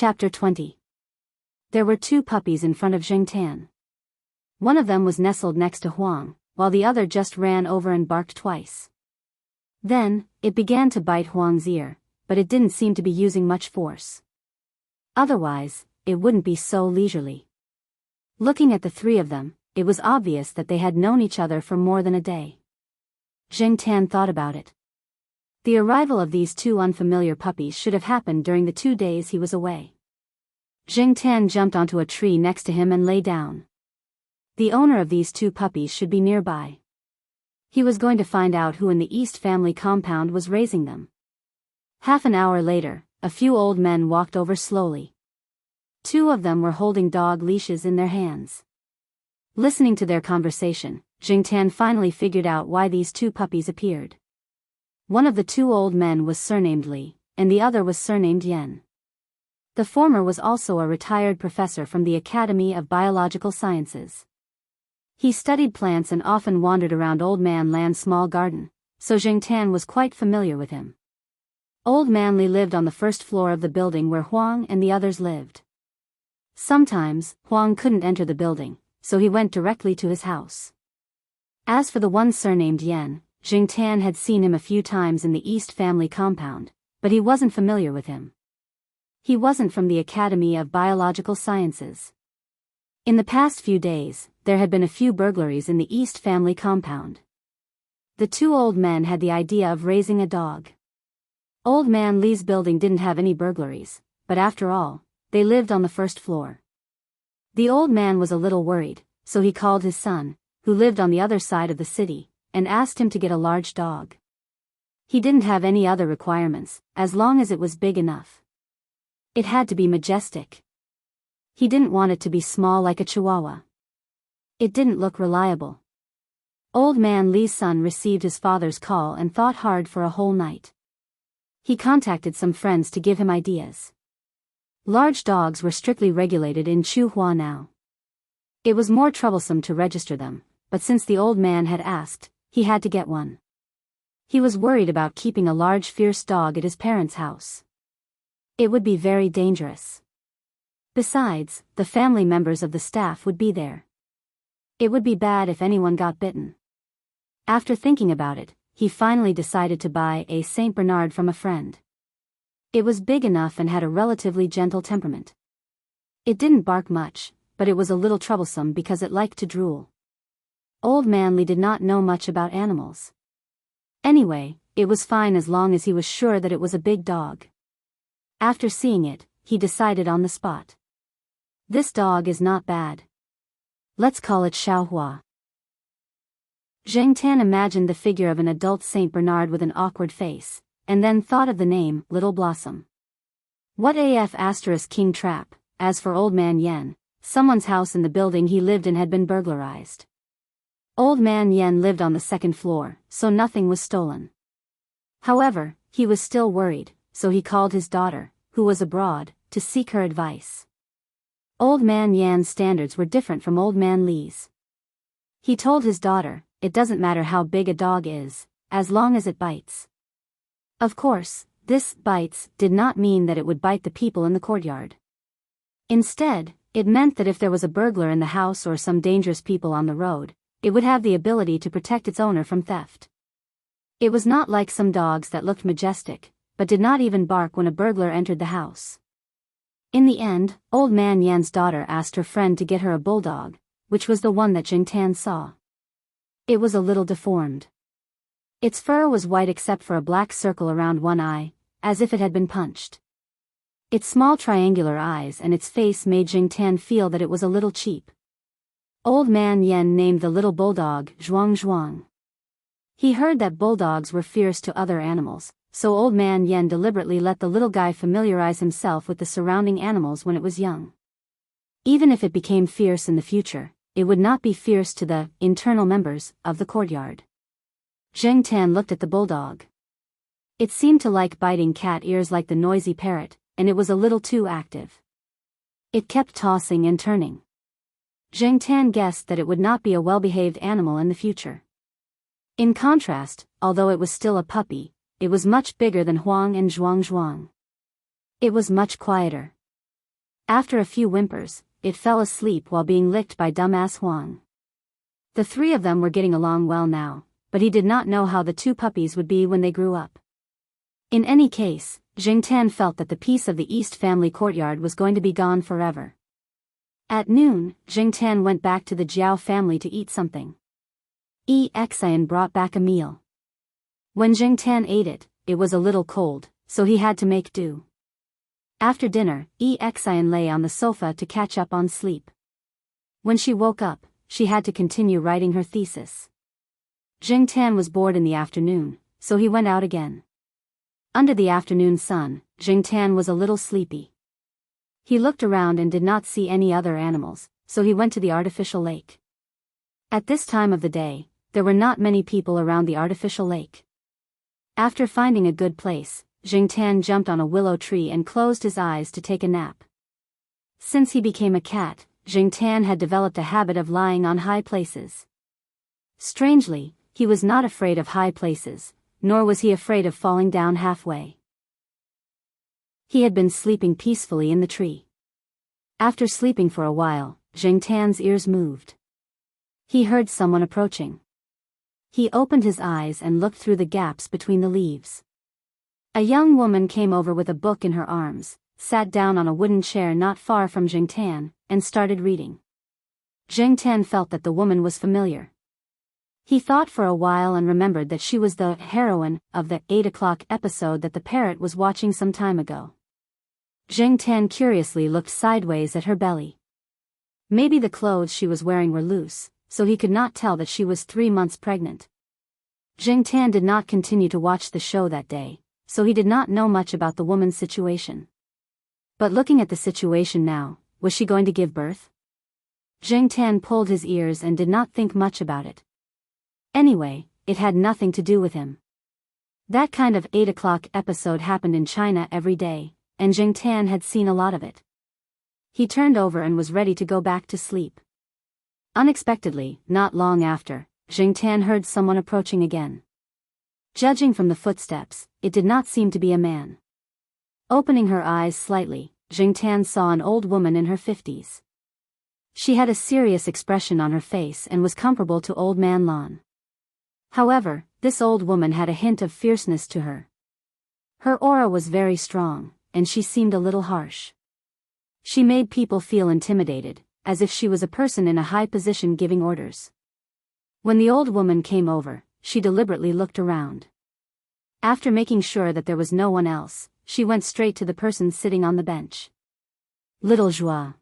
Chapter 20. There were two puppies in front of Tan. One of them was nestled next to Huang, while the other just ran over and barked twice. Then, it began to bite Huang's ear, but it didn't seem to be using much force. Otherwise, it wouldn't be so leisurely. Looking at the three of them, it was obvious that they had known each other for more than a day. Tan thought about it. The arrival of these two unfamiliar puppies should have happened during the 2 days he was away. Tan jumped onto a tree next to him and lay down. The owner of these two puppies should be nearby. He was going to find out who in the East family compound was raising them. Half an hour later, a few old men walked over slowly. Two of them were holding dog leashes in their hands. Listening to their conversation, Tan finally figured out why these two puppies appeared. One of the two old men was surnamed Li, and the other was surnamed Yen. The former was also a retired professor from the Academy of Biological Sciences. He studied plants and often wandered around Old Man Lan's small garden, so Tan was quite familiar with him. Old Man Li lived on the first floor of the building where Huang and the others lived. Sometimes, Huang couldn't enter the building, so he went directly to his house. As for the one surnamed Yen, Tan had seen him a few times in the East family compound, but he wasn't familiar with him. He wasn't from the Academy of Biological Sciences. In the past few days, there had been a few burglaries in the East family compound. The two old men had the idea of raising a dog. Old Man Li's building didn't have any burglaries, but after all, they lived on the first floor. The old man was a little worried, so he called his son, who lived on the other side of the city, and asked him to get a large dog. He didn't have any other requirements, as long as it was big enough. It had to be majestic. He didn't want it to be small like a chihuahua. It didn't look reliable. Old Man Li's son received his father's call and thought hard for a whole night. He contacted some friends to give him ideas. Large dogs were strictly regulated in Chuhua now. It was more troublesome to register them, but since the old man had asked, he had to get one. He was worried about keeping a large fierce dog at his parents' house. It would be very dangerous. Besides, the family members of the staff would be there. It would be bad if anyone got bitten. After thinking about it, he finally decided to buy a Saint Bernard from a friend. It was big enough and had a relatively gentle temperament. It didn't bark much, but it was a little troublesome because it liked to drool. Old Man Li did not know much about animals. Anyway, it was fine as long as he was sure that it was a big dog. After seeing it, he decided on the spot. This dog is not bad. Let's call it Xiaohua. Tan imagined the figure of an adult Saint Bernard with an awkward face, and then thought of the name, Little Blossom. What af *King Trap. As for Old Man Yen, someone's house in the building he lived in had been burglarized. Old Man Yen lived on the second floor, so nothing was stolen. However, he was still worried, so he called his daughter, who was abroad, to seek her advice. Old Man Yan's standards were different from Old Man Li's. He told his daughter, it doesn't matter how big a dog is, as long as it bites. Of course, this bites did not mean that it would bite the people in the courtyard. Instead, it meant that if there was a burglar in the house or some dangerous people on the road, it would have the ability to protect its owner from theft. It was not like some dogs that looked majestic, but did not even bark when a burglar entered the house. In the end, Old Man Yan's daughter asked her friend to get her a bulldog, which was the one that Tan saw. It was a little deformed. Its fur was white except for a black circle around one eye, as if it had been punched. Its small triangular eyes and its face made Tan feel that it was a little cheap. Old Man Yen named the little bulldog Zhuang Zhuang. He heard that bulldogs were fierce to other animals, so Old Man Yen deliberately let the little guy familiarize himself with the surrounding animals when it was young. Even if it became fierce in the future, it would not be fierce to the internal members of the courtyard. Tan looked at the bulldog. It seemed to like biting cat ears like the noisy parrot, and it was a little too active. It kept tossing and turning. Tan guessed that it would not be a well-behaved animal in the future. In contrast, although it was still a puppy, it was much bigger than Huang and Zhuang Zhuang. It was much quieter. After a few whimpers, it fell asleep while being licked by dumbass Huang. The three of them were getting along well now, but he did not know how the two puppies would be when they grew up. In any case, Jingtan felt that the peace of the East family courtyard was going to be gone forever. At noon, Jingtan went back to the Jiao family to eat something. Exian brought back a meal. When Jingtan ate it, it was a little cold, so he had to make do. After dinner, Exian lay on the sofa to catch up on sleep. When she woke up, she had to continue writing her thesis. Jingtan was bored in the afternoon, so he went out again. Under the afternoon sun, Jingtan was a little sleepy. He looked around and did not see any other animals, so he went to the artificial lake. At this time of the day, there were not many people around the artificial lake. After finding a good place, Jingtan jumped on a willow tree and closed his eyes to take a nap. Since he became a cat, Jingtan had developed a habit of lying on high places. Strangely, he was not afraid of high places, nor was he afraid of falling down halfway. He had been sleeping peacefully in the tree. After sleeping for a while, Jingtan's ears moved. He heard someone approaching. He opened his eyes and looked through the gaps between the leaves. A young woman came over with a book in her arms, sat down on a wooden chair not far from Jingtan, and started reading. Jingtan felt that the woman was familiar. He thought for a while and remembered that she was the heroine of the 8 o'clock episode that the parrot was watching some time ago. Jingtan curiously looked sideways at her belly. Maybe the clothes she was wearing were loose, so he could not tell that she was 3 months pregnant. Jingtan did not continue to watch the show that day, so he did not know much about the woman's situation. But looking at the situation now, was she going to give birth? Jingtan pulled his ears and did not think much about it. Anyway, it had nothing to do with him. That kind of 8 o'clock episode happened in China every day, and Jingtan had seen a lot of it. He turned over and was ready to go back to sleep. Unexpectedly, not long after, Jingtan heard someone approaching again. Judging from the footsteps, it did not seem to be a man. Opening her eyes slightly, Jingtan saw an old woman in her 50s. She had a serious expression on her face and was comparable to Old Man Lan. However, this old woman had a hint of fierceness to her. Her aura was very strong, and she seemed a little harsh. She made people feel intimidated, as if she was a person in a high position giving orders. When the old woman came over, she deliberately looked around. After making sure that there was no one else, she went straight to the person sitting on the bench. Little Joie.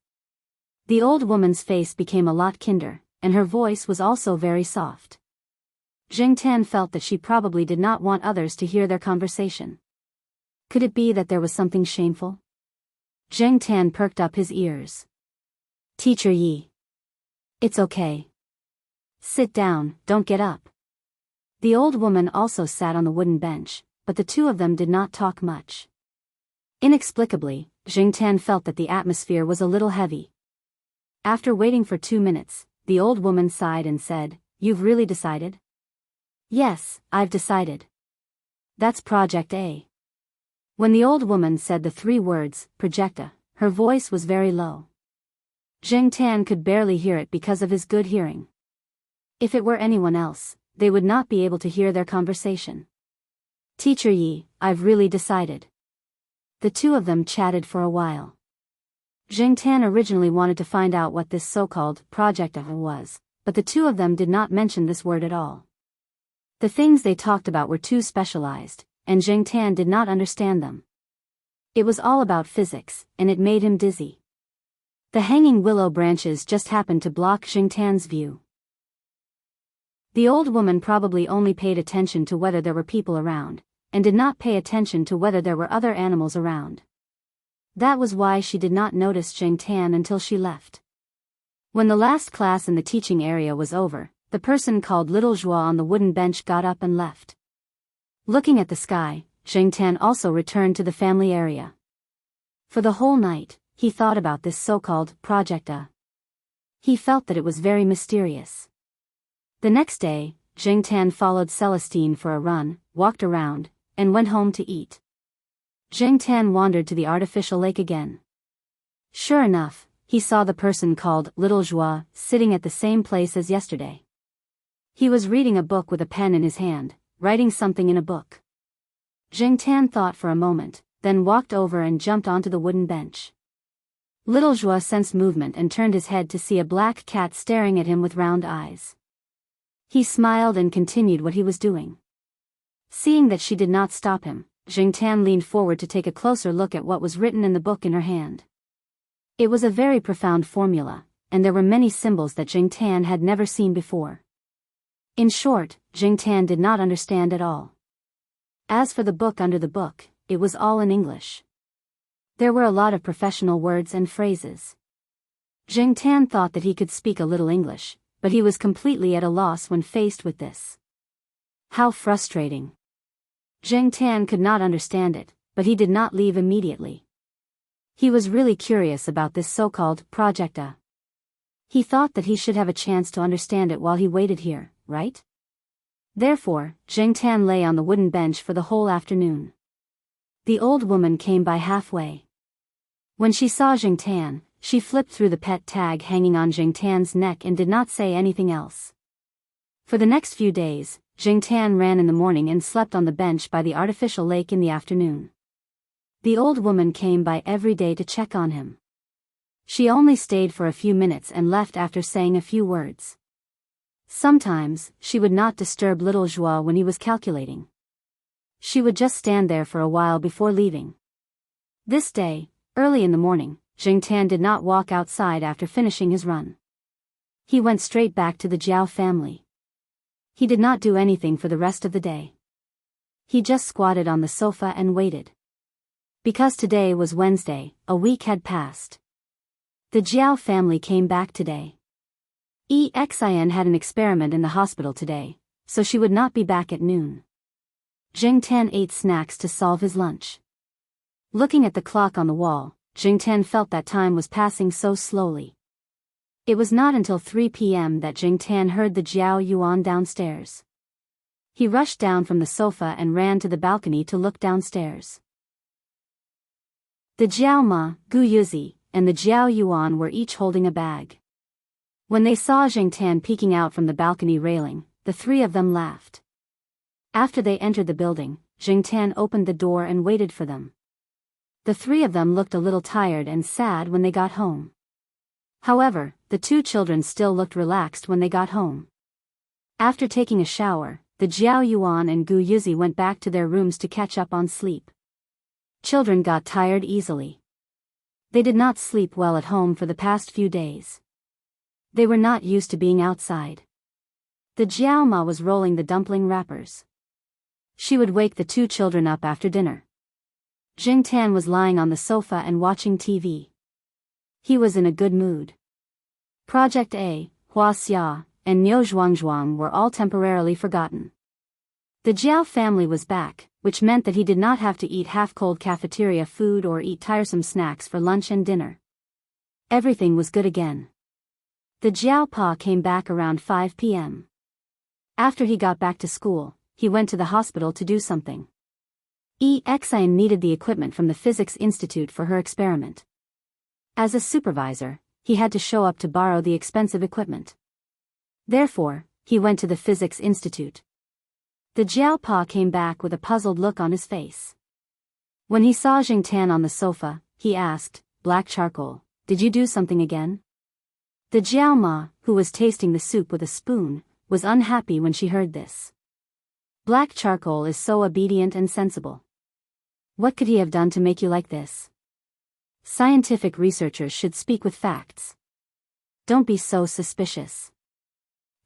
The old woman's face became a lot kinder, and her voice was also very soft. Jingtan felt that she probably did not want others to hear their conversation. Could it be that there was something shameful? Jingtan perked up his ears. Teacher Yi. It's okay. Sit down, don't get up. The old woman also sat on the wooden bench, but the two of them did not talk much. Inexplicably, Jingtan felt that the atmosphere was a little heavy. After waiting for 2 minutes, the old woman sighed and said, "You've really decided?" "Yes, I've decided. That's Project A." When the old woman said the 3 words, Projecta, her voice was very low. Jingtan could barely hear it because of his good hearing. If it were anyone else, they would not be able to hear their conversation. Teacher Yi, I've really decided. The two of them chatted for a while. Jingtan originally wanted to find out what this so-called Project was, but the two of them did not mention this word at all. The things they talked about were too specialized, and Jingtan did not understand them. It was all about physics, and it made him dizzy. The hanging willow branches just happened to block Jingtan's view. The old woman probably only paid attention to whether there were people around, and did not pay attention to whether there were other animals around. That was why she did not notice Jingtan until she left. When the last class in the teaching area was over, the person called Little Joie on the wooden bench got up and left. Looking at the sky, Jingtan also returned to the family area. For the whole night, he thought about this so-called Projecta. He felt that it was very mysterious. The next day, Jingtan followed Celestine for a run, walked around, and went home to eat. Jingtan wandered to the artificial lake again. Sure enough, he saw the person called Little Joie sitting at the same place as yesterday. He was reading a book with a pen in his hand, writing something in a book. Jingtan thought for a moment, then walked over and jumped onto the wooden bench. Little Joie sensed movement and turned his head to see a black cat staring at him with round eyes. He smiled and continued what he was doing. Seeing that she did not stop him, Jingtan leaned forward to take a closer look at what was written in the book in her hand. It was a very profound formula, and there were many symbols that Jingtan had never seen before. In short, Jingtan did not understand at all. As for the book under the book, it was all in English. There were a lot of professional words and phrases. Jingtan thought that he could speak a little English, but he was completely at a loss when faced with this. How frustrating. Jingtan could not understand it, but he did not leave immediately. He was really curious about this so-called Project A. He thought that he should have a chance to understand it while he waited here, right? Therefore, Jingtan lay on the wooden bench for the whole afternoon. The old woman came by halfway. When she saw Jingtan, she flipped through the pet tag hanging on Jingtan's neck and did not say anything else. For the next few days, Jingtan ran in the morning and slept on the bench by the artificial lake in the afternoon. The old woman came by every day to check on him. She only stayed for a few minutes and left after saying a few words. Sometimes, she would not disturb Little Joie when he was calculating. She would just stand there for a while before leaving. This day, early in the morning, Jingtan did not walk outside after finishing his run. He went straight back to the Jiao family. He did not do anything for the rest of the day. He just squatted on the sofa and waited. Because today was Wednesday, a week had passed. The Jiao family came back today. Xin had an experiment in the hospital today, so she would not be back at noon. Jingtan ate snacks to solve his lunch. Looking at the clock on the wall, Jingtan felt that time was passing so slowly. It was not until 3 p.m. that Jingtan heard the Jiao Yuan downstairs. He rushed down from the sofa and ran to the balcony to look downstairs. The Jiao Ma, Gu Yuzi, and the Jiao Yuan were each holding a bag. When they saw Jingtan peeking out from the balcony railing, the three of them laughed. After they entered the building, Jingtan opened the door and waited for them. The three of them looked a little tired and sad when they got home. However, the two children still looked relaxed when they got home. After taking a shower, the Jiao Yuan and Gu Yuzi went back to their rooms to catch up on sleep. Children got tired easily. They did not sleep well at home for the past few days. They were not used to being outside. The Jiao Ma was rolling the dumpling wrappers. She would wake the two children up after dinner. Jingtan was lying on the sofa and watching TV. He was in a good mood. Project A, Hua Xia, and Niu Zhuangzhuang were all temporarily forgotten. The Jiao family was back, which meant that he did not have to eat half-cold cafeteria food or eat tiresome snacks for lunch and dinner. Everything was good again. The Jiao Pa came back around 5 p.m. After he got back to school, he went to the hospital to do something. Xin needed the equipment from the Physics Institute for her experiment. As a supervisor, he had to show up to borrow the expensive equipment. Therefore, he went to the Physics Institute. The Jiao Pa came back with a puzzled look on his face. When he saw Jingtan on the sofa, he asked, "Black charcoal, did you do something again?" The Jiao Ma, who was tasting the soup with a spoon, was unhappy when she heard this. Black charcoal is so obedient and sensible. What could he have done to make you like this? Scientific researchers should speak with facts. Don't be so suspicious.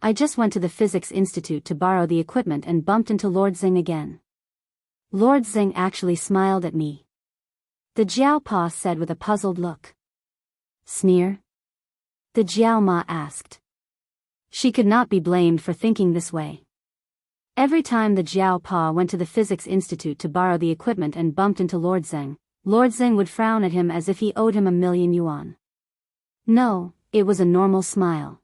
I just went to the Physics Institute to borrow the equipment and bumped into Lord Xing again. Lord Xing actually smiled at me. The Jiao Pa said with a puzzled look. Sneer? The Jiao Ma asked. She could not be blamed for thinking this way. Every time the Jiao Pa went to the Physics Institute to borrow the equipment and bumped into Lord Xing would frown at him as if he owed him 1,000,000 yuan. No, it was a normal smile.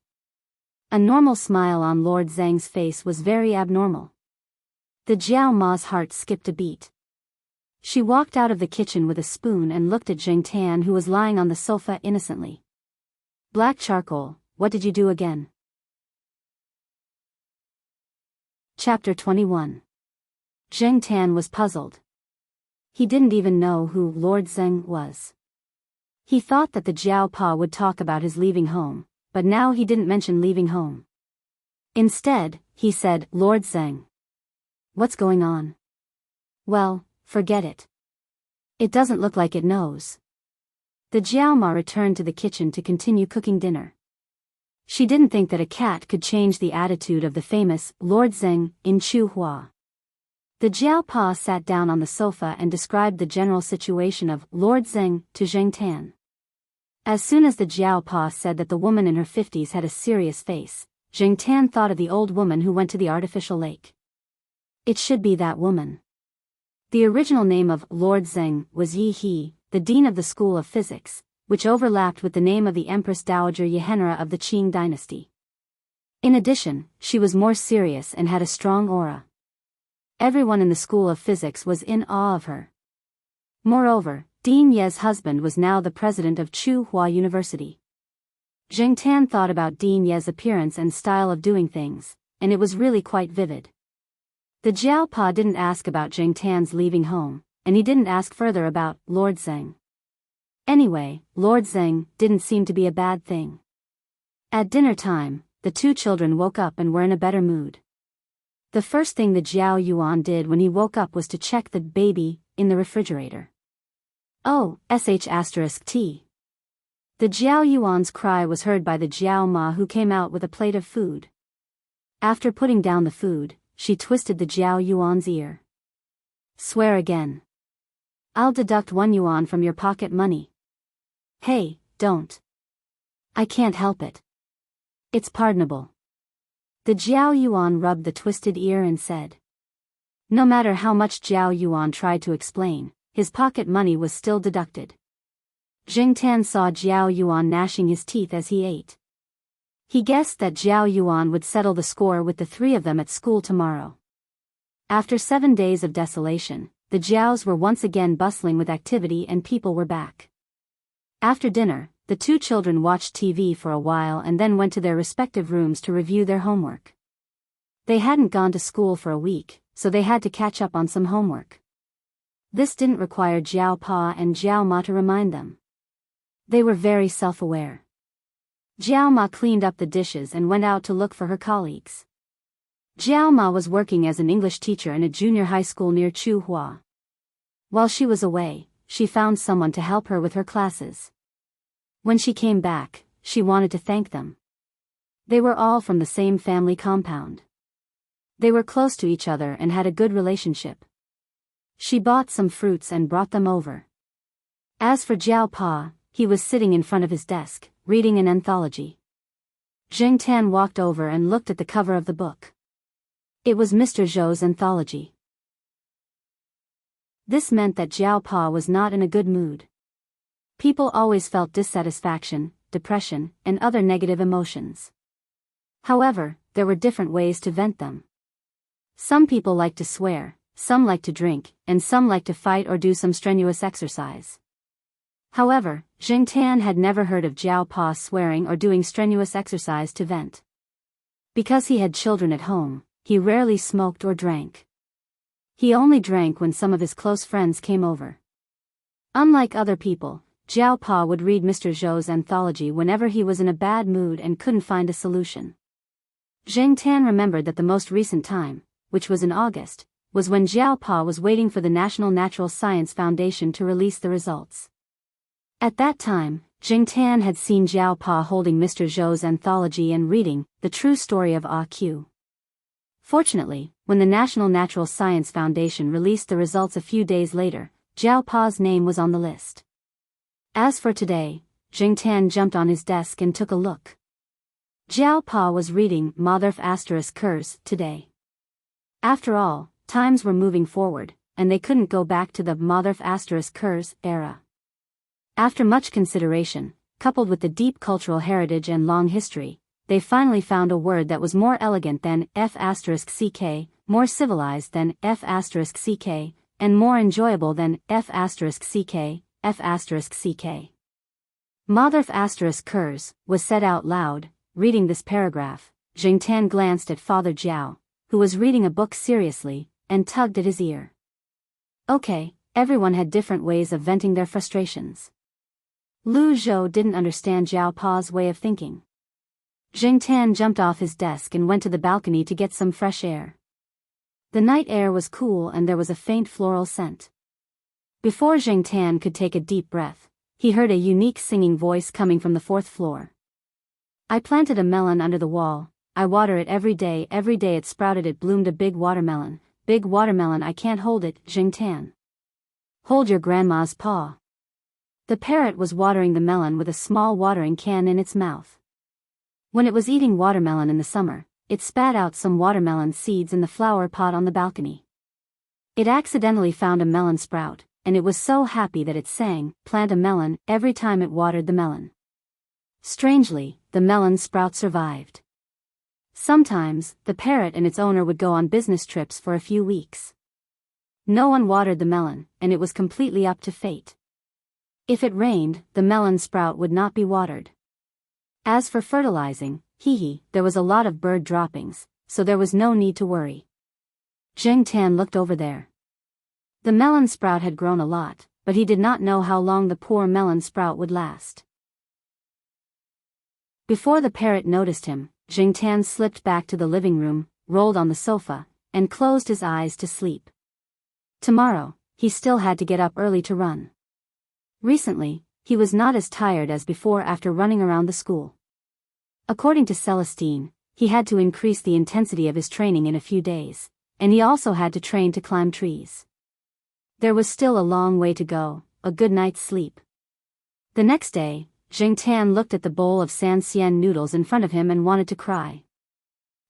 A normal smile on Lord Zhang's face was very abnormal. The Jiao Ma's heart skipped a beat. She walked out of the kitchen with a spoon and looked at Jingtan, who was lying on the sofa innocently. Black charcoal, what did you do again? Chapter 21. Jingtan was puzzled. He didn't even know who Lord Zeng was. He thought that the Jiao Pa would talk about his leaving home, but now he didn't mention leaving home. Instead, he said, Lord Zeng. What's going on? Well, forget it. It doesn't look like it knows. The Jiao Ma returned to the kitchen to continue cooking dinner. She didn't think that a cat could change the attitude of the famous Lord Zeng in Chu Hua. The Jiao Pa sat down on the sofa and described the general situation of Lord Zeng to Jingtan. As soon as the Jiao Pa said that the woman in her 50s had a serious face, Jingtan thought of the old woman who went to the artificial lake. It should be that woman. The original name of Lord Zeng was Yi He, the dean of the School of Physics, which overlapped with the name of the Empress Dowager Yehenra of the Qing dynasty. In addition, she was more serious and had a strong aura. Everyone in the School of Physics was in awe of her. Moreover, Dean Ye's husband was now the president of Chu Hua University. Jingtan thought about Dean Ye's appearance and style of doing things, and it was really quite vivid. The Jiao Pa didn't ask about Jingtan's leaving home, and he didn't ask further about Lord Zeng. Anyway, Lord Zeng didn't seem to be a bad thing. At dinner time, the two children woke up and were in a better mood. The first thing the Jiao Yuan did when he woke up was to check the baby in the refrigerator. Oh, sh*t. The Jiao Yuan's cry was heard by the Jiao Ma, who came out with a plate of food. After putting down the food, she twisted the Jiao Yuan's ear. Swear again. I'll deduct 1 yuan from your pocket money. Hey, don't. I can't help it. It's pardonable. The Jiao Yuan rubbed the twisted ear and said. No matter how much Jiao Yuan tried to explain, his pocket money was still deducted. Jingtan saw Jiao Yuan gnashing his teeth as he ate. He guessed that Jiao Yuan would settle the score with the three of them at school tomorrow. After 7 days of desolation, the Jiaos were once again bustling with activity and people were back. After dinner, the two children watched TV for a while and then went to their respective rooms to review their homework. They hadn't gone to school for a week, so they had to catch up on some homework. This didn't require Jiao Pa and Jiao Ma to remind them. They were very self-aware. Jiao Ma cleaned up the dishes and went out to look for her colleagues. Jiao Ma was working as an English teacher in a junior high school near Chu Hua. While she was away, she found someone to help her with her classes. When she came back, she wanted to thank them. They were all from the same family compound. They were close to each other and had a good relationship. She bought some fruits and brought them over. As for Jiao Pa, he was sitting in front of his desk, reading an anthology. Jingtan walked over and looked at the cover of the book. It was Mr. Zhou's anthology. This meant that Jiao Pa was not in a good mood. People always felt dissatisfaction, depression, and other negative emotions. However, there were different ways to vent them. Some people liked to swear, some liked to drink, and some liked to fight or do some strenuous exercise. However, Jingtan had never heard of Jiao Pa swearing or doing strenuous exercise to vent. Because he had children at home, he rarely smoked or drank. He only drank when some of his close friends came over. Unlike other people, Jiao Pa would read Mr. Zhou's anthology whenever he was in a bad mood and couldn't find a solution. Jingtan remembered that the most recent time, which was in August, was when Jiao Pa was waiting for the National Natural Science Foundation to release the results. At that time, Jingtan had seen Jiao Pa holding Mr. Zhou's anthology and reading The True Story of A.Q. Fortunately, when the National Natural Science Foundation released the results a few days later, Jiao Pa's name was on the list. As for today, Jingtan jumped on his desk and took a look. Jiao Pa was reading Motherf *Kurs today. After all, times were moving forward, and they couldn't go back to the Motherf *Kurs era. After much consideration, coupled with the deep cultural heritage and long history, they finally found a word that was more elegant than f*ck, more civilized than f*ck, and more enjoyable than f*ck, f*ck. Mother Kurs was said out loud. Reading this paragraph, Jingtan glanced at Father Jiao, who was reading a book seriously, and tugged at his ear. Okay, everyone had different ways of venting their frustrations. Lu Zhou didn't understand Jiao Pa's way of thinking. Jingtan jumped off his desk and went to the balcony to get some fresh air. The night air was cool and there was a faint floral scent. Before Jingtan could take a deep breath, he heard a unique singing voice coming from the 4th floor. I planted a melon under the wall, I water it every day it sprouted, it bloomed a big watermelon, I can't hold it, Jingtan. Hold your grandma's paw. The parrot was watering the melon with a small watering can in its mouth. When it was eating watermelon in the summer, it spat out some watermelon seeds in the flower pot on the balcony. It accidentally found a melon sprout, and it was so happy that it sang, "Plant a melon," every time it watered the melon. Strangely, the melon sprout survived. Sometimes, the parrot and its owner would go on business trips for a few weeks. No one watered the melon, and it was completely up to fate. If it rained, the melon sprout would not be watered. As for fertilizing, there was a lot of bird droppings, so there was no need to worry. Jingtan looked over there. The melon sprout had grown a lot, but he did not know how long the poor melon sprout would last. Before the parrot noticed him, Jingtan slipped back to the living room, rolled on the sofa, and closed his eyes to sleep. Tomorrow, he still had to get up early to run. Recently, he was not as tired as before after running around the school. According to Celestine, he had to increase the intensity of his training in a few days, and he also had to train to climb trees. There was still a long way to go, a good night's sleep. The next day, Jingtan looked at the bowl of Sanxian noodles in front of him and wanted to cry.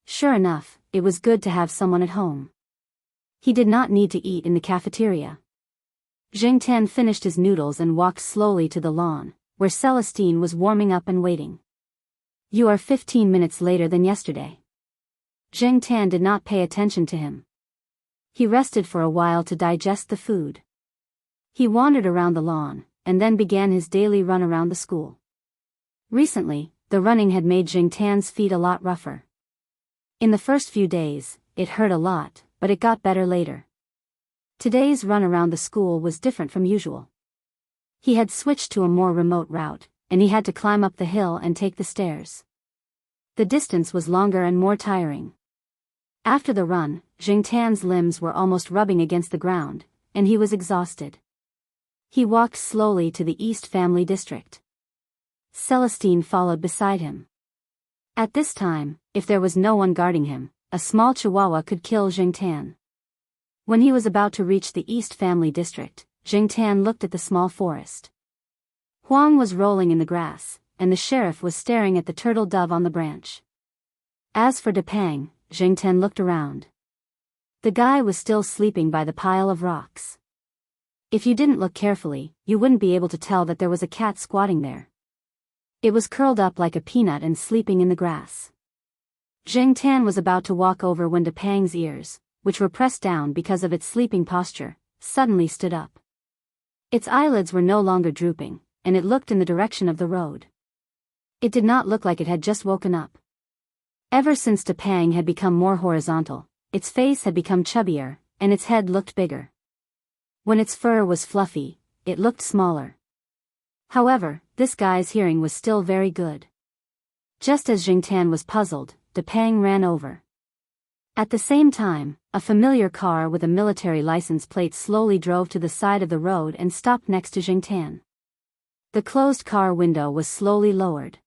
Sure enough, it was good to have someone at home. He did not need to eat in the cafeteria. Jingtan finished his noodles and walked slowly to the lawn, where Celestine was warming up and waiting. You are 15 minutes later than yesterday. Jingtan did not pay attention to him. He rested for a while to digest the food. He wandered around the lawn, and then began his daily run around the school. Recently, the running had made Jingtan's feet a lot rougher. In the first few days, it hurt a lot, but it got better later. Today's run around the school was different from usual. He had switched to a more remote route, and he had to climb up the hill and take the stairs. The distance was longer and more tiring. After the run, Jingtan's limbs were almost rubbing against the ground, and he was exhausted. He walked slowly to the East Family District. Celestine followed beside him. At this time, if there was no one guarding him, a small chihuahua could kill Jingtan. When he was about to reach the East Family District, Jingtan looked at the small forest. Huang was rolling in the grass, and the sheriff was staring at the turtle dove on the branch. As for Depang, Jingtan looked around. The guy was still sleeping by the pile of rocks. If you didn't look carefully, you wouldn't be able to tell that there was a cat squatting there. It was curled up like a peanut and sleeping in the grass. Jingtan was about to walk over when Depang's ears, which were pressed down because of its sleeping posture, suddenly stood up. Its eyelids were no longer drooping, and it looked in the direction of the road. It did not look like it had just woken up. Ever since Depang had become more horizontal, its face had become chubbier, and its head looked bigger. When its fur was fluffy, it looked smaller. However, this guy's hearing was still very good. Just as Jingtan was puzzled, Depang ran over. At the same time, a familiar car with a military license plate slowly drove to the side of the road and stopped next to Jingtan. The closed car window was slowly lowered.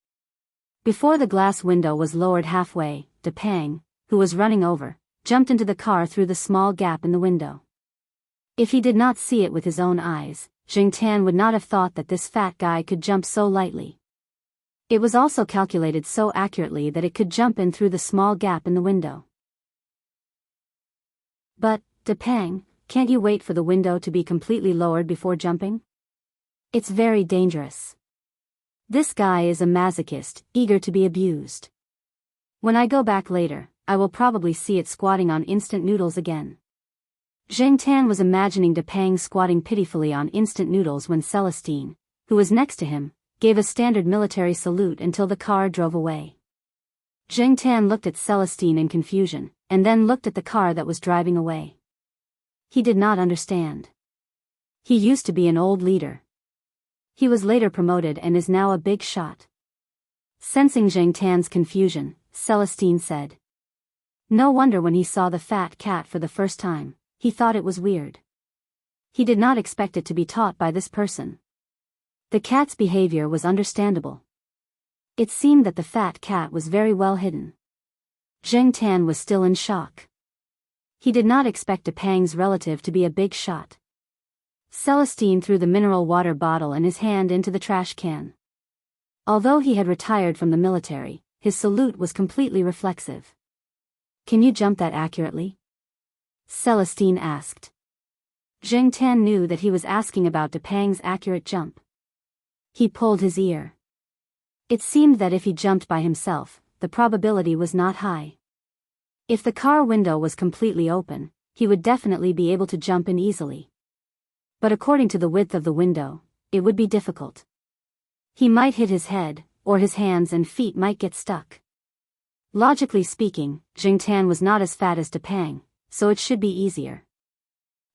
Before the glass window was lowered halfway, Depang, who was running over, jumped into the car through the small gap in the window. If he did not see it with his own eyes, Jingtan would not have thought that this fat guy could jump so lightly. It was also calculated so accurately that it could jump in through the small gap in the window. But, Depang, can't you wait for the window to be completely lowered before jumping? It's very dangerous. This guy is a masochist, eager to be abused. When I go back later, I will probably see it squatting on instant noodles again. Zheng Tan was imagining De Pang squatting pitifully on instant noodles when Celestine, who was next to him, gave a standard military salute until the car drove away. Zheng Tan looked at Celestine in confusion, and then looked at the car that was driving away. He did not understand. He used to be an old leader. He was later promoted and is now a big shot. Sensing Zheng Tan's confusion, Celestine said. No wonder when he saw the fat cat for the first time, he thought it was weird. He did not expect it to be taught by this person. The cat's behavior was understandable. It seemed that the fat cat was very well hidden. Zheng Tan was still in shock. He did not expect De Pang's relative to be a big shot. Celestine threw the mineral water bottle and his hand into the trash can. Although he had retired from the military, his salute was completely reflexive. Can you jump that accurately? Celestine asked. Zheng Tan knew that he was asking about De Pang's accurate jump. He pulled his ear. It seemed that if he jumped by himself, the probability was not high. If the car window was completely open, he would definitely be able to jump in easily. But according to the width of the window, it would be difficult. He might hit his head, or his hands and feet might get stuck. Logically speaking, Zheng Tan was not as fat as De Pang, so it should be easier.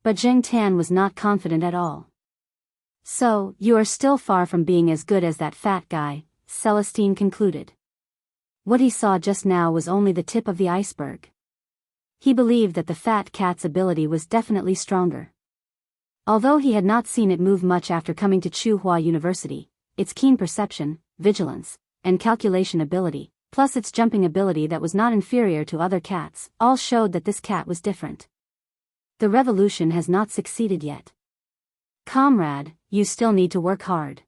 But Zheng Tan was not confident at all. So, you are still far from being as good as that fat guy, Celestine concluded. What he saw just now was only the tip of the iceberg. He believed that the fat cat's ability was definitely stronger. Although he had not seen it move much after coming to Tsinghua University, its keen perception, vigilance, and calculation ability, plus its jumping ability that was not inferior to other cats, all showed that this cat was different. The revolution has not succeeded yet. Comrade, you still need to work hard.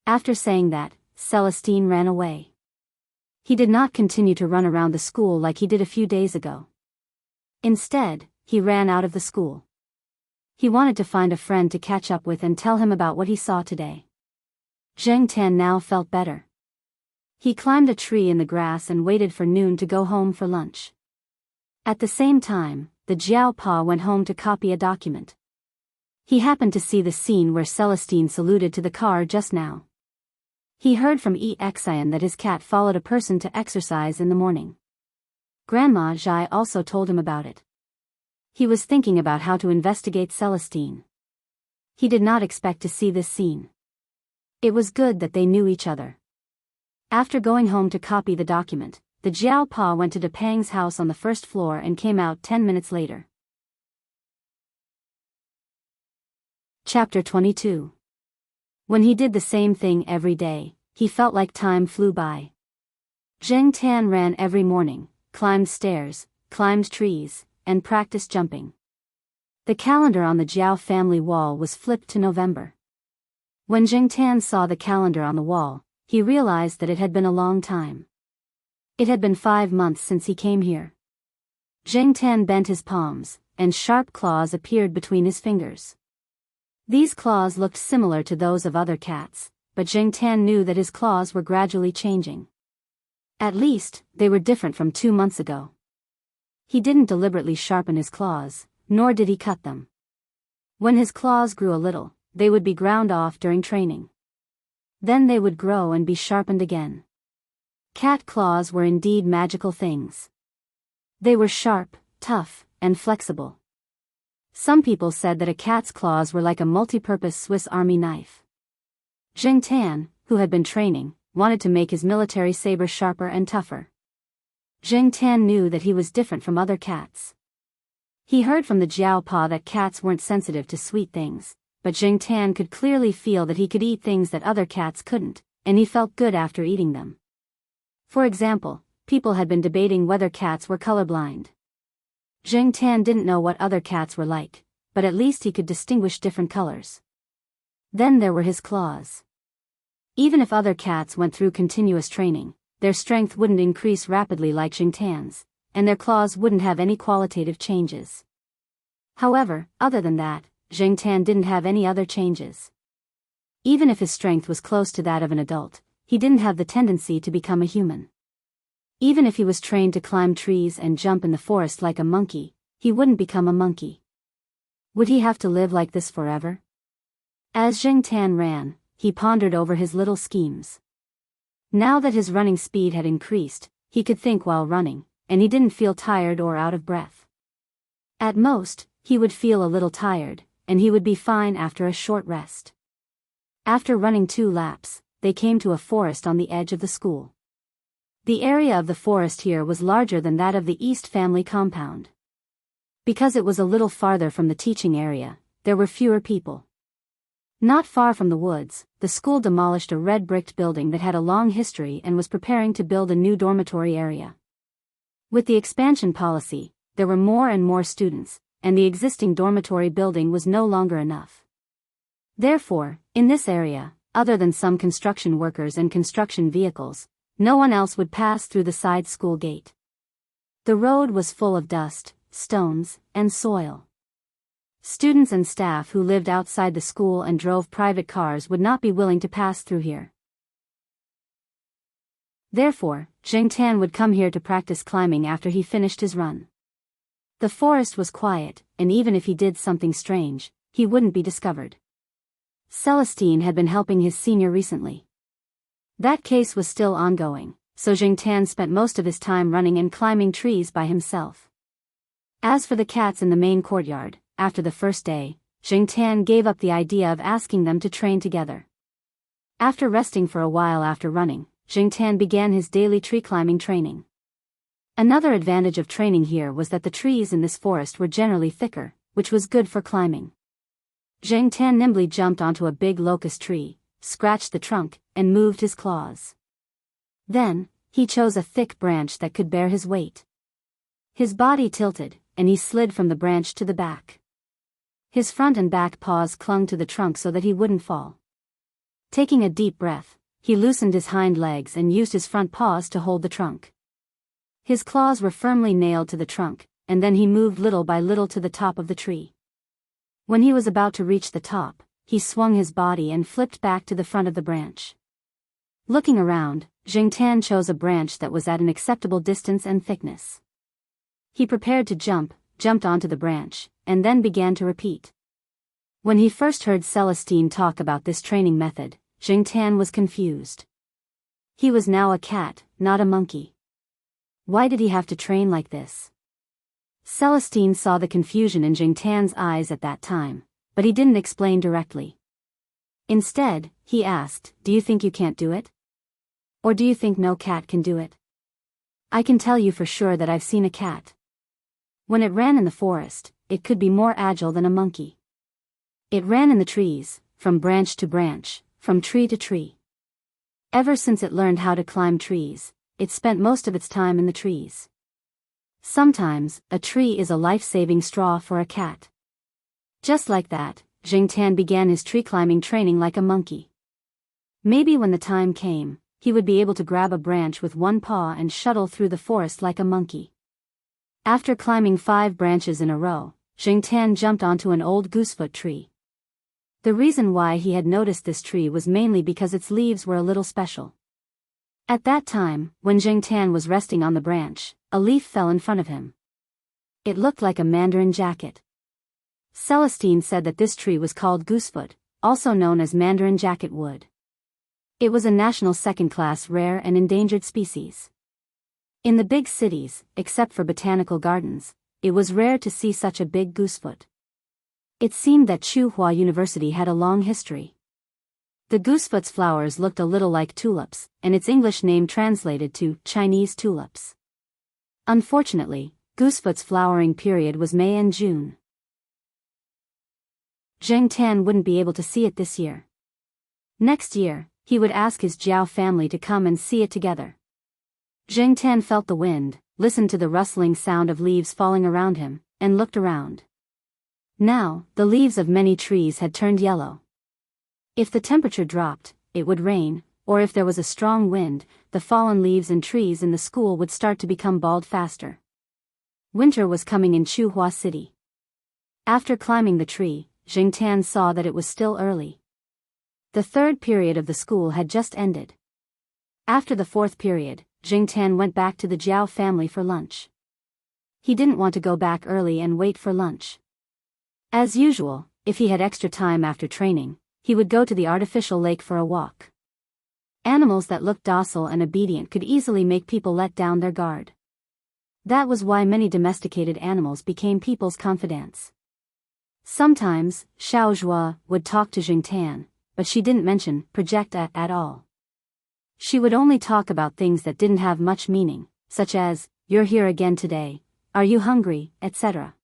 After saying that, Celestine ran away. He did not continue to run around the school like he did a few days ago. Instead, he ran out of the school. He wanted to find a friend to catch up with and tell him about what he saw today. Zheng Tan now felt better. He climbed a tree in the grass and waited for noon to go home for lunch. At the same time, the Jiao Pa went home to copy a document. He happened to see the scene where Celestine saluted to the car just now. He heard from Exian that his cat followed a person to exercise in the morning. Grandma Zhai also told him about it. He was thinking about how to investigate Celestine. He did not expect to see this scene. It was good that they knew each other. After going home to copy the document, the Jiao Pa went to De Pang's house on the first floor and came out 10 minutes later. Chapter 22. When he did the same thing every day, he felt like time flew by. Zheng Tan ran every morning, climbed stairs, climbed trees, and practiced jumping. The calendar on the Jiao family wall was flipped to November. When Zheng Tan saw the calendar on the wall, he realized that it had been a long time. It had been 5 months since he came here. Zheng Tan bent his palms, and sharp claws appeared between his fingers. These claws looked similar to those of other cats, but Zheng Tan knew that his claws were gradually changing. At least, they were different from 2 months ago. He didn't deliberately sharpen his claws, nor did he cut them. When his claws grew a little, they would be ground off during training. Then they would grow and be sharpened again. Cat claws were indeed magical things. They were sharp, tough, and flexible. Some people said that a cat's claws were like a multi-purpose Swiss Army knife. Zheng Tan, who had been training, wanted to make his military saber sharper and tougher. Zheng Tan knew that he was different from other cats. He heard from the Jiao Pa that cats weren't sensitive to sweet things, but Zheng Tan could clearly feel that he could eat things that other cats couldn't, and he felt good after eating them. For example, people had been debating whether cats were colorblind. Zheng Tan didn't know what other cats were like, but at least he could distinguish different colors. Then there were his claws. Even if other cats went through continuous training, their strength wouldn't increase rapidly like Zheng Tan's, and their claws wouldn't have any qualitative changes. However, other than that, Zheng Tan didn't have any other changes. Even if his strength was close to that of an adult, he didn't have the tendency to become a human. Even if he was trained to climb trees and jump in the forest like a monkey, he wouldn't become a monkey. Would he have to live like this forever? As Jingtan ran, he pondered over his little schemes. Now that his running speed had increased, he could think while running, and he didn't feel tired or out of breath. At most, he would feel a little tired, and he would be fine after a short rest. After running 2 laps, they came to a forest on the edge of the school. The area of the forest here was larger than that of the East family compound. Because it was a little farther from the teaching area, there were fewer people. Not far from the woods, the school demolished a red-bricked building that had a long history and was preparing to build a new dormitory area. With the expansion policy, there were more and more students, and the existing dormitory building was no longer enough. Therefore, in this area, other than some construction workers and construction vehicles, no one else would pass through the side school gate. The road was full of dust, stones, and soil. Students and staff who lived outside the school and drove private cars would not be willing to pass through here. Therefore, Jingtan would come here to practice climbing after he finished his run. The forest was quiet, and even if he did something strange, he wouldn't be discovered. Celestine had been helping his senior recently. That case was still ongoing, so Jingtan spent most of his time running and climbing trees by himself. As for the cats in the main courtyard, after the first day, Jingtan gave up the idea of asking them to train together. After resting for a while after running, Jingtan began his daily tree climbing training. Another advantage of training here was that the trees in this forest were generally thicker, which was good for climbing. Jingtan nimbly jumped onto a big locust tree, scratched the trunk, and moved his claws. Then, he chose a thick branch that could bear his weight. His body tilted, and he slid from the branch to the back. His front and back paws clung to the trunk so that he wouldn't fall. Taking a deep breath, he loosened his hind legs and used his front paws to hold the trunk. His claws were firmly nailed to the trunk, and then he moved little by little to the top of the tree. When he was about to reach the top, he swung his body and flipped back to the front of the branch. Looking around, Jingtan chose a branch that was at an acceptable distance and thickness. He prepared to jumped onto the branch, and then began to repeat. When he first heard Celestine talk about this training method, Jingtan was confused. He was now a cat, not a monkey. Why did he have to train like this? Celestine saw the confusion in Jingtan's eyes at that time, but he didn't explain directly. Instead, he asked, "Do you think you can't do it? Or do you think no cat can do it? I can tell you for sure that I've seen a cat. When it ran in the forest, it could be more agile than a monkey. It ran in the trees, from branch to branch, from tree to tree. Ever since it learned how to climb trees, it spent most of its time in the trees. Sometimes, a tree is a life-saving straw for a cat." Just like that, Jingtan began his tree climbing training like a monkey. Maybe when the time came, he would be able to grab a branch with one paw and shuttle through the forest like a monkey. After climbing 5 branches in a row, Jingtan jumped onto an old goosefoot tree. The reason why he had noticed this tree was mainly because its leaves were a little special. At that time, when Jingtan was resting on the branch, a leaf fell in front of him. It looked like a mandarin jacket. Celestine said that this tree was called goosefoot, also known as mandarin jacket wood. It was a national second-class rare and endangered species. In the big cities, except for botanical gardens, it was rare to see such a big goosefoot. It seemed that Tsinghua University had a long history. The goosefoot's flowers looked a little like tulips, and its English name translated to Chinese tulips. Unfortunately, goosefoot's flowering period was May and June. Jingtan wouldn't be able to see it this year. Next year, he would ask his Jiao family to come and see it together. Jingtan felt the wind, listened to the rustling sound of leaves falling around him, and looked around. Now, the leaves of many trees had turned yellow. If the temperature dropped, it would rain, or if there was a strong wind, the fallen leaves and trees in the school would start to become bald faster. Winter was coming in Tsinghua City. After climbing the tree, Jingtan saw that it was still early. The 3rd period of the school had just ended. After the 4th period, Jingtan went back to the Jiao family for lunch. He didn't want to go back early and wait for lunch. As usual, if he had extra time after training, he would go to the artificial lake for a walk. Animals that looked docile and obedient could easily make people let down their guard. That was why many domesticated animals became people's confidants. Sometimes, Xiaozhua would talk to Jingtan, but she didn't mention project at all. She would only talk about things that didn't have much meaning, such as, "You're here again today," "Are you hungry," etc.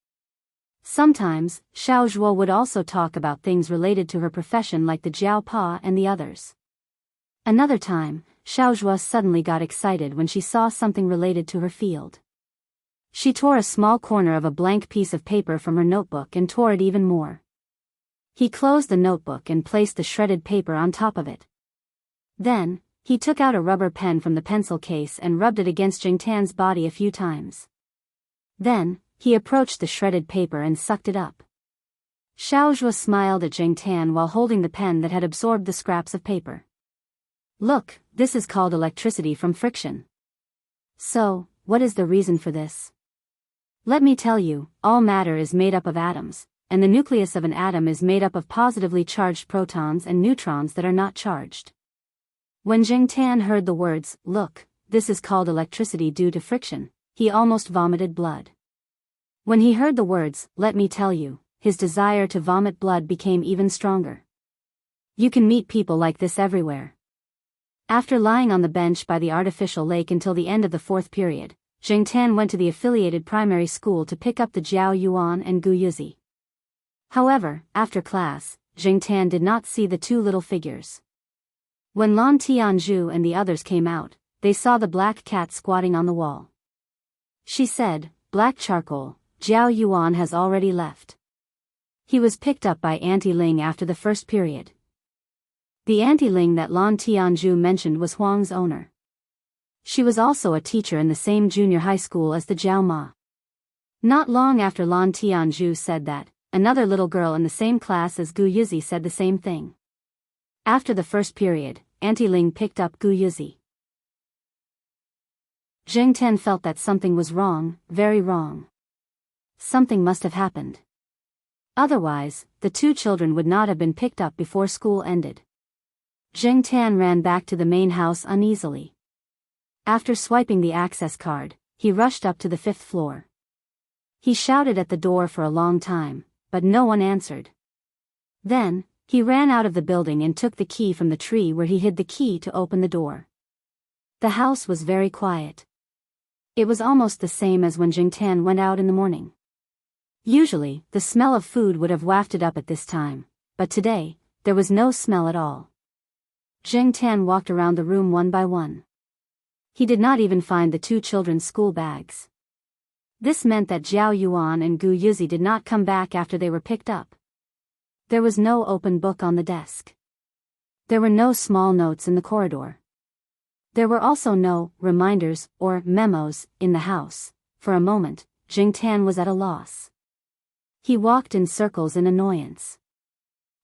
Sometimes, Xiaozhua would also talk about things related to her profession like the Jiao Pa and the others. Another time, Xiaozhua suddenly got excited when she saw something related to her field. She tore a small corner of a blank piece of paper from her notebook and tore it even more. He closed the notebook and placed the shredded paper on top of it. Then, he took out a rubber pen from the pencil case and rubbed it against Jingtan's body a few times. Then, he approached the shredded paper and sucked it up. Xiaozhua smiled at Jingtan while holding the pen that had absorbed the scraps of paper. "Look, this is called electricity from friction." "So, what is the reason for this?" "Let me tell you, all matter is made up of atoms, and the nucleus of an atom is made up of positively charged protons and neutrons that are not charged." When Jingtan heard the words, "Look, this is called electricity due to friction," he almost vomited blood. When he heard the words, "let me tell you," his desire to vomit blood became even stronger. You can meet people like this everywhere. After lying on the bench by the artificial lake until the end of the 4th period, Jingtan went to the affiliated primary school to pick up the Jiao Yuan and Gu Yuzi. However, after class, Jingtan did not see the two little figures. When Lan Tianzhu and the others came out, they saw the black cat squatting on the wall. She said, "Black charcoal, Jiao Yuan has already left. He was picked up by Auntie Ling after the 1st period." The Auntie Ling that Lan Tianzhu mentioned was Huang's owner. She was also a teacher in the same junior high school as the Jiao Ma. Not long after Lan Tianzhu said that, another little girl in the same class as Gu Yuzi said the same thing. After the 1st period, Auntie Ling picked up Gu Yuzi. Jingtan felt that something was wrong, very wrong. Something must have happened. Otherwise, the two children would not have been picked up before school ended. Jingtan ran back to the main house uneasily. After swiping the access card, he rushed up to the 5th floor. He shouted at the door for a long time, but no one answered. Then, he ran out of the building and took the key from the tree where he hid the key to open the door. The house was very quiet. It was almost the same as when Jingtan went out in the morning. Usually, the smell of food would have wafted up at this time, but today, there was no smell at all. Jingtan walked around the room one by one. He did not even find the two children's school bags. This meant that Jiao Yuan and Gu Yuzi did not come back after they were picked up. There was no open book on the desk. There were no small notes in the corridor. There were also no reminders or memos in the house. For a moment, Jingtan was at a loss. He walked in circles in annoyance.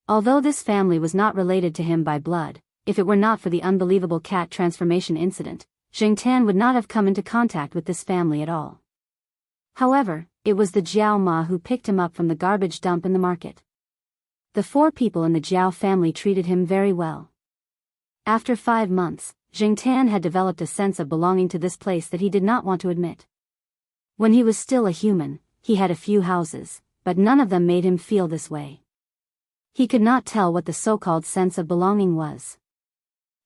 Although this family was not related to him by blood, if it were not for the unbelievable cat transformation incident, Jingtan would not have come into contact with this family at all. However, it was the Jiao Ma who picked him up from the garbage dump in the market. The 4 people in the Jiao family treated him very well. After 5 months, Jingtan had developed a sense of belonging to this place that he did not want to admit. When he was still a human, he had a few houses, but none of them made him feel this way. He could not tell what the so-called sense of belonging was.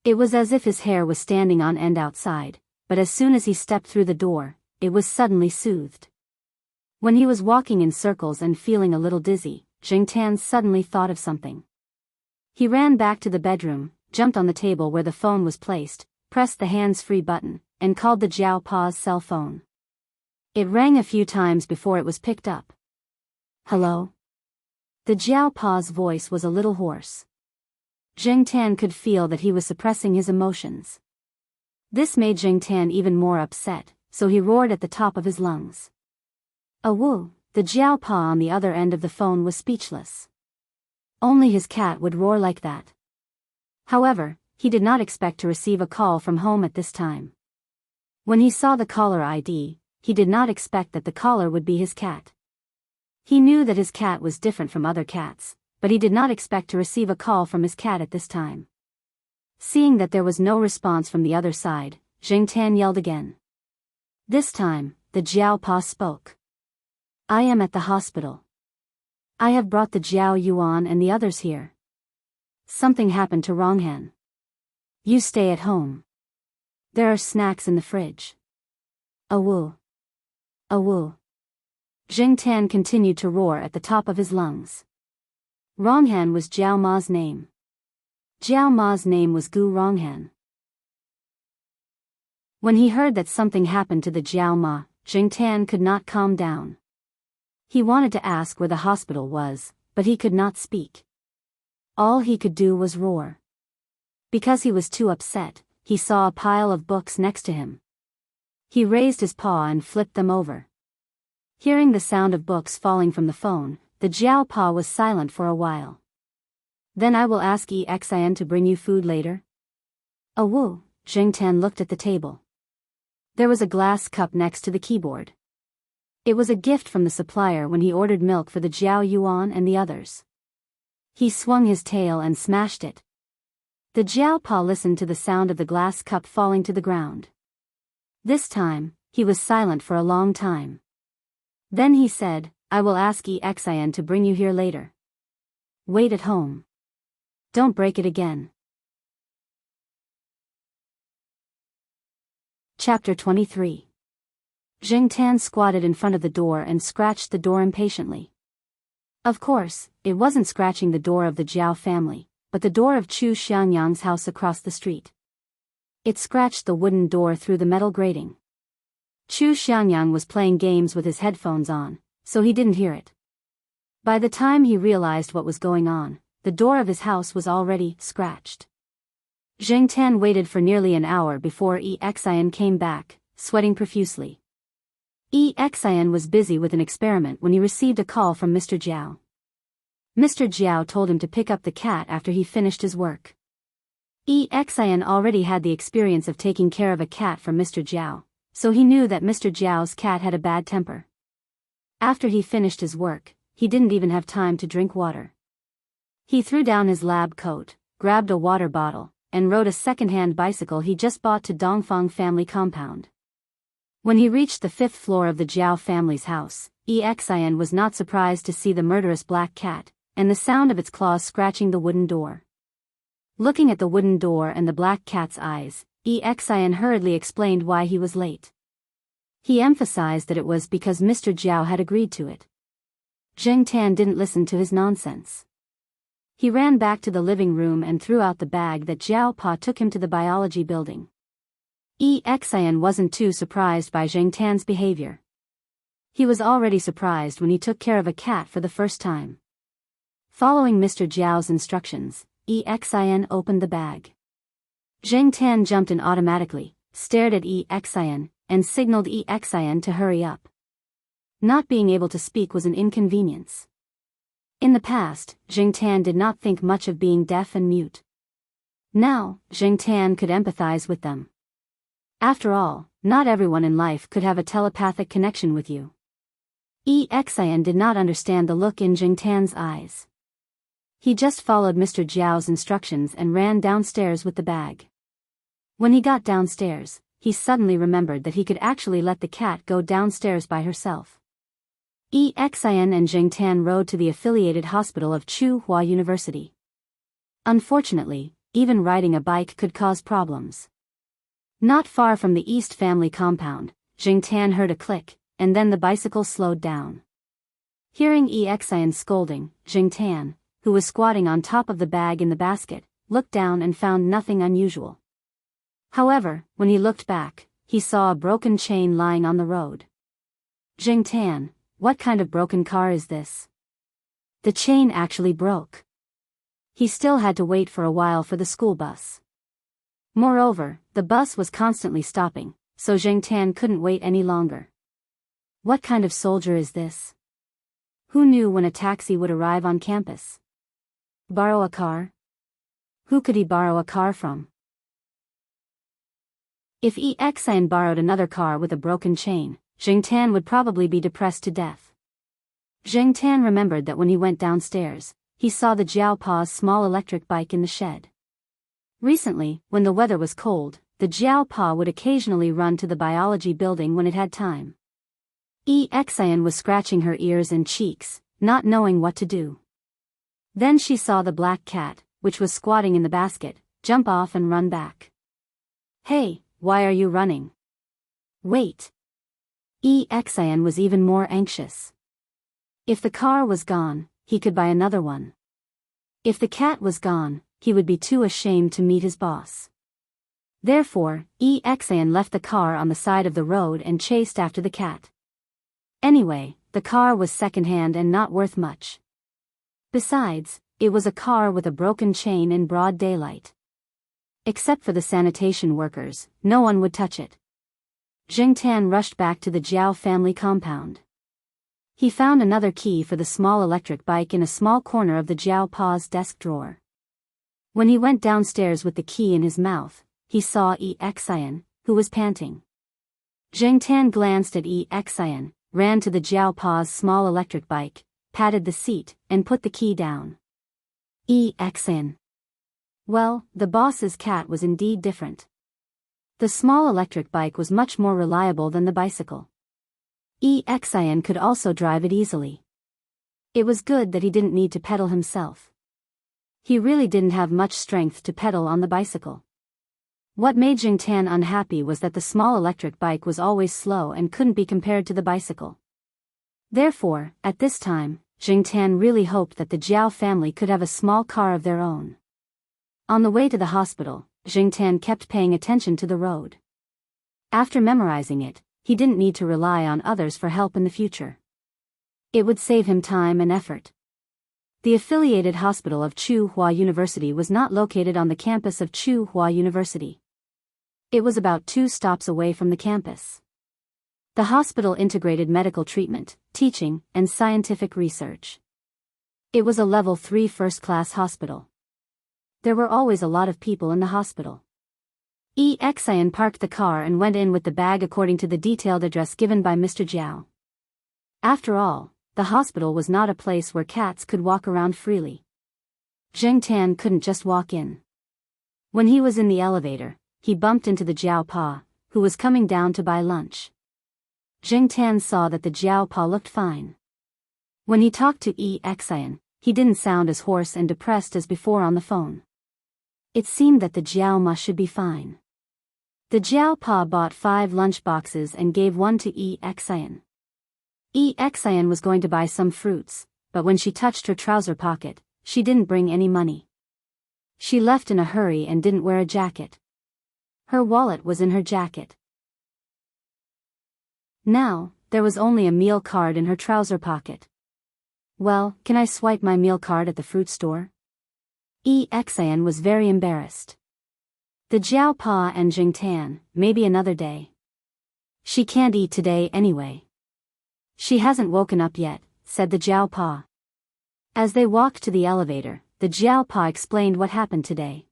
It was as if his hair was standing on end outside, but as soon as he stepped through the door, it was suddenly soothed. When he was walking in circles and feeling a little dizzy, Jingtan suddenly thought of something. He ran back to the bedroom, jumped on the table where the phone was placed, pressed the hands-free button, and called the Jiao Pa's cell phone. It rang a few times before it was picked up. "Hello?" The Jiao Pa's voice was a little hoarse. Jingtan could feel that he was suppressing his emotions. This made Jingtan even more upset, so he roared at the top of his lungs. "Awoo!" The Jiao Pa on the other end of the phone was speechless. Only his cat would roar like that. However, he did not expect to receive a call from home at this time. When he saw the caller ID, he did not expect that the caller would be his cat. He knew that his cat was different from other cats, but he did not expect to receive a call from his cat at this time. Seeing that there was no response from the other side, Jing Tan yelled again. This time, the Jiao Pa spoke. I am at the hospital. I have brought the Jiao Yuan and the others here. Something happened to Ronghan. You stay at home. There are snacks in the fridge. Awoo. Awoo. Jing Tan continued to roar at the top of his lungs. Ronghan was Jiao Ma's name. Jiao Ma's name was Gu Ronghan. When he heard that something happened to the Jiao Ma, Jing Tan could not calm down. He wanted to ask where the hospital was, but he could not speak. All he could do was roar. Because he was too upset, he saw a pile of books next to him. He raised his paw and flipped them over. Hearing the sound of books falling from the phone, the Jiao Pa was silent for a while. Then I will ask Exin to bring you food later. Awoo, Jing Tan looked at the table. There was a glass cup next to the keyboard. It was a gift from the supplier when he ordered milk for the Jiao Yuan and the others. He swung his tail and smashed it. The Jiao Pa listened to the sound of the glass cup falling to the ground. This time, he was silent for a long time. Then he said, I will ask Exin to bring you here later. Wait at home. Don't break it again. Chapter 23. Jing Tan squatted in front of the door and scratched the door impatiently. Of course, it wasn't scratching the door of the Jiao family, but the door of Chu Xiangyang's house across the street. It scratched the wooden door through the metal grating. Chu Xiangyang was playing games with his headphones on, so he didn't hear it. By the time he realized what was going on, the door of his house was already scratched. Jing Tan waited for nearly an hour before Exin came back, sweating profusely. Exin was busy with an experiment when he received a call from Mr. Jiao. Mr. Jiao told him to pick up the cat after he finished his work. Exin already had the experience of taking care of a cat for Mr. Jiao, so he knew that Mr. Jiao's cat had a bad temper. After he finished his work, he didn't even have time to drink water. He threw down his lab coat, grabbed a water bottle, and rode a second-hand bicycle he just bought to Dongfang family compound. When he reached the 5th floor of the Jiao family's house, Exin was not surprised to see the murderous black cat, and the sound of its claws scratching the wooden door. Looking at the wooden door and the black cat's eyes, Exin hurriedly explained why he was late. He emphasized that it was because Mr. Jiao had agreed to it. Jing Tan didn't listen to his nonsense. He ran back to the living room and threw out the bag that Jiao Pa took him to the biology building. Exin wasn't too surprised by Jing Tan's behavior. He was already surprised when he took care of a cat for the first time. Following Mr. Jiao's instructions, Exin opened the bag. Jing Tan jumped in automatically, stared at Exin, and signaled Exin to hurry up. Not being able to speak was an inconvenience. In the past, Jing Tan did not think much of being deaf and mute. Now, Jing Tan could empathize with them. After all, not everyone in life could have a telepathic connection with you. Exin did not understand the look in Jing Tan's eyes. He just followed Mr. Jiao's instructions and ran downstairs with the bag. When he got downstairs, he suddenly remembered that he could actually let the cat go downstairs by herself. Exin and Jing Tan rode to the affiliated hospital of Chu Hua University. Unfortunately, even riding a bike could cause problems. Not far from the East family compound, Jing Tan heard a click, and then the bicycle slowed down. Hearing Exin scolding, Jing Tan, who was squatting on top of the bag in the basket, looked down and found nothing unusual. However, when he looked back, he saw a broken chain lying on the road. Jing Tan, what kind of broken car is this? The chain actually broke. He still had to wait for a while for the school bus. Moreover, the bus was constantly stopping, so Jing Tan couldn't wait any longer. What kind of soldier is this? Who knew when a taxi would arrive on campus? Borrow a car? Who could he borrow a car from? If Exin borrowed another car with a broken chain, Jing Tan would probably be depressed to death. Zheng Tan remembered that when he went downstairs, he saw the Jiao Pa's small electric bike in the shed. Recently, when the weather was cold, the Jiao Pa would occasionally run to the biology building when it had time. Exian was scratching her ears and cheeks, not knowing what to do. Then she saw the black cat, which was squatting in the basket, jump off and run back. "Hey, why are you running? Wait." Exian was even more anxious. If the car was gone, he could buy another one. If the cat was gone, he would be too ashamed to meet his boss. Therefore, Exian left the car on the side of the road and chased after the cat. Anyway, the car was secondhand and not worth much. Besides, it was a car with a broken chain in broad daylight. Except for the sanitation workers, no one would touch it. Zheng Tan rushed back to the Jiao family compound. He found another key for the small electric bike in a small corner of the Jiao Pa's desk drawer. When he went downstairs with the key in his mouth, he saw Exian, who was panting. Zheng Tan glanced at Exian, ran to the Jiao Pa's small electric bike, patted the seat, and put the key down. Exian. Well, the boss's cat was indeed different. The small electric bike was much more reliable than the bicycle. Exian could also drive it easily. It was good that he didn't need to pedal himself. He really didn't have much strength to pedal on the bicycle. What made Zheng Tan unhappy was that the small electric bike was always slow and couldn't be compared to the bicycle. Therefore, at this time, Zheng Tan really hoped that the Jiao family could have a small car of their own. On the way to the hospital, Zheng Tan kept paying attention to the road. After memorizing it, he didn't need to rely on others for help in the future. It would save him time and effort. The affiliated hospital of Tsinghua University was not located on the campus of Tsinghua University. It was about 2 stops away from the campus. The hospital integrated medical treatment, teaching, and scientific research. It was a level 3 first-class hospital. There were always a lot of people in the hospital. Exian parked the car and went in with the bag according to the detailed address given by Mr. Jiao. After all, the hospital was not a place where cats could walk around freely. Zheng Tan couldn't just walk in. When he was in the elevator, he bumped into the Jiao Pa, who was coming down to buy lunch. Zheng Tan saw that the Jiao Pa looked fine. When he talked to Exian, he didn't sound as hoarse and depressed as before on the phone. It seemed that the Jiao Ma should be fine. The Jiao Pa bought 5 lunch boxes and gave one to Exian. Exian was going to buy some fruits, but when she touched her trouser pocket, she didn't bring any money. She left in a hurry and didn't wear a jacket. Her wallet was in her jacket. Now, there was only a meal card in her trouser pocket. "Well, can I swipe my meal card at the fruit store?" Exian was very embarrassed. The Jiao Pa and Zheng Tan, maybe another day. "She can't eat today anyway. She hasn't woken up yet," said the Jiao Pa. As they walked to the elevator, the Jiao Pa explained what happened today.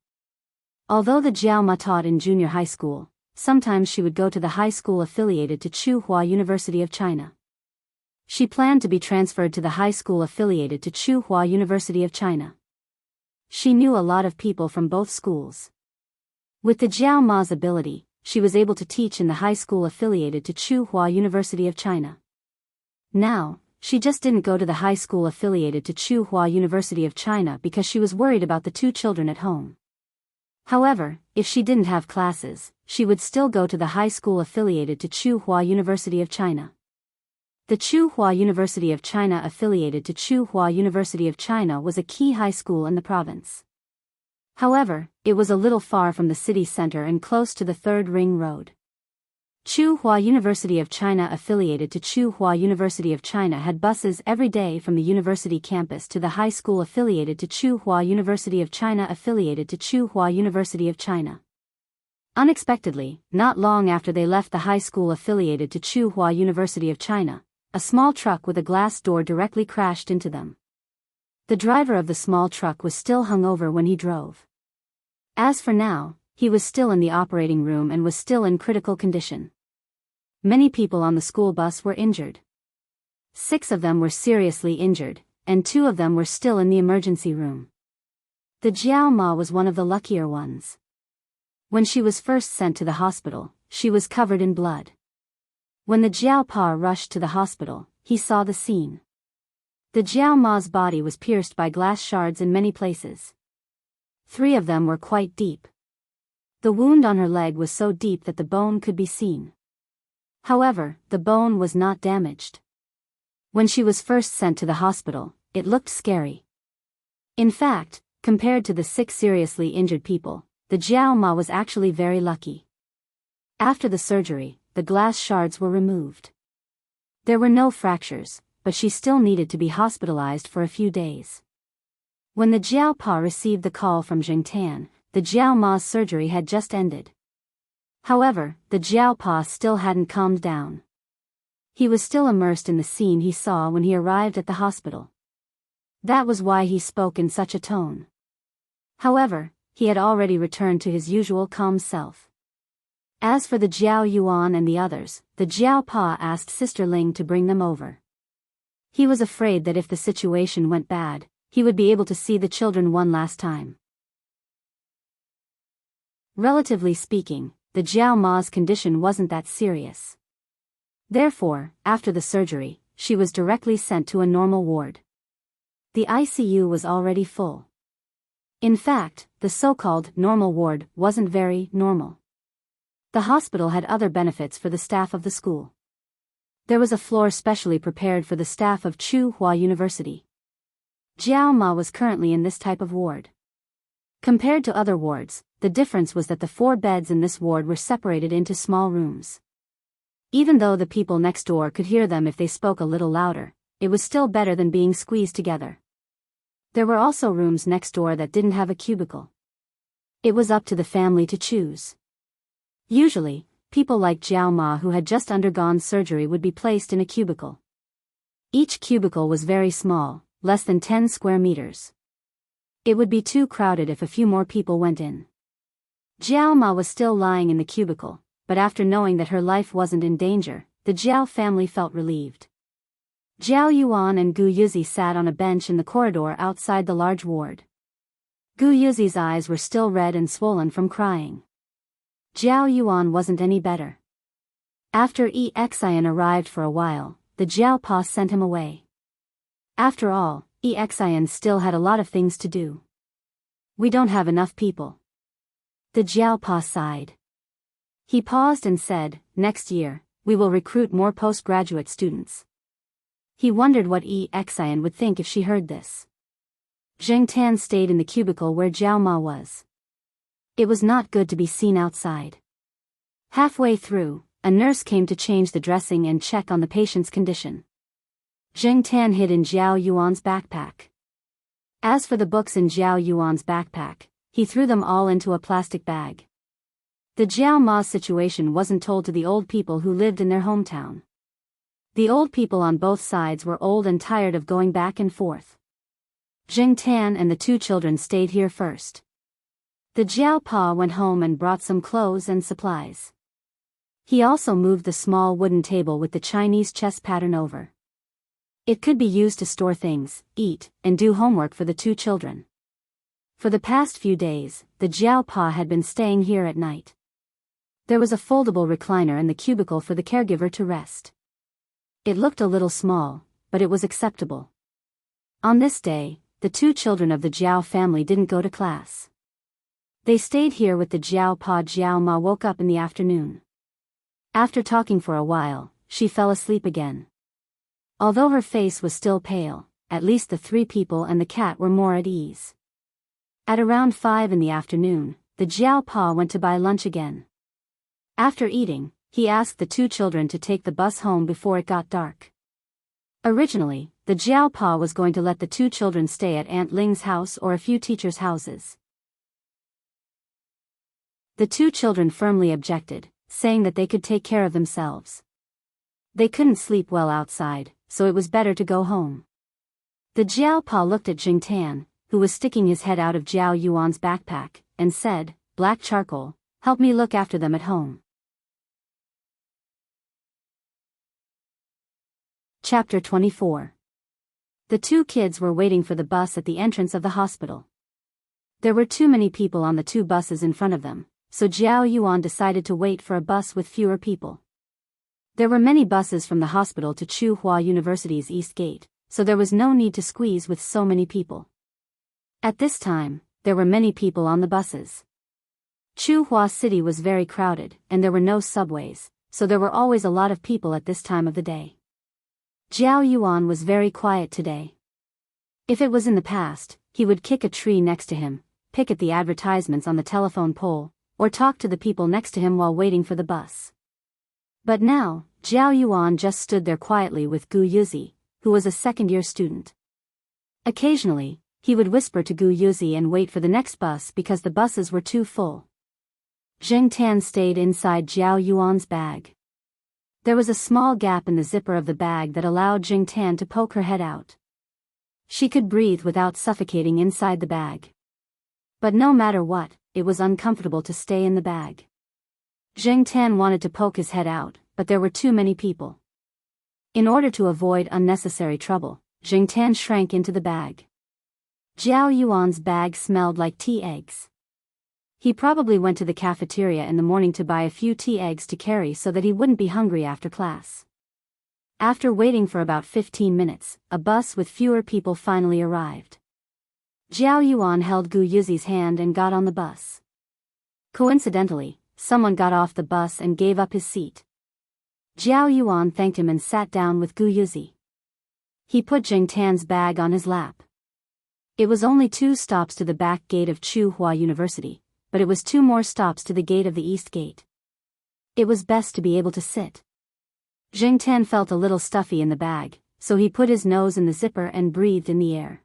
Although the Jiao Ma taught in junior high school, sometimes she would go to the high school affiliated to Tsinghua University of China. She planned to be transferred to the high school affiliated to Tsinghua University of China. She knew a lot of people from both schools. With the Jiao Ma's ability, she was able to teach in the high school affiliated to Tsinghua University of China. Now, she just didn't go to the high school affiliated to Tsinghua University of China because she was worried about the 2 children at home. However, if she didn't have classes, she would still go to the high school affiliated to Tsinghua University of China. The Tsinghua University of China affiliated to Tsinghua University of China was a key high school in the province. However, it was a little far from the city center and close to the Third Ring Road. Tsinghua University of China affiliated to Tsinghua University of China had buses every day from the university campus to the high school affiliated to Tsinghua University of China affiliated to Tsinghua University of China. Unexpectedly, not long after they left the high school affiliated to Tsinghua University of China, a small truck with a glass door directly crashed into them. The driver of the small truck was still hungover when he drove. As for now, he was still in the operating room and was still in critical condition. Many people on the school bus were injured. 6 of them were seriously injured, and 2 of them were still in the emergency room. The Jiao Ma was one of the luckier ones. When she was first sent to the hospital, she was covered in blood. When the Jiao Pa rushed to the hospital, he saw the scene. The Jiao Ma's body was pierced by glass shards in many places. 3 of them were quite deep. The wound on her leg was so deep that the bone could be seen. However, the bone was not damaged. When she was first sent to the hospital, it looked scary. In fact, compared to the 6 seriously injured people, the Jiao Ma was actually very lucky. After the surgery, the glass shards were removed. There were no fractures, but she still needed to be hospitalized for a few days. When the Jiao Pa received the call from Zhengtan, the Jiao Ma's surgery had just ended. However, the Jiao Pa still hadn't calmed down. He was still immersed in the scene he saw when he arrived at the hospital. That was why he spoke in such a tone. However, he had already returned to his usual calm self. As for the Jiao Yuan and the others, the Jiao Pa asked Sister Ling to bring them over. He was afraid that if the situation went bad, he would be able to see the children one last time. Relatively speaking, the Jiao Ma's condition wasn't that serious. Therefore, after the surgery, she was directly sent to a normal ward. The ICU was already full. In fact, the so-called normal ward wasn't very normal. The hospital had other benefits for the staff of the school. There was a floor specially prepared for the staff of Tsinghua University. Jiao Ma was currently in this type of ward. Compared to other wards, the difference was that the 4 beds in this ward were separated into small rooms. Even though the people next door could hear them if they spoke a little louder, it was still better than being squeezed together. There were also rooms next door that didn't have a cubicle. It was up to the family to choose. Usually, people like Jiao Ma who had just undergone surgery would be placed in a cubicle. Each cubicle was very small, less than 10 square meters. It would be too crowded if a few more people went in. Jiao Ma was still lying in the cubicle, but after knowing that her life wasn't in danger, the Jiao family felt relieved. Jiao Yuan and Gu Yuzi sat on a bench in the corridor outside the large ward. Gu Yuzi's eyes were still red and swollen from crying. Jiao Yuan wasn't any better. After Exian arrived for a while, the Jiao Pa sent him away. After all, Exian still had a lot of things to do. We don't have enough people. The Jiao Pa sighed. He paused and said, "Next year, we will recruit more postgraduate students." He wondered what Exian would think if she heard this. Zhengtan stayed in the cubicle where Jiao Ma was. It was not good to be seen outside. Halfway through, a nurse came to change the dressing and check on the patient's condition. Zhengtan hid in Jiao Yuan's backpack. As for the books in Jiao Yuan's backpack, he threw them all into a plastic bag. The Jiao Ma's situation wasn't told to the old people who lived in their hometown. The old people on both sides were old and tired of going back and forth. Zhengtan and the 2 children stayed here first. The Jiao Pa went home and brought some clothes and supplies. He also moved the small wooden table with the Chinese chess pattern over. It could be used to store things, eat, and do homework for the 2 children. For the past few days, the Jiao Pa had been staying here at night. There was a foldable recliner in the cubicle for the caregiver to rest. It looked a little small, but it was acceptable. On this day, the 2 children of the Jiao family didn't go to class. They stayed here with the Jiao Pa. Jiao Ma woke up in the afternoon. After talking for a while, she fell asleep again. Although her face was still pale, at least the 3 people and the cat were more at ease. At around 5 in the afternoon, the Jiao Pa went to buy lunch again. After eating, he asked the 2 children to take the bus home before it got dark. Originally, the Jiao Pa was going to let the 2 children stay at Aunt Ling's house or a few teachers' houses. The 2 children firmly objected, saying that they could take care of themselves. They couldn't sleep well outside, so it was better to go home. The Jiao Pa looked at Zhengtan, who was sticking his head out of Jiao Yuan's backpack, and said, "Black charcoal, help me look after them at home." Chapter 24. The two kids were waiting for the bus at the entrance of the hospital. There were too many people on the two buses in front of them, so Jiao Yuan decided to wait for a bus with fewer people. There were many buses from the hospital to Tsinghua University's East Gate, so there was no need to squeeze with so many people. At this time, there were many people on the buses. Tsinghua City was very crowded, and there were no subways, so there were always a lot of people at this time of the day. Jiao Yuan was very quiet today. If it was in the past, he would kick a tree next to him, pick at the advertisements on the telephone pole, or talk to the people next to him while waiting for the bus. But now, Jiao Yuan just stood there quietly with Gu Yuzi, who was a second-year student. Occasionally, he would whisper to Gu Yuzi and wait for the next bus because the buses were too full. Zheng Tan stayed inside Jiao Yuan's bag. There was a small gap in the zipper of the bag that allowed Zheng Tan to poke her head out. She could breathe without suffocating inside the bag. But no matter what, it was uncomfortable to stay in the bag. Zheng Tan wanted to poke his head out, but there were too many people. In order to avoid unnecessary trouble, Zheng Tan shrank into the bag. Jiao Yuan's bag smelled like tea eggs. He probably went to the cafeteria in the morning to buy a few tea eggs to carry so that he wouldn't be hungry after class. After waiting for about 15 minutes, a bus with fewer people finally arrived. Jiao Yuan held Gu Yuzi's hand and got on the bus. Coincidentally, someone got off the bus and gave up his seat. Jiao Yuan thanked him and sat down with Gu Yuzi. He put Zheng Tan's bag on his lap. It was only 2 stops to the back gate of Tsinghua University, but it was 2 more stops to the gate of the East Gate. It was best to be able to sit. Zheng Tan felt a little stuffy in the bag, so he put his nose in the zipper and breathed in the air.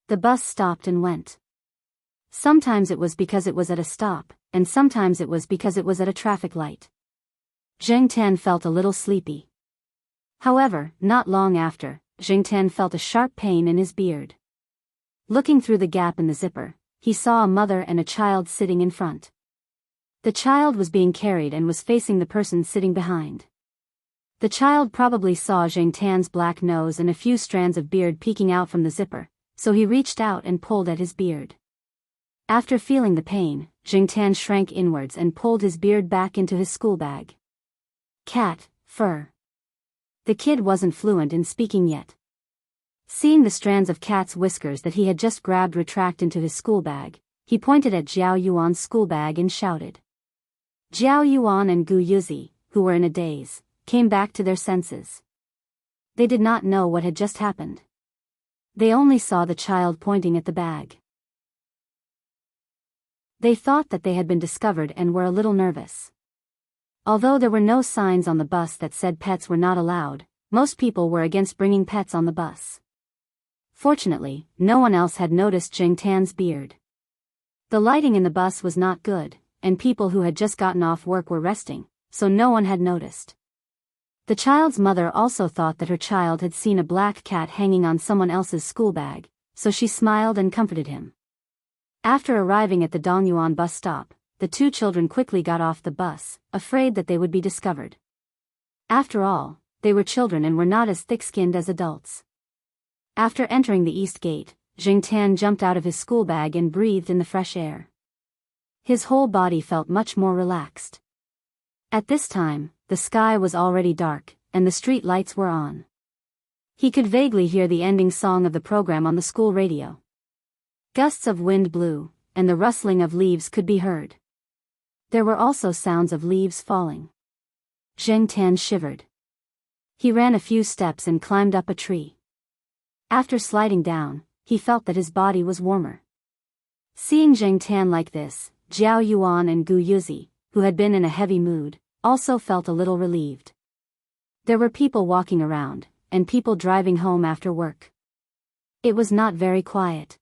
The bus stopped and went. Sometimes it was because it was at a stop, and sometimes it was because it was at a traffic light. Zheng Tan felt a little sleepy. However, not long after, Zheng Tan felt a sharp pain in his beard. Looking through the gap in the zipper, he saw a mother and a child sitting in front. The child was being carried and was facing the person sitting behind. The child probably saw Zheng Tan's black nose and a few strands of beard peeking out from the zipper, so he reached out and pulled at his beard. After feeling the pain, Zheng Tan shrank inwards and pulled his beard back into his school bag. Cat, fur. The kid wasn't fluent in speaking yet. Seeing the strands of cat's whiskers that he had just grabbed retract into his school bag, he pointed at Jiao Yuan's school bag and shouted. Jiao Yuan and Gu Yuzi, who were in a daze, came back to their senses. They did not know what had just happened. They only saw the child pointing at the bag. They thought that they had been discovered and were a little nervous. Although there were no signs on the bus that said pets were not allowed, most people were against bringing pets on the bus. Fortunately, no one else had noticed Zheng Tan's beard. The lighting in the bus was not good, and people who had just gotten off work were resting, so no one had noticed. The child's mother also thought that her child had seen a black cat hanging on someone else's school bag, so she smiled and comforted him. After arriving at the Dongyuan bus stop, the 2 children quickly got off the bus, afraid that they would be discovered. After all, they were children and were not as thick-skinned as adults. After entering the East Gate, Zheng Tan jumped out of his school bag and breathed in the fresh air. His whole body felt much more relaxed. At this time, the sky was already dark, and the street lights were on. He could vaguely hear the ending song of the program on the school radio. Gusts of wind blew, and the rustling of leaves could be heard. There were also sounds of leaves falling. Zheng Tan shivered. He ran a few steps and climbed up a tree. After sliding down, he felt that his body was warmer. Seeing Zheng Tan like this, Jiao Yuan and Gu Yuzi, who had been in a heavy mood, also felt a little relieved. There were people walking around, and people driving home after work. It was not very quiet.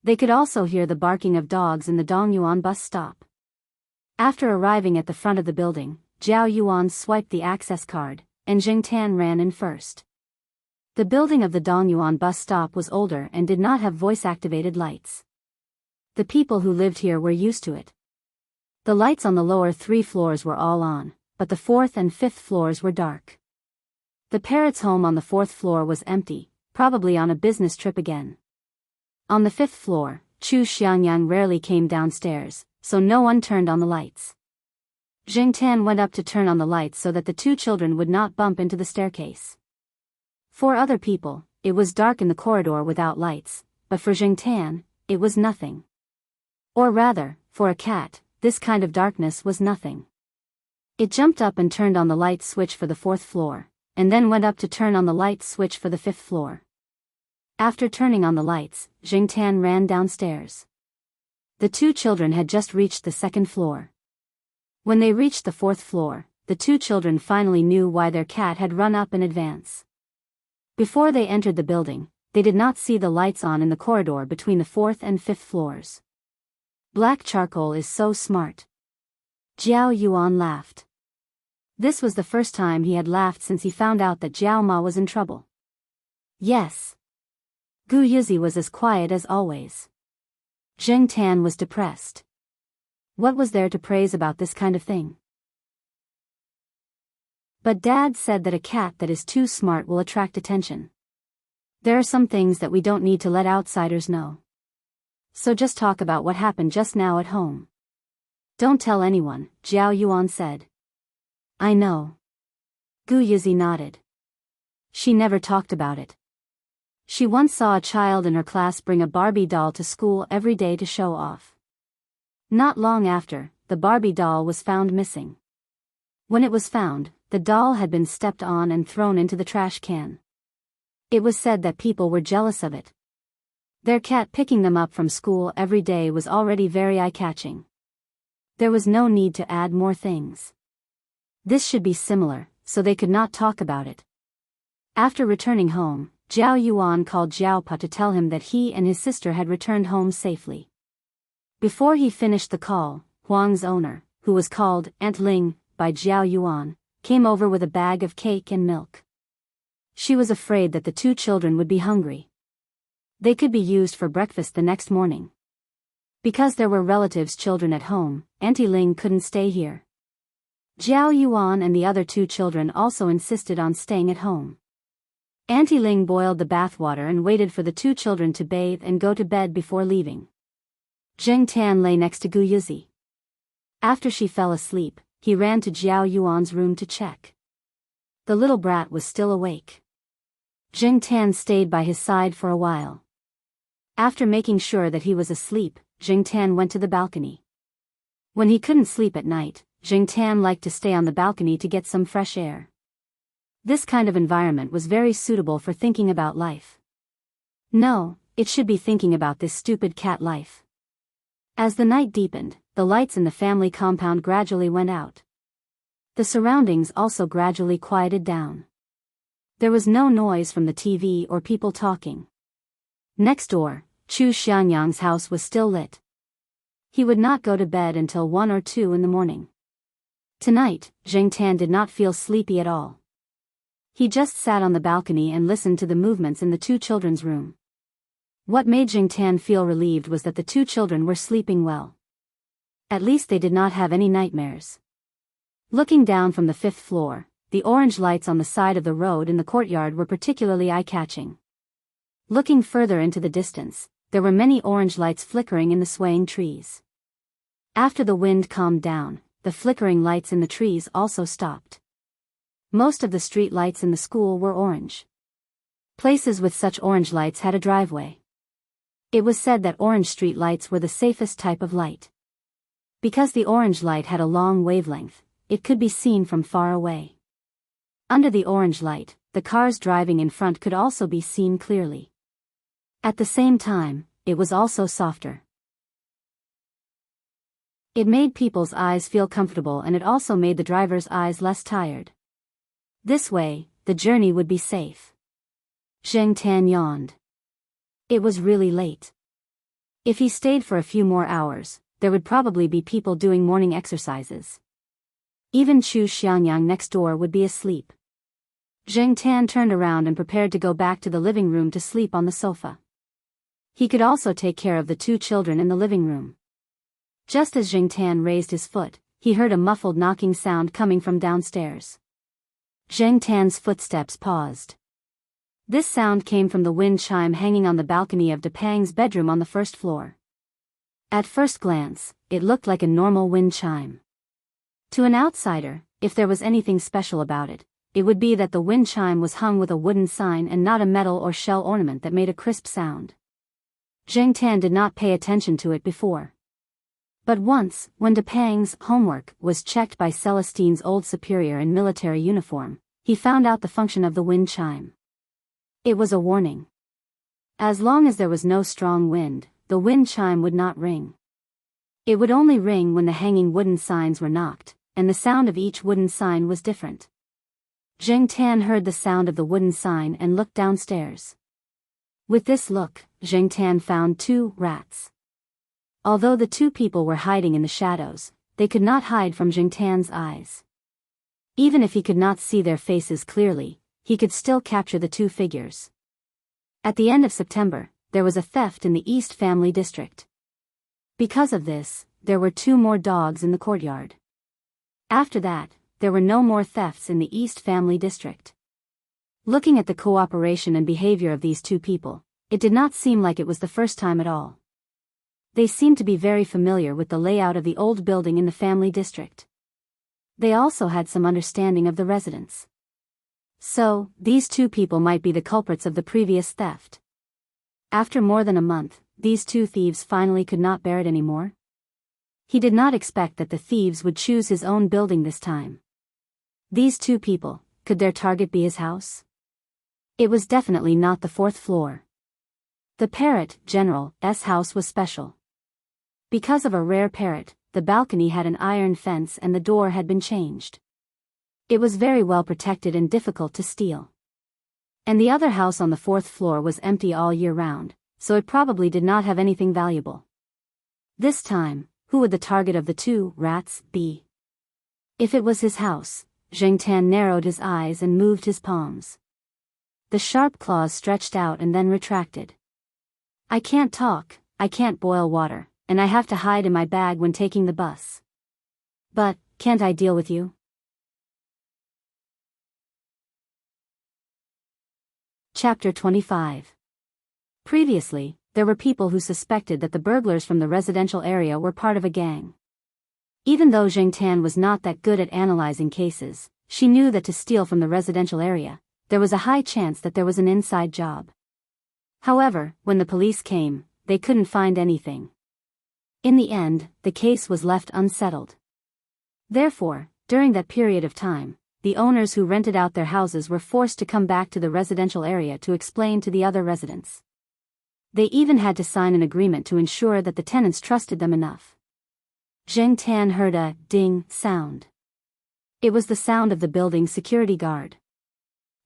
They could also hear the barking of dogs in the Dongyuan bus stop. After arriving at the front of the building, Jiao Yuan swiped the access card, and Zheng Tan ran in first. The building of the Dongyuan bus stop was older and did not have voice-activated lights. The people who lived here were used to it. The lights on the lower 3 floors were all on, but the 4th and 5th floors were dark. The parrot's home on the fourth floor was empty, probably on a business trip again. On the fifth floor, Chu Xiangyang rarely came downstairs, so no one turned on the lights. Jingtan went up to turn on the lights so that the two children would not bump into the staircase. For other people, it was dark in the corridor without lights, but for Jingtan, it was nothing. Or rather, for a cat, this kind of darkness was nothing. It jumped up and turned on the light switch for the fourth floor, and then went up to turn on the light switch for the fifth floor. After turning on the lights, Jingtan ran downstairs. The two children had just reached the second floor. When they reached the fourth floor, the two children finally knew why their cat had run up in advance. Before they entered the building, they did not see the lights on in the corridor between the fourth and fifth floors. Black charcoal is so smart. Jiao Yuan laughed. This was the first time he had laughed since he found out that Jiao Ma was in trouble. Yes. Gu Yizi was as quiet as always. Zheng Tan was depressed. What was there to praise about this kind of thing? But Dad said that a cat that is too smart will attract attention. There are some things that we don't need to let outsiders know. So just talk about what happened just now at home. Don't tell anyone, Jiao Yuan said. I know. Gu Yizi nodded. She never talked about it. She once saw a child in her class bring a Barbie doll to school every day to show off. Not long after, the Barbie doll was found missing. When it was found, the doll had been stepped on and thrown into the trash can. It was said that people were jealous of it. Their cat picking them up from school every day was already very eye-catching. There was no need to add more things. This should be similar, so they could not talk about it. After returning home, Jiao Yuan called Jiao Pa to tell him that he and his sister had returned home safely. Before he finished the call, Huang's owner, who was called Aunt Ling by Jiao Yuan, came over with a bag of cake and milk. She was afraid that the two children would be hungry. They could be used for breakfast the next morning. Because there were relatives' children at home, Auntie Ling couldn't stay here. Jiao Yuan and the other two children also insisted on staying at home. Auntie Ling boiled the bathwater and waited for the two children to bathe and go to bed before leaving. Zheng Tan lay next to Gu Yizi. After she fell asleep, he ran to Jiao Yuan's room to check. The little brat was still awake. Zheng Tan stayed by his side for a while. After making sure that he was asleep, Zheng Tan went to the balcony. When he couldn't sleep at night, Zheng Tan liked to stay on the balcony to get some fresh air. This kind of environment was very suitable for thinking about life. No, it should be thinking about this stupid cat life. As the night deepened, the lights in the family compound gradually went out. The surroundings also gradually quieted down. There was no noise from the TV or people talking. Next door, Chu Xiangyang's house was still lit. He would not go to bed until 1 or 2 in the morning. Tonight, Zheng Tan did not feel sleepy at all. He just sat on the balcony and listened to the movements in the two children's room. What made Zheng Tan feel relieved was that the two children were sleeping well. At least they did not have any nightmares. Looking down from the 5th floor, the orange lights on the side of the road in the courtyard were particularly eye-catching. Looking further into the distance, there were many orange lights flickering in the swaying trees. After the wind calmed down, the flickering lights in the trees also stopped. Most of the street lights in the school were orange. Places with such orange lights had a driveway. It was said that orange street lights were the safest type of light. Because the orange light had a long wavelength, it could be seen from far away. Under the orange light, the cars driving in front could also be seen clearly. At the same time, it was also softer. It made people's eyes feel comfortable, and it also made the driver's eyes less tired. This way, the journey would be safe. Zheng Tan yawned. It was really late. If he stayed for a few more hours, there would probably be people doing morning exercises. Even Chu Xiangyang next door would be asleep. Zheng Tan turned around and prepared to go back to the living room to sleep on the sofa. He could also take care of the two children in the living room. Just as Zheng Tan raised his foot, he heard a muffled knocking sound coming from downstairs. Zheng Tan's footsteps paused. This sound came from the wind chime hanging on the balcony of Depang's bedroom on the first floor. At first glance, it looked like a normal wind chime. To an outsider, if there was anything special about it, it would be that the wind chime was hung with a wooden sign and not a metal or shell ornament that made a crisp sound. Zheng Tan did not pay attention to it before. But once, when Depang's homework was checked by Celestine's old superior in military uniform, he found out the function of the wind chime. It was a warning. As long as there was no strong wind, the wind chime would not ring. It would only ring when the hanging wooden signs were knocked, and the sound of each wooden sign was different. Zheng Tan heard the sound of the wooden sign and looked downstairs. With this look, Zheng Tan found 2 rats. Although the 2 people were hiding in the shadows, they could not hide from Zheng Tan's eyes. Even if he could not see their faces clearly, he could still capture the 2 figures. At the end of September, there was a theft in the East Family District. Because of this, there were 2 more dogs in the courtyard. After that, there were no more thefts in the East Family District. Looking at the cooperation and behavior of these 2 people, it did not seem like it was the first time at all. They seemed to be very familiar with the layout of the old building in the family district. They also had some understanding of the residents. So, these 2 people might be the culprits of the previous theft. After more than a month, these 2 thieves finally could not bear it anymore. He did not expect that the thieves would choose his own building this time. These 2 people, could their target be his house? It was definitely not the 4th floor. The parrot, General's house was special. Because of a rare parrot, the balcony had an iron fence and the door had been changed. It was very well protected and difficult to steal. And the other house on the 4th floor was empty all year round, so it probably did not have anything valuable. This time, who would the target of the 2 rats be? If it was his house, Zheng Tan narrowed his eyes and moved his palms. The sharp claws stretched out and then retracted. I can't talk, I can't boil water, and I have to hide in my bag when taking the bus. But, can't I deal with you? Chapter 25. Previously, there were people who suspected that the burglars from the residential area were part of a gang. Even though Zheng Tan was not that good at analyzing cases, she knew that to steal from the residential area, there was a high chance that there was an inside job. However, when the police came, they couldn't find anything. In the end, the case was left unsettled. Therefore, during that period of time, the owners who rented out their houses were forced to come back to the residential area to explain to the other residents. They even had to sign an agreement to ensure that the tenants trusted them enough. Zheng Tan heard a ding sound. It was the sound of the building's security guard.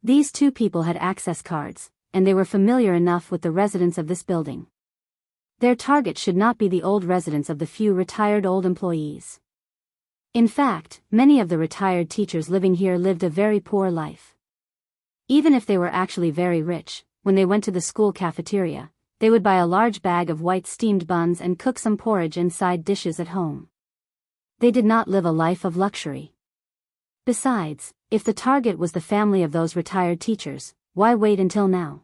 These 2 people had access cards, and they were familiar enough with the residents of this building. Their target should not be the old residents of the few retired old employees. In fact, many of the retired teachers living here lived a very poor life. Even if they were actually very rich, when they went to the school cafeteria, they would buy a large bag of white steamed buns and cook some porridge and side dishes at home. They did not live a life of luxury. Besides, if the target was the family of those retired teachers, why wait until now?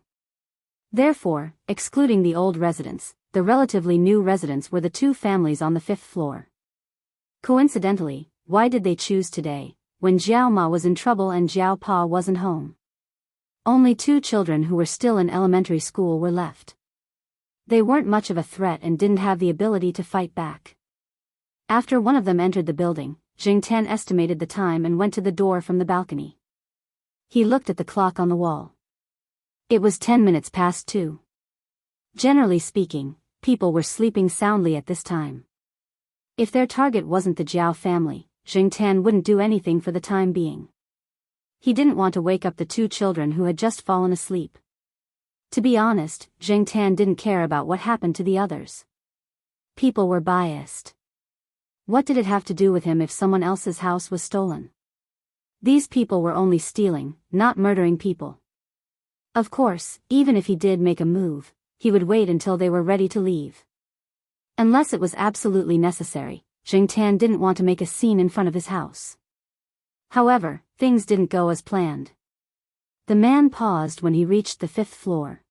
Therefore, excluding the old residents, the relatively new residents were the 2 families on the 5th floor. Coincidentally, why did they choose today, when Jiao Ma was in trouble and Jiao Pa wasn't home? Only 2 children who were still in elementary school were left. They weren't much of a threat and didn't have the ability to fight back. After one of them entered the building, Zheng Tan estimated the time and went to the door from the balcony. He looked at the clock on the wall. It was 10 minutes past 2. Generally speaking, people were sleeping soundly at this time. If their target wasn't the Jiao family, Zheng Tan wouldn't do anything for the time being. He didn't want to wake up the 2 children who had just fallen asleep. To be honest, Zheng Tan didn't care about what happened to the others. People were biased. What did it have to do with him if someone else's house was stolen? These people were only stealing, not murdering people. Of course, even if he did make a move, he would wait until they were ready to leave. Unless it was absolutely necessary, Zheng Tan didn't want to make a scene in front of his house. However, things didn't go as planned. The man paused when he reached the 5th floor.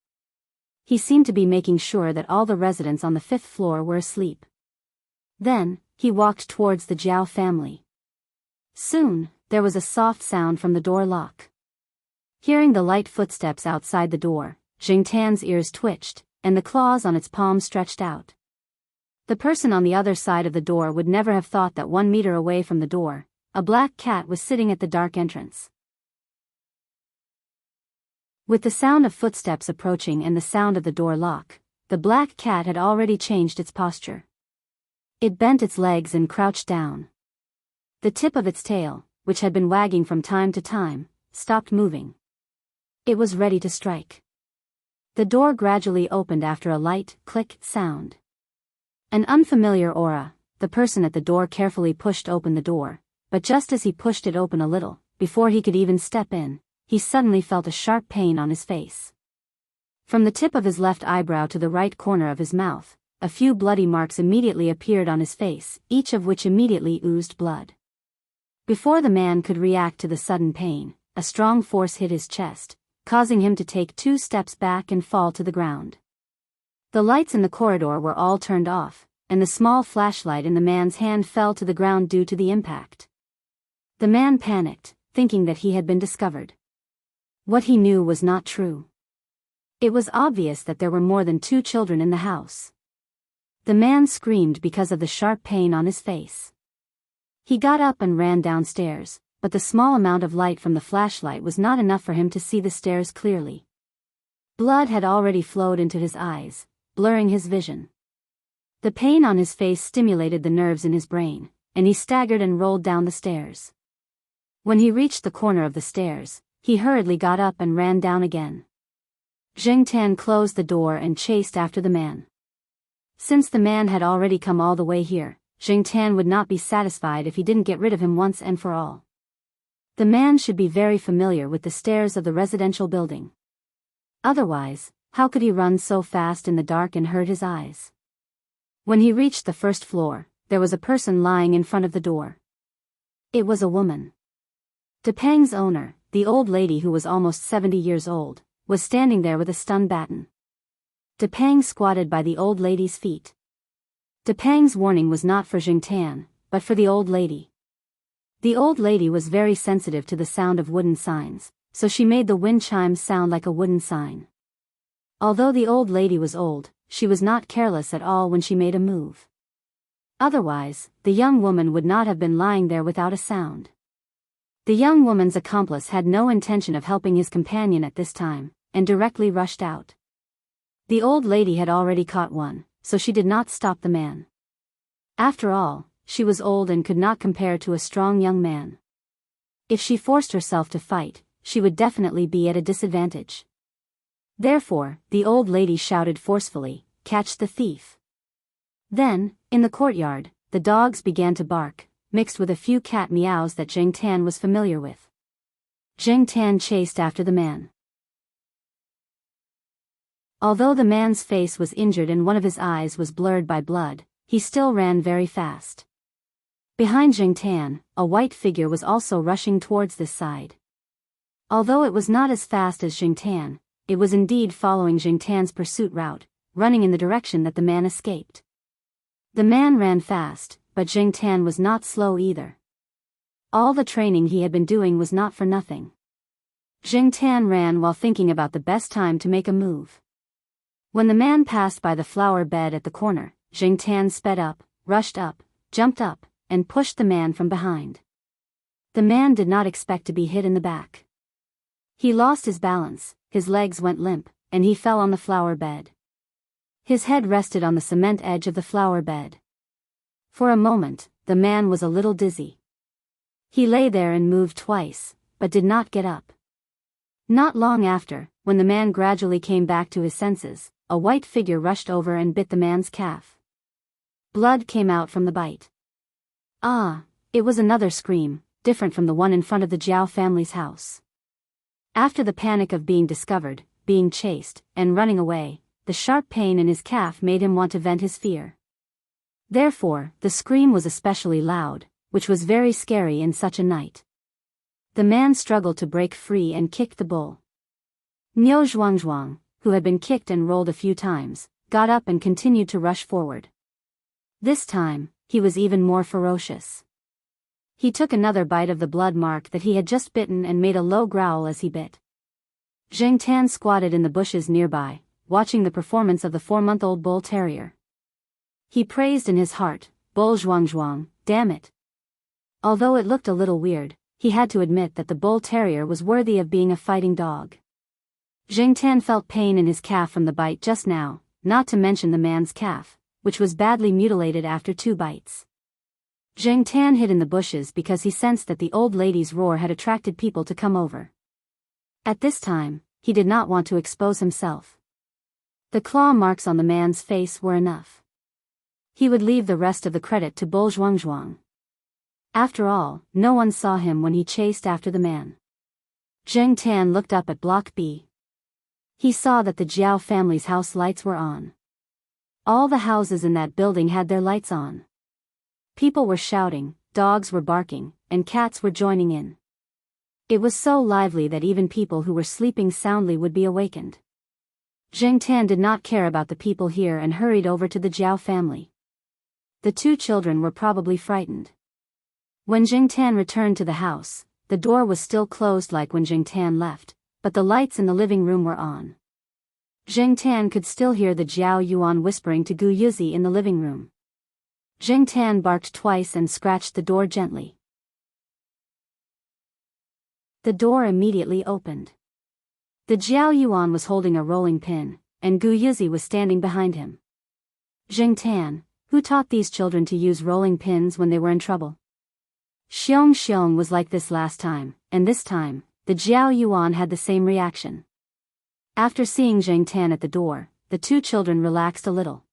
He seemed to be making sure that all the residents on the 5th floor were asleep. Then, he walked towards the Zhao family. Soon, there was a soft sound from the door lock. Hearing the light footsteps outside the door, Jingtan's ears twitched, and the claws on its palms stretched out. The person on the other side of the door would never have thought that 1 meter away from the door, a black cat was sitting at the dark entrance. With the sound of footsteps approaching and the sound of the door lock, the black cat had already changed its posture. It bent its legs and crouched down. The tip of its tail, which had been wagging from time to time, stopped moving. It was ready to strike. The door gradually opened after a light, click sound. An unfamiliar aura, the person at the door carefully pushed open the door, but just as he pushed it open a little, before he could even step in, he suddenly felt a sharp pain on his face. From the tip of his left eyebrow to the right corner of his mouth, a few bloody marks immediately appeared on his face, each of which immediately oozed blood. Before the man could react to the sudden pain, a strong force hit his chest, causing him to take 2 steps back and fall to the ground. The lights in the corridor were all turned off, and the small flashlight in the man's hand fell to the ground due to the impact. The man panicked, thinking that he had been discovered. What he knew was not true. It was obvious that there were more than 2 children in the house. The man screamed because of the sharp pain on his face. He got up and ran downstairs, but the small amount of light from the flashlight was not enough for him to see the stairs clearly. Blood had already flowed into his eyes, blurring his vision. The pain on his face stimulated the nerves in his brain, and he staggered and rolled down the stairs. When he reached the corner of the stairs, he hurriedly got up and ran down again. Jingtan closed the door and chased after the man. Since the man had already come all the way here, Jingtan would not be satisfied if he didn't get rid of him once and for all. The man should be very familiar with the stairs of the residential building. Otherwise, how could he run so fast in the dark and hurt his eyes? When he reached the 1st floor, there was a person lying in front of the door. It was a woman. Depang's owner, the old lady who was almost 70 years old, was standing there with a stun baton. Depang squatted by the old lady's feet. Depang's warning was not for Jingtan, but for the old lady. The old lady was very sensitive to the sound of wooden signs, so she made the wind chimes sound like a wooden sign. Although the old lady was old, she was not careless at all when she made a move. Otherwise, the young woman would not have been lying there without a sound. The young woman's accomplice had no intention of helping his companion at this time, and directly rushed out. The old lady had already caught one, so she did not stop the man. After all, she was old and could not compare to a strong young man. If she forced herself to fight, she would definitely be at a disadvantage. Therefore, the old lady shouted forcefully, "Catch the thief!" Then, in the courtyard, the dogs began to bark, mixed with a few cat meows that Jingtan was familiar with. Jingtan chased after the man. Although the man's face was injured and one of his eyes was blurred by blood, he still ran very fast. Behind Jingtan, a white figure was also rushing towards this side. Although it was not as fast as Jingtan, it was indeed following Jingtan's pursuit route, running in the direction that the man escaped. The man ran fast, but Jingtan was not slow either. All the training he had been doing was not for nothing. Jingtan ran while thinking about the best time to make a move. When the man passed by the flower bed at the corner, Jingtan sped up, rushed up, jumped up, and pushed the man from behind. The man did not expect to be hit in the back. He lost his balance, his legs went limp, and he fell on the flower bed. His head rested on the cement edge of the flower bed. For a moment, the man was a little dizzy. He lay there and moved twice, but did not get up. Not long after, when the man gradually came back to his senses, a white figure rushed over and bit the man's calf. Blood came out from the bite. Ah, it was another scream, different from the one in front of the Zhao family's house. After the panic of being discovered, being chased, and running away, the sharp pain in his calf made him want to vent his fear. Therefore, the scream was especially loud, which was very scary in such a night. The man struggled to break free and kicked the bull. Niu Zhuangzhuang, who had been kicked and rolled a few times, got up and continued to rush forward. This time, he was even more ferocious. He took another bite of the blood mark that he had just bitten and made a low growl as he bit. Zheng Tan squatted in the bushes nearby, watching the performance of the 4-month-old bull terrier. He praised in his heart, "Bull Zhuangzhuang, damn it." Although it looked a little weird, he had to admit that the bull terrier was worthy of being a fighting dog. Zheng Tan felt pain in his calf from the bite just now, not to mention the man's calf, which was badly mutilated after 2 bites. Zheng Tan hid in the bushes because he sensed that the old lady's roar had attracted people to come over. At this time, he did not want to expose himself. The claw marks on the man's face were enough. He would leave the rest of the credit to Bull Zhuangzhuang. After all, no one saw him when he chased after the man. Zheng Tan looked up at Block B. He saw that the Jiao family's house lights were on. All the houses in that building had their lights on. People were shouting, dogs were barking, and cats were joining in. It was so lively that even people who were sleeping soundly would be awakened. Zheng Tan did not care about the people here and hurried over to the Jiao family. The 2 children were probably frightened. When Zheng Tan returned to the house, the door was still closed like when Zheng Tan left, but the lights in the living room were on. Zheng Tan could still hear the Jiao Yuan whispering to Gu Yuzi in the living room. Zheng Tan barked twice and scratched the door gently. The door immediately opened. The Jiao Yuan was holding a rolling pin, and Gu Yuzi was standing behind him. Zheng Tan, who taught these children to use rolling pins when they were in trouble? Xiong Xiong was like this last time, and this time, the Jiao Yuan had the same reaction. After seeing Zheng Tan at the door, the 2 children relaxed a little.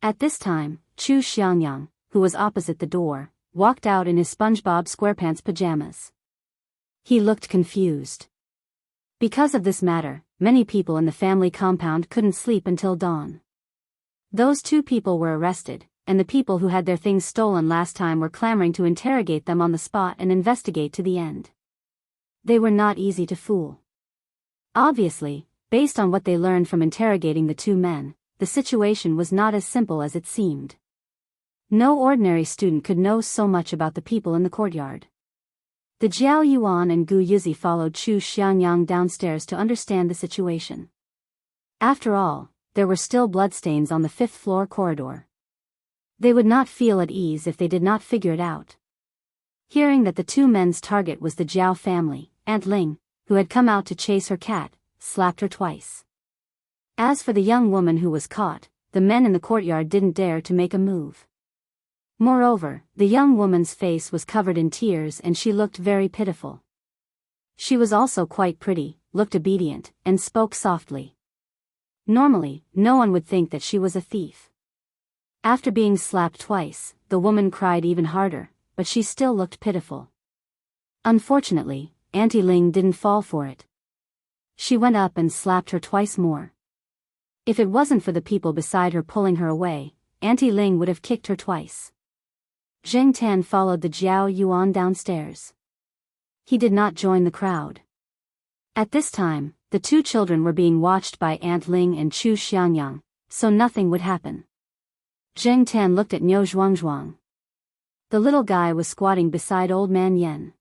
At this time, Chu Xiangyang, who was opposite the door, walked out in his SpongeBob SquarePants pajamas. He looked confused. Because of this matter, many people in the family compound couldn't sleep until dawn. Those 2 people were arrested, and the people who had their things stolen last time were clamoring to interrogate them on the spot and investigate to the end. They were not easy to fool. Obviously, based on what they learned from interrogating the 2 men, the situation was not as simple as it seemed. No ordinary student could know so much about the people in the courtyard. The Jiao Yuan and Gu Yuzi followed Chu Xiangyang downstairs to understand the situation. After all, there were still bloodstains on the 5th floor corridor. They would not feel at ease if they did not figure it out. Hearing that the 2 men's target was the Jiao family, Aunt Ling, who had come out to chase her cat, slapped her twice. As for the young woman who was caught, the men in the courtyard didn't dare to make a move. Moreover, the young woman's face was covered in tears and she looked very pitiful. She was also quite pretty, looked obedient, and spoke softly. Normally, no one would think that she was a thief. After being slapped twice, the woman cried even harder, but she still looked pitiful. Unfortunately, Auntie Ling didn't fall for it. She went up and slapped her twice more. If it wasn't for the people beside her pulling her away, Auntie Ling would have kicked her twice. Zheng Tan followed the Jiao Yuan downstairs. He did not join the crowd. At this time, the 2 children were being watched by Aunt Ling and Chu Xiangyang, so nothing would happen. Zheng Tan looked at Niu Zhuangzhuang. The little guy was squatting beside Old Man Yen.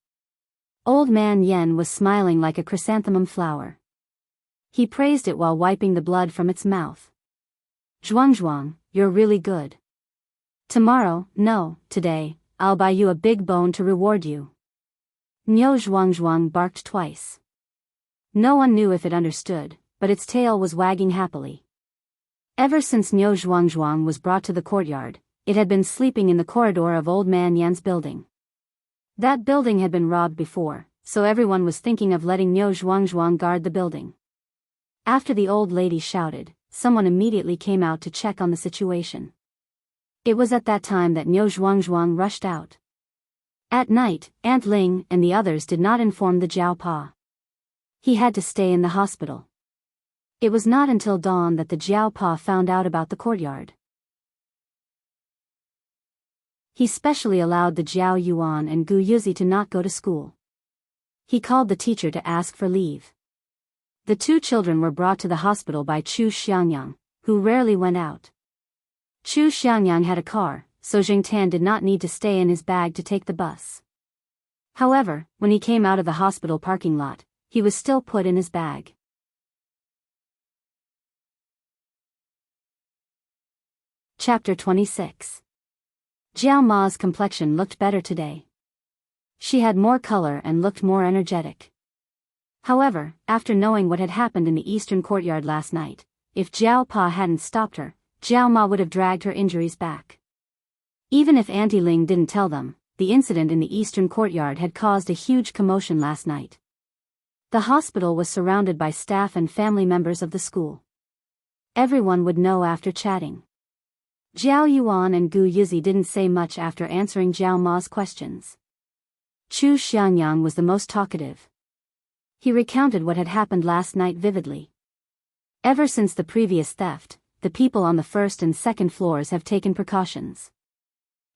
Old Man Yen was smiling like a chrysanthemum flower. He praised it while wiping the blood from its mouth. "Zhuangzhuang, you're really good. Tomorrow, no, today, I'll buy you a big bone to reward you." Niu Zhuangzhuang barked twice. No one knew if it understood, but its tail was wagging happily. Ever since Niu Zhuangzhuang was brought to the courtyard, it had been sleeping in the corridor of Old Man Yan's building. That building had been robbed before, so everyone was thinking of letting Niu Zhuangzhuang guard the building. After the old lady shouted, someone immediately came out to check on the situation. It was at that time that Niu Zhuangzhuang rushed out. At night, Aunt Ling and the others did not inform the Jiao Pa. He had to stay in the hospital. It was not until dawn that the Jiao Pa found out about the courtyard. He specially allowed the Jiao Yuan and Gu Yuzi to not go to school. He called the teacher to ask for leave. The two children were brought to the hospital by Chu Xiangyang, who rarely went out. Chu Xiangyang had a car, so Jingtan did not need to stay in his bag to take the bus. However, when he came out of the hospital parking lot, he was still put in his bag. Chapter 26. Jiao Ma's complexion looked better today. She had more color and looked more energetic. However, after knowing what had happened in the eastern courtyard last night, if Jiao Pa hadn't stopped her, Jiao Ma would have dragged her injuries back. Even if Auntie Ling didn't tell them, the incident in the eastern courtyard had caused a huge commotion last night. The hospital was surrounded by staff and family members of the school. Everyone would know after chatting. Jiao Yuan and Gu Yizi didn't say much after answering Jiao Ma's questions. Chu Xiangyang was the most talkative. He recounted what had happened last night vividly. Ever since the previous theft, the people on the first and second floors have taken precautions.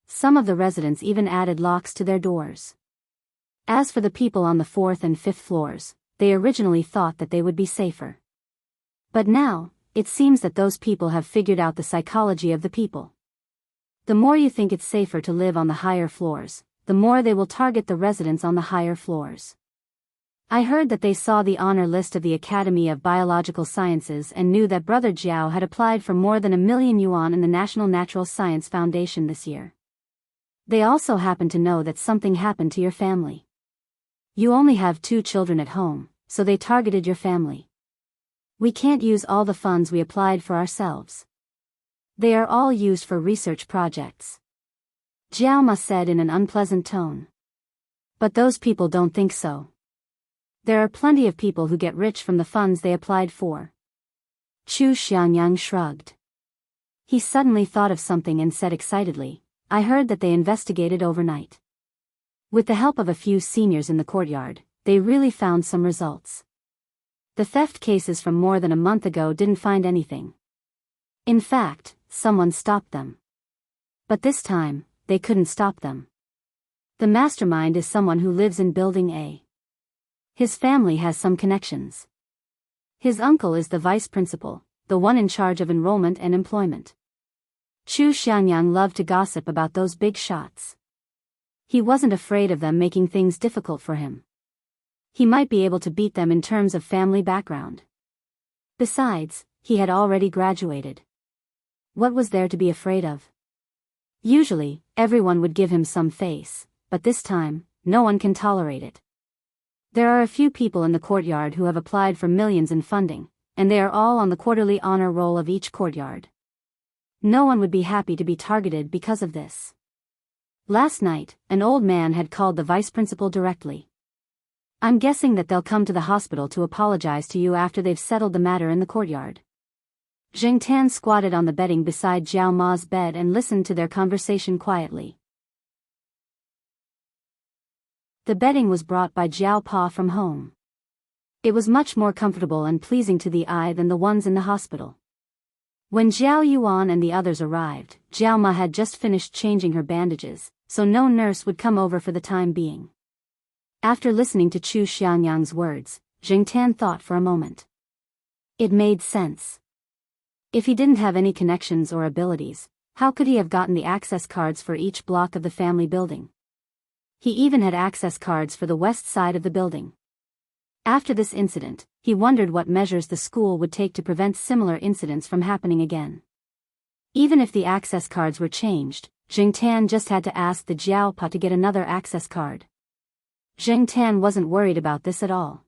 Some of the residents even added locks to their doors. As for the people on the fourth and fifth floors, they originally thought that they would be safer. But now, it seems that those people have figured out the psychology of the people. The more you think it's safer to live on the higher floors, the more they will target the residents on the higher floors. I heard that they saw the honor list of the Academy of Biological Sciences and knew that Brother Jiao had applied for more than 1 million yuan in the National Natural Science Foundation this year. They also happen to know that something happened to your family. You only have 2 children at home, so they targeted your family. We can't use all the funds we applied for ourselves. They are all used for research projects. Jiao Ma said in an unpleasant tone. But those people don't think so. There are plenty of people who get rich from the funds they applied for. Chu Xiangyang shrugged. He suddenly thought of something and said excitedly, I heard that they investigated overnight. With the help of a few seniors in the courtyard, they really found some results. The theft cases from more than a month ago didn't find anything. In fact, someone stopped them. But this time, they couldn't stop them. The mastermind is someone who lives in Building A. His family has some connections. His uncle is the vice principal, the one in charge of enrollment and employment. Chu Xiangyang loved to gossip about those big shots. He wasn't afraid of them making things difficult for him. He might be able to beat them in terms of family background. Besides, he had already graduated. What was there to be afraid of? Usually, everyone would give him some face, but this time, no one can tolerate it. There are a few people in the courtyard who have applied for millions in funding, and they are all on the quarterly honor roll of each courtyard. No one would be happy to be targeted because of this. Last night, an old man had called the vice principal directly. I'm guessing that they'll come to the hospital to apologize to you after they've settled the matter in the courtyard. Jingtan squatted on the bedding beside Jiao Ma's bed and listened to their conversation quietly. The bedding was brought by Jiao Pa from home. It was much more comfortable and pleasing to the eye than the ones in the hospital. When Jiao Yuan and the others arrived, Jiao Ma had just finished changing her bandages, so no nurse would come over for the time being. After listening to Chu Xiangyang's words, Jingtan thought for a moment. It made sense. If he didn't have any connections or abilities, how could he have gotten the access cards for each block of the family building? He even had access cards for the west side of the building. After this incident, he wondered what measures the school would take to prevent similar incidents from happening again. Even if the access cards were changed, Jingtan just had to ask the Jiao Pa to get another access card. Jingtan wasn't worried about this at all.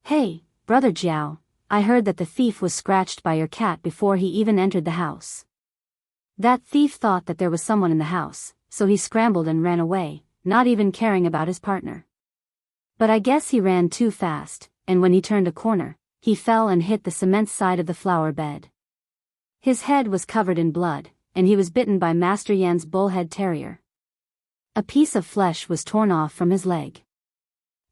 Hey, Brother Jiao, I heard that the thief was scratched by your cat before he even entered the house. That thief thought that there was someone in the house, so he scrambled and ran away, not even caring about his partner. But I guess he ran too fast, and when he turned a corner, he fell and hit the cement side of the flower bed. His head was covered in blood, and he was bitten by Master Yan's bullhead terrier. A piece of flesh was torn off from his leg.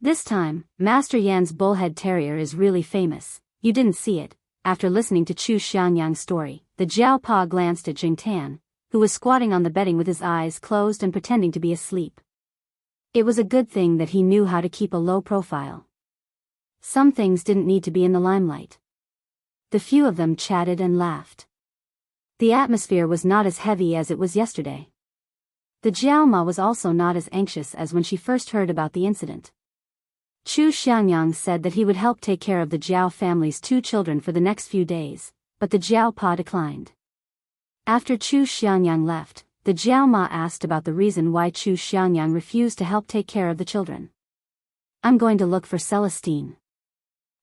This time, Master Yan's bullhead terrier is really famous. You didn't see it. After listening to Chu Xiangyang's story, the Jiao Pa glanced at Jingtan, who was squatting on the bedding with his eyes closed and pretending to be asleep. It was a good thing that he knew how to keep a low profile. Some things didn't need to be in the limelight. The few of them chatted and laughed. The atmosphere was not as heavy as it was yesterday. The Jiaoma was also not as anxious as when she first heard about the incident. Chu Xiangyang said that he would help take care of the Jiao family's 2 children for the next few days, but the Jiao Pa declined. After Chu Xiangyang left, the Jiao Ma asked about the reason why Chu Xiangyang refused to help take care of the children. I'm going to look for Celestine.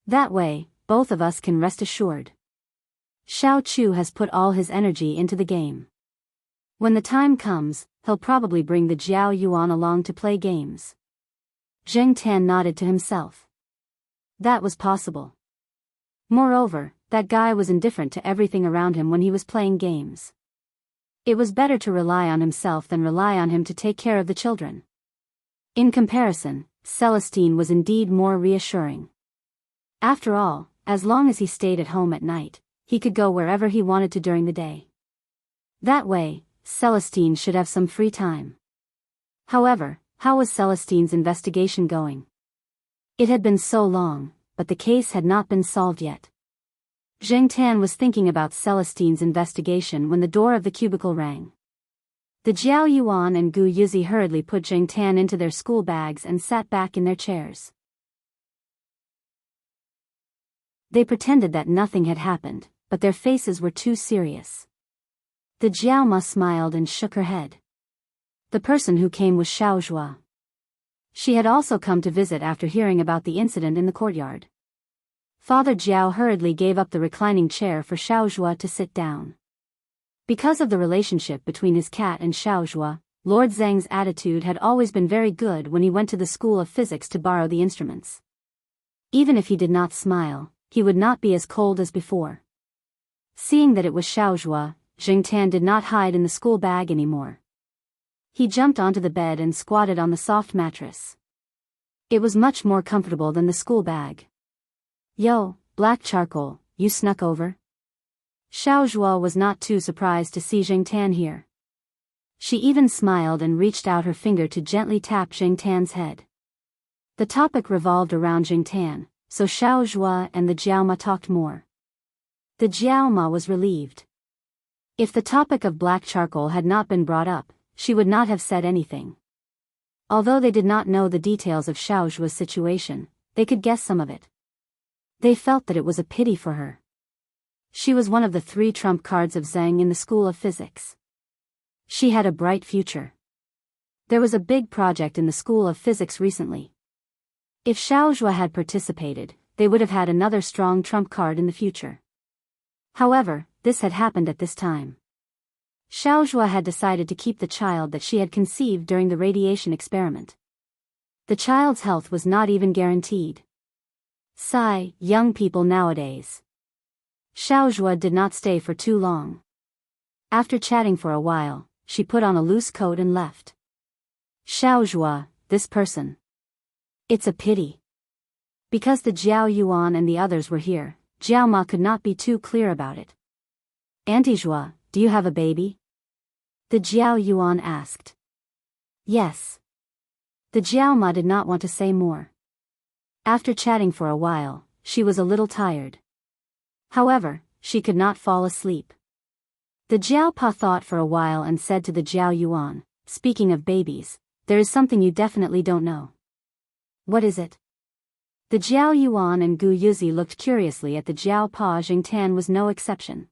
That way, both of us can rest assured. Xiao Chu has put all his energy into the game. When the time comes, he'll probably bring the Jiao Yuan along to play games. Zheng Tan nodded to himself. That was possible. Moreover, that guy was indifferent to everything around him when he was playing games. It was better to rely on himself than rely on him to take care of the children. In comparison, Celestine was indeed more reassuring. After all, as long as he stayed at home at night, he could go wherever he wanted to during the day. That way, Celestine should have some free time. However, how was Celestine's investigation going? It had been so long, but the case had not been solved yet. Zheng Tan was thinking about Celestine's investigation when the door of the cubicle rang. The Jiao Yuan and Gu Yuzi hurriedly put Zheng Tan into their school bags and sat back in their chairs. They pretended that nothing had happened, but their faces were too serious. The Jiao Ma smiled and shook her head. The person who came was Xiao Zhua. She had also come to visit after hearing about the incident in the courtyard. Father Jiao hurriedly gave up the reclining chair for Xiao Zhua to sit down. Because of the relationship between his cat and Xiao Zhua, Lord Zhang's attitude had always been very good when he went to the School of Physics to borrow the instruments. Even if he did not smile, he would not be as cold as before. Seeing that it was Xiao Zhua, Zheng Tan did not hide in the school bag anymore. He jumped onto the bed and squatted on the soft mattress. It was much more comfortable than the school bag. Yo, black charcoal, you snuck over? Xiao Zhua was not too surprised to see Zheng Tan here. She even smiled and reached out her finger to gently tap Zheng Tan's head. The topic revolved around Zheng Tan, so Xiao Zhua and the Jiao Ma talked more. The Jiao Ma was relieved. If the topic of black charcoal had not been brought up, she would not have said anything. Although they did not know the details of Xiao Zhua's situation, they could guess some of it. They felt that it was a pity for her. She was one of the 3 trump cards of Zheng in the School of Physics. She had a bright future. There was a big project in the School of Physics recently. If Xiao Zhua had participated, they would have had another strong trump card in the future. However, this had happened at this time. Xiao Zhua had decided to keep the child that she had conceived during the radiation experiment. The child's health was not even guaranteed. Sigh, young people nowadays. Xiao Zhua did not stay for too long. After chatting for a while, she put on a loose coat and left. Xiao Zhua, this person. It's a pity. Because the Jiao Yuan and the others were here, Jiao Ma could not be too clear about it. Auntie Zhua, do you have a baby? The Jiao Yuan asked. Yes. The Jiao Ma did not want to say more. After chatting for a while, she was a little tired. However, she could not fall asleep. The Jiao Pa thought for a while and said to the Jiao Yuan, speaking of babies, there is something you definitely don't know. What is it? The Jiao Yuan and Gu Yuzi looked curiously at the Jiao Pa. Zheng Tan was no exception.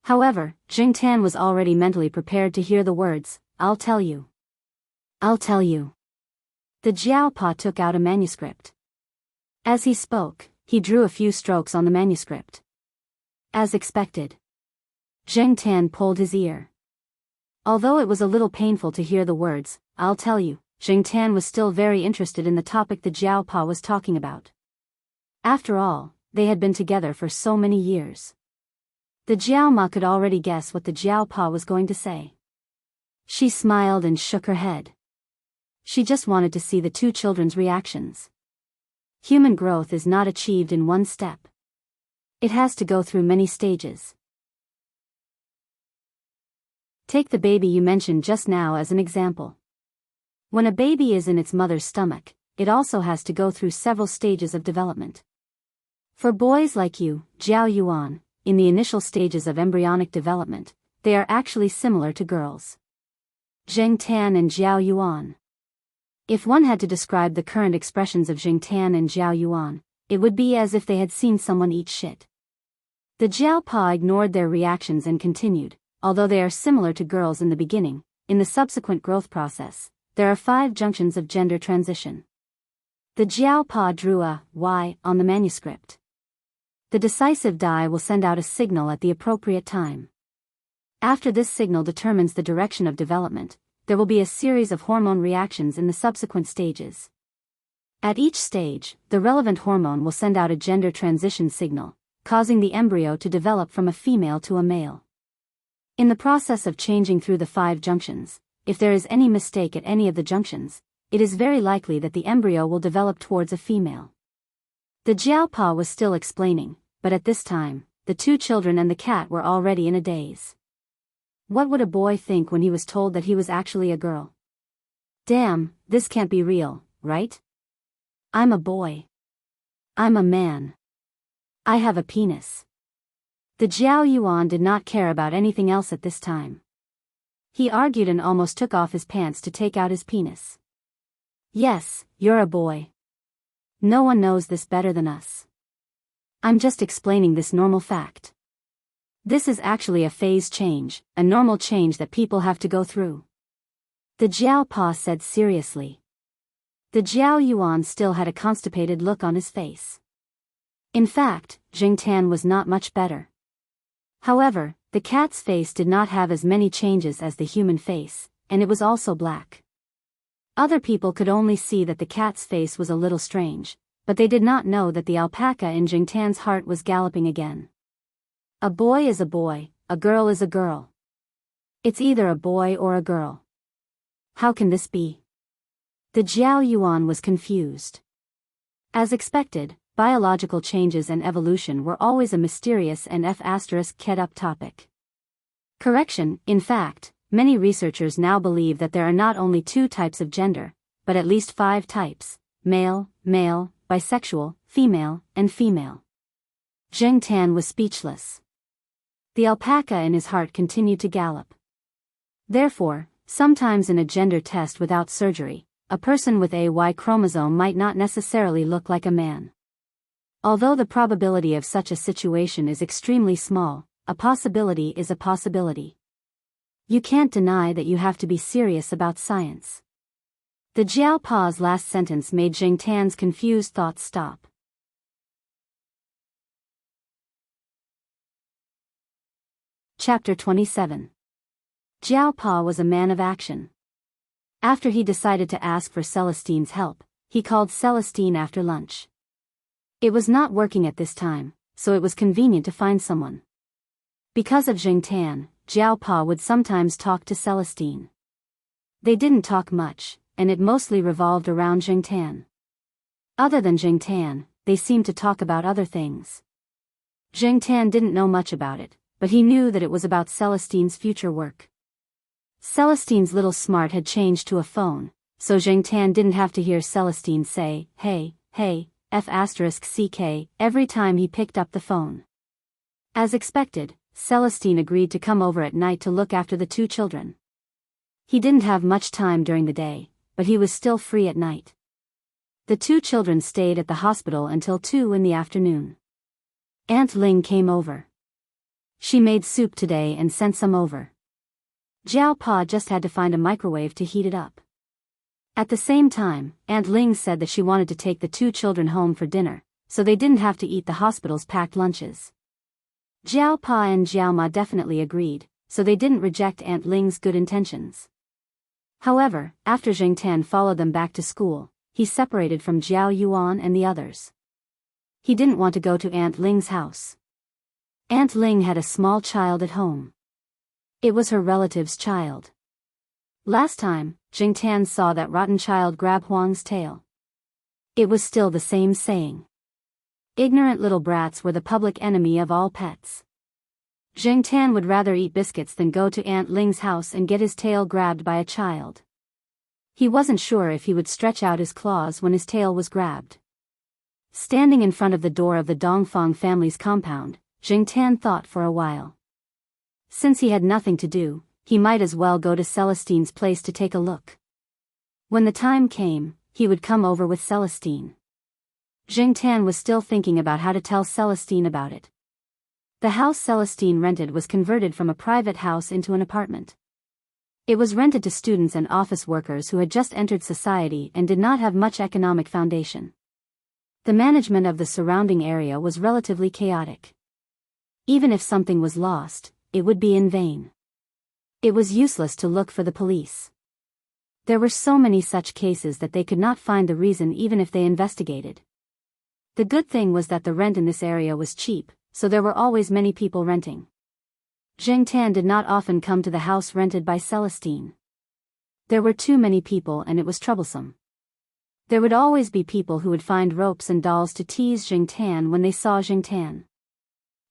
However, Zheng Tan was already mentally prepared to hear the words, I'll tell you. I'll tell you. The Jiao Pa took out a manuscript. As he spoke, he drew a few strokes on the manuscript. As expected. Zheng Tan pulled his ear. Although it was a little painful to hear the words, I'll tell you, Zheng Tan was still very interested in the topic the Jiao Pa was talking about. After all, they had been together for so many years. The Jiao Ma could already guess what the Jiao Pa was going to say. She smiled and shook her head. She just wanted to see the 2 children's reactions. Human growth is not achieved in one step. It has to go through many stages. Take the baby you mentioned just now as an example. When a baby is in its mother's stomach, it also has to go through several stages of development. For boys like you, Jiao Yuan, in the initial stages of embryonic development, they are actually similar to girls. Zheng Tan and Jiao Yuan. If one had to describe the current expressions of Zheng Tan and Jiao Yuan, it would be as if they had seen someone eat shit. The Jiao Pa ignored their reactions and continued, although they are similar to girls in the beginning, in the subsequent growth process, there are 5 junctions of gender transition. The Jiao Pa drew a Y on the manuscript. The decisive die will send out a signal at the appropriate time. After this signal determines the direction of development, there will be a series of hormone reactions in the subsequent stages. At each stage, the relevant hormone will send out a gender transition signal, causing the embryo to develop from a female to a male. In the process of changing through the 5 junctions, if there is any mistake at any of the junctions, it is very likely that the embryo will develop towards a female. The Jiao Pa was still explaining, but at this time, the 2 children and the cat were already in a daze. What would a boy think when he was told that he was actually a girl? Damn, this can't be real, right? I'm a boy. I'm a man. I have a penis. The Jiao Yuan did not care about anything else at this time. He argued and almost took off his pants to take out his penis. Yes, you're a boy. No one knows this better than us. I'm just explaining this normal fact. This is actually a phase change, a normal change that people have to go through. The Jiao Pa said seriously. The Jiao Yuan still had a constipated look on his face. In fact, Zheng Tan was not much better. However, the cat's face did not have as many changes as the human face, and it was also black. Other people could only see that the cat's face was a little strange, but they did not know that the alpaca in Zheng Tan's heart was galloping again. A boy is a boy, a girl is a girl. It's either a boy or a girl. How can this be? The Jiao Yuan was confused. As expected, biological changes and evolution were always a mysterious and f***ed-up topic. Correction, in fact, many researchers now believe that there are not only 2 types of gender, but at least 5 types: male, male, bisexual, female, and female. Zheng Tan was speechless. The alpaca in his heart continued to gallop. Therefore, sometimes in a gender test without surgery, a person with a Y chromosome might not necessarily look like a man. Although the probability of such a situation is extremely small, a possibility is a possibility. You can't deny that you have to be serious about science. The Jiao Pa's last sentence made Zheng Tan's confused thoughts stop. Chapter 27. Jiao Pa was a man of action. After he decided to ask for Celestine's help, he called Celestine after lunch. It was not working at this time, so it was convenient to find someone. Because of Zheng Tan, Jiao Pa would sometimes talk to Celestine. They didn't talk much, and it mostly revolved around Zheng Tan. Other than Zheng Tan, they seemed to talk about other things. Zheng Tan didn't know much about it, but he knew that it was about Celestine's future work. Celestine's little smart had changed to a phone, so Zheng Tan didn't have to hear Celestine say, "Hey, hey, f***ck," every time he picked up the phone. As expected, Celestine agreed to come over at night to look after the 2 children. He didn't have much time during the day, but he was still free at night. The 2 children stayed at the hospital until 2 in the afternoon. Aunt Ling came over. She made soup today and sent some over. Jiao Pa just had to find a microwave to heat it up. At the same time, Aunt Ling said that she wanted to take the 2 children home for dinner, so they didn't have to eat the hospital's packed lunches. Jiao Pa and Jiao Ma definitely agreed, so they didn't reject Aunt Ling's good intentions. However, after Zheng Tan followed them back to school, he separated from Jiao Yuan and the others. He didn't want to go to Aunt Ling's house. Aunt Ling had a small child at home. It was her relative's child. Last time, Zheng Tan saw that rotten child grab Huang's tail. It was still the same saying. Ignorant little brats were the public enemy of all pets. Zheng Tan would rather eat biscuits than go to Aunt Ling's house and get his tail grabbed by a child. He wasn't sure if he would stretch out his claws when his tail was grabbed. Standing in front of the door of the Dongfang family's compound, Jing Tan thought for a while. Since he had nothing to do, he might as well go to Celestine's place to take a look. When the time came, he would come over with Celestine. Jing Tan was still thinking about how to tell Celestine about it. The house Celestine rented was converted from a private house into an apartment. It was rented to students and office workers who had just entered society and did not have much economic foundation. The management of the surrounding area was relatively chaotic. Even if something was lost, it would be in vain. It was useless to look for the police. There were so many such cases that they could not find the reason even if they investigated. The good thing was that the rent in this area was cheap, so there were always many people renting. Jing Tan did not often come to the house rented by Celestine. There were too many people and it was troublesome. There would always be people who would find ropes and dolls to tease Jing Tan when they saw Jing Tan.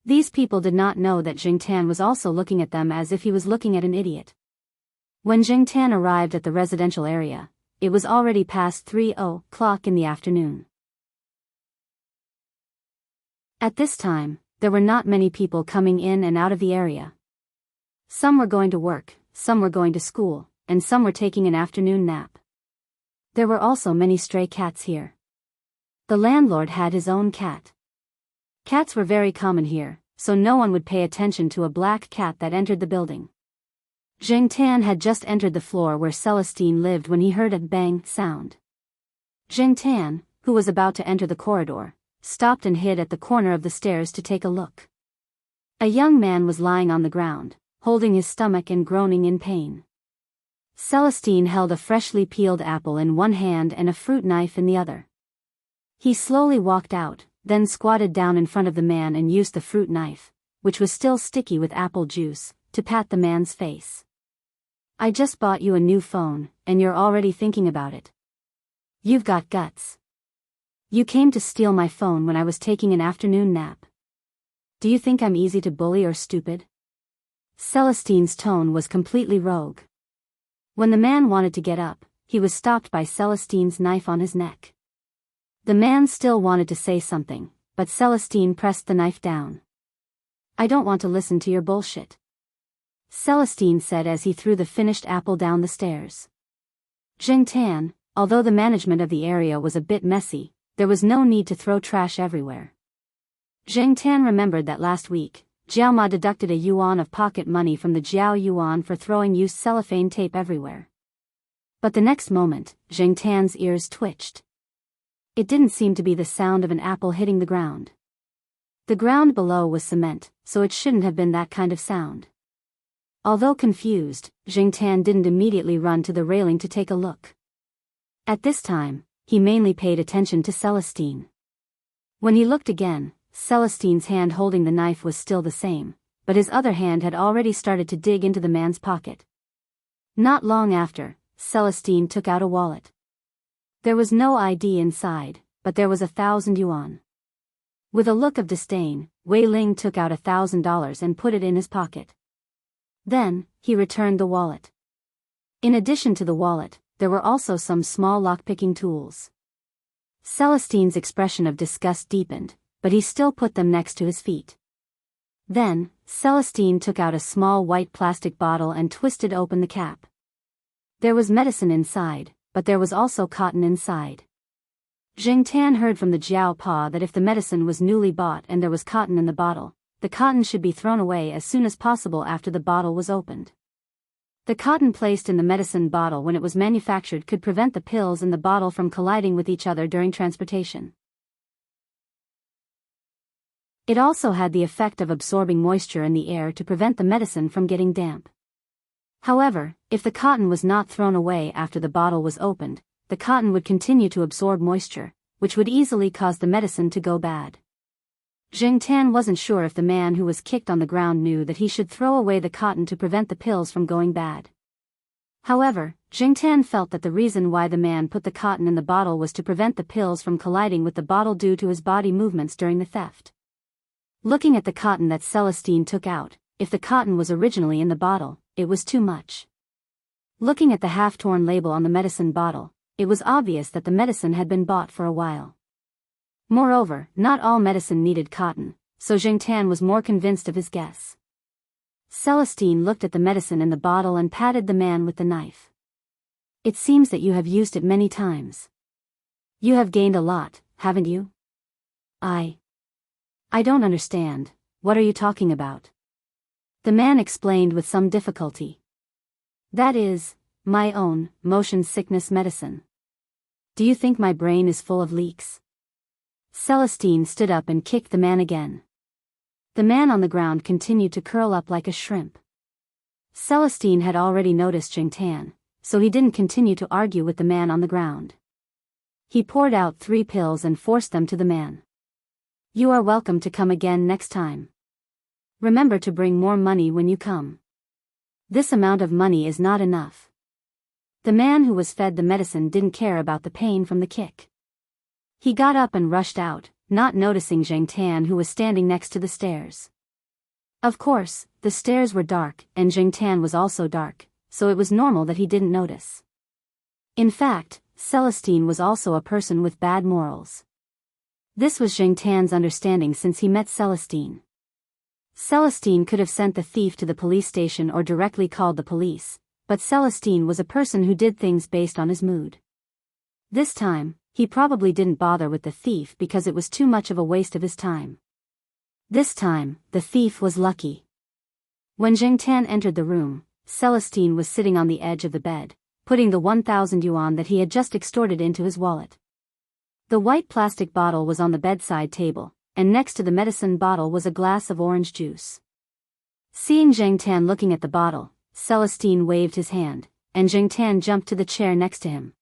These people did not know that Jing Tan was also looking at them as if he was looking at an idiot. When Jing Tan arrived at the residential area, it was already past 3:00 in the afternoon. At this time, there were not many people coming in and out of the area. Some were going to work, some were going to school, and some were taking an afternoon nap. There were also many stray cats here. The landlord had his own cat. Cats were very common here, so no one would pay attention to a black cat that entered the building. Jing Tan had just entered the floor where Celestine lived when he heard a bang sound. Jing Tan, who was about to enter the corridor, stopped and hid at the corner of the stairs to take a look. A young man was lying on the ground, holding his stomach and groaning in pain. Celestine held a freshly peeled apple in one hand and a fruit knife in the other. He slowly walked out, then squatted down in front of the man and used the fruit knife, which was still sticky with apple juice, to pat the man's face. "I just bought you a new phone, and you're already thinking about it. You've got guts. You came to steal my phone when I was taking an afternoon nap. Do you think I'm easy to bully or stupid?" Celestine's tone was completely rogue. When the man wanted to get up, he was stopped by Celestine's knife on his neck. The man still wanted to say something, but Celestine pressed the knife down. "I don't want to listen to your bullshit," Celestine said as he threw the finished apple down the stairs. Jing Tan, although the management of the area was a bit messy, there was no need to throw trash everywhere. Jing Tan remembered that last week, Jiao Ma deducted a yuan of pocket money from the Jiao yuan for throwing used cellophane tape everywhere. But the next moment, Jing Tan's ears twitched. It didn't seem to be the sound of an apple hitting the ground. The ground below was cement, so it shouldn't have been that kind of sound. Although confused, Jing Tan didn't immediately run to the railing to take a look. At this time, he mainly paid attention to Celestine. When he looked again, Celestine's hand holding the knife was still the same, but his other hand had already started to dig into the man's pocket. Not long after, Celestine took out a wallet. There was no ID inside, but there was 1,000 yuan. With a look of disdain, Wei Ling took out $1,000 and put it in his pocket. Then, he returned the wallet. In addition to the wallet, there were also some small lockpicking tools. Celestine's expression of disgust deepened, but he still put them next to his feet. Then, Celestine took out a small white plastic bottle and twisted open the cap. There was medicine inside, but there was also cotton inside. Jing Tan heard from the Jiao Pa that if the medicine was newly bought and there was cotton in the bottle, the cotton should be thrown away as soon as possible after the bottle was opened. The cotton placed in the medicine bottle when it was manufactured could prevent the pills in the bottle from colliding with each other during transportation. It also had the effect of absorbing moisture in the air to prevent the medicine from getting damp. However, if the cotton was not thrown away after the bottle was opened, the cotton would continue to absorb moisture, which would easily cause the medicine to go bad. Jing Tan wasn't sure if the man who was kicked on the ground knew that he should throw away the cotton to prevent the pills from going bad. However, Jing Tan felt that the reason why the man put the cotton in the bottle was to prevent the pills from colliding with the bottle due to his body movements during the theft. Looking at the cotton that Celestine took out, if the cotton was originally in the bottle, it was too much. Looking at the half-torn label on the medicine bottle, it was obvious that the medicine had been bought for a while. Moreover, not all medicine needed cotton, so Enchanting was more convinced of his guess. Celestine looked at the medicine in the bottle and patted the man with the knife. It seems that you have used it many times. You have gained a lot, haven't you? I don't understand, what are you talking about? The man explained with some difficulty. That is, my own, motion sickness medicine. Do you think my brain is full of leaks? Celestine stood up and kicked the man again. The man on the ground continued to curl up like a shrimp. Celestine had already noticed Enchanting, so he didn't continue to argue with the man on the ground. He poured out 3 pills and forced them to the man. You are welcome to come again next time. Remember to bring more money when you come. This amount of money is not enough. The man who was fed the medicine didn't care about the pain from the kick. He got up and rushed out, not noticing Enchanting, who was standing next to the stairs. Of course, the stairs were dark and Enchanting was also dark, so it was normal that he didn't notice. In fact, Celestine was also a person with bad morals. This was Enchanting's understanding since he met Celestine. Celestine could have sent the thief to the police station or directly called the police, but Celestine was a person who did things based on his mood. This time, he probably didn't bother with the thief because it was too much of a waste of his time. This time, the thief was lucky. When Enchanting entered the room, Celestine was sitting on the edge of the bed, putting the 1,000 yuan that he had just extorted into his wallet. The white plastic bottle was on the bedside table, and next to the medicine bottle was a glass of orange juice. Seeing Enchanting looking at the bottle, Celestine waved his hand, and Enchanting jumped to the chair next to him.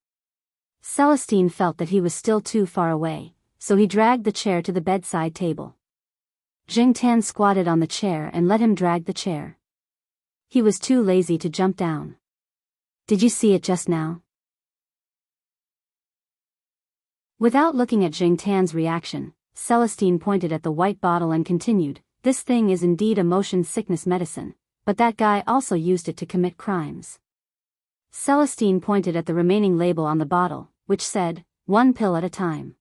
Celestine felt that he was still too far away, so he dragged the chair to the bedside table. Enchanting squatted on the chair and let him drag the chair. He was too lazy to jump down. Did you see it just now? Without looking at Enchanting's reaction, Celestine pointed at the white bottle and continued, this thing is indeed a motion sickness medicine, but that guy also used it to commit crimes. Celestine pointed at the remaining label on the bottle, which said, 1 pill at a time.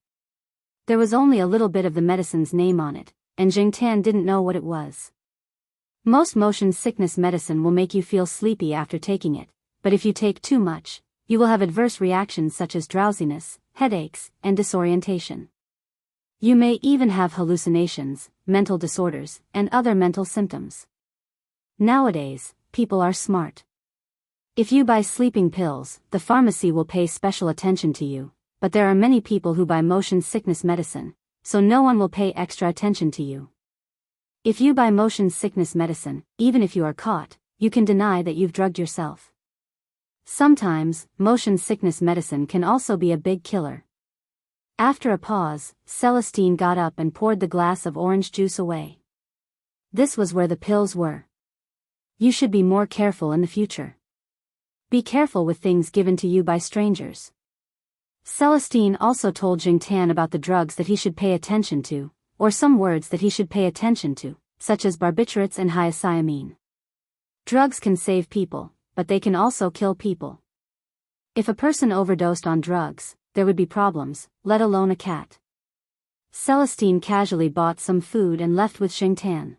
There was only a little bit of the medicine's name on it, and Enchanting didn't know what it was. Most motion sickness medicine will make you feel sleepy after taking it, but if you take too much, you will have adverse reactions such as drowsiness, headaches, and disorientation. You may even have hallucinations, mental disorders, and other mental symptoms. Nowadays, people are smart. If you buy sleeping pills, the pharmacy will pay special attention to you, but there are many people who buy motion sickness medicine, so no one will pay extra attention to you. If you buy motion sickness medicine, even if you are caught, you can deny that you've drugged yourself. Sometimes, motion sickness medicine can also be a big killer. After a pause, Celestine got up and poured the glass of orange juice away. This was where the pills were. You should be more careful in the future. Be careful with things given to you by strangers. Celestine also told Enchanting about the drugs that he should pay attention to, or some words that he should pay attention to, such as barbiturates and hyoscyamine. Drugs can save people, but they can also kill people. If a person overdosed on drugs, there would be problems, let alone a cat. Celestine casually bought some food and left with Enchanting.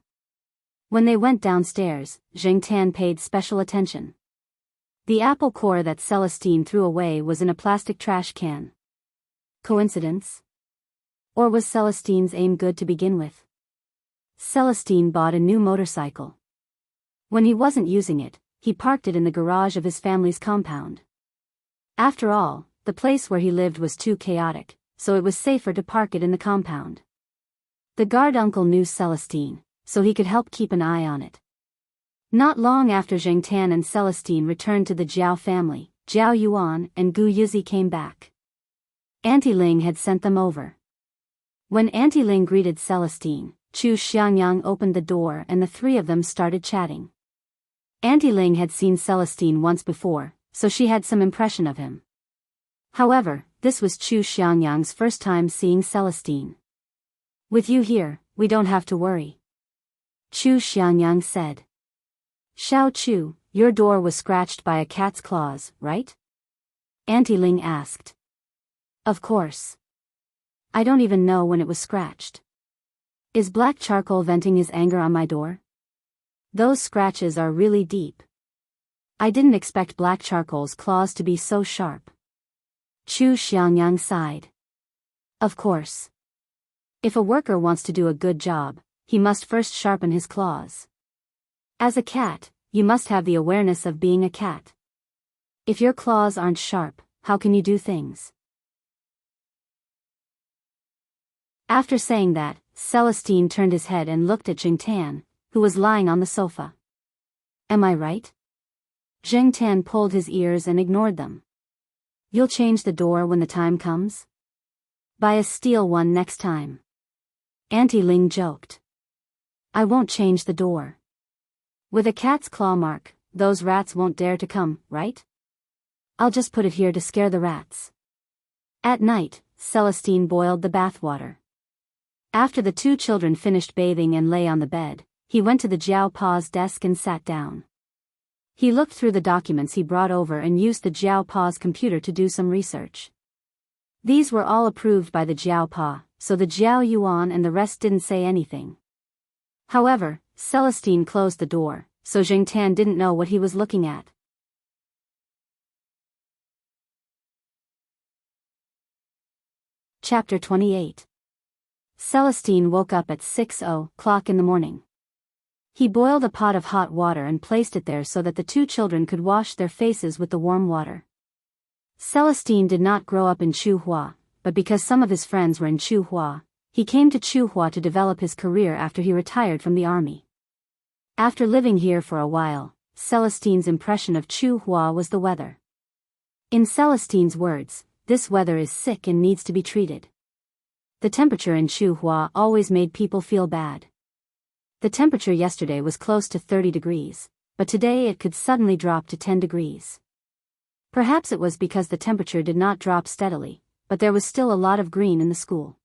When they went downstairs, Enchanting paid special attention. The apple core that Celestine threw away was in a plastic trash can. Coincidence? Or was Celestine's aim good to begin with? Celestine bought a new motorcycle. When he wasn't using it, he parked it in the garage of his family's compound. After all, the place where he lived was too chaotic, so it was safer to park it in the compound. The guard uncle knew Celestine, so he could help keep an eye on it. Not long after Enchanting and Celestine returned to the Jiao family, Jiao Yuan and Gu Yuzi came back. Auntie Ling had sent them over. When Auntie Ling greeted Celestine, Chu Xiangyang opened the door and the three of them started chatting. Auntie Ling had seen Celestine once before, so she had some impression of him. However, this was Chu Xiangyang's first time seeing Celestine. With you here, we don't have to worry, Chu Xiangyang said. Xiao Chu, Your door was scratched by a cat's claws, right? Auntie Ling asked. Of course. I don't even know when it was scratched. Is black charcoal venting his anger on my door? Those scratches are really deep. I didn't expect black charcoal's claws to be so sharp. Chu Xiangyang sighed. Of course. If a worker wants to do a good job, he must first sharpen his claws. As a cat, you must have the awareness of being a cat. If your claws aren't sharp, how can you do things? After saying that, Celestine turned his head and looked at Jing Tan, who was lying on the sofa. Am I right? Jing Tan pulled his ears and ignored them. You'll change the door when the time comes? Buy a steel one next time. Auntie Ling joked. I won't change the door. With a cat's claw mark, those rats won't dare to come, right? I'll just put it here to scare the rats. At night, Celestine boiled the bathwater. After the two children finished bathing and lay on the bed, he went to the Jiao Pa's desk and sat down. He looked through the documents he brought over and used the Jiao Pa's computer to do some research. These were all approved by the Jiao Pa, so the Jiao Yuan and the rest didn't say anything. However, Celestine closed the door, so Jing Tan didn't know what he was looking at. Chapter 28. Celestine woke up at 6:00 in the morning. He boiled a pot of hot water and placed it there so that the two children could wash their faces with the warm water. Celestine did not grow up in Chuhua, but because some of his friends were in Chuhua, he came to Chuhua to develop his career after he retired from the army. After living here for a while, Celestine's impression of Chuhua was the weather. In Celestine's words, this weather is sick and needs to be treated. The temperature in Chuhua always made people feel bad. The temperature yesterday was close to 30 degrees, but today it could suddenly drop to 10 degrees. Perhaps it was because the temperature did not drop steadily, but there was still a lot of green in the school.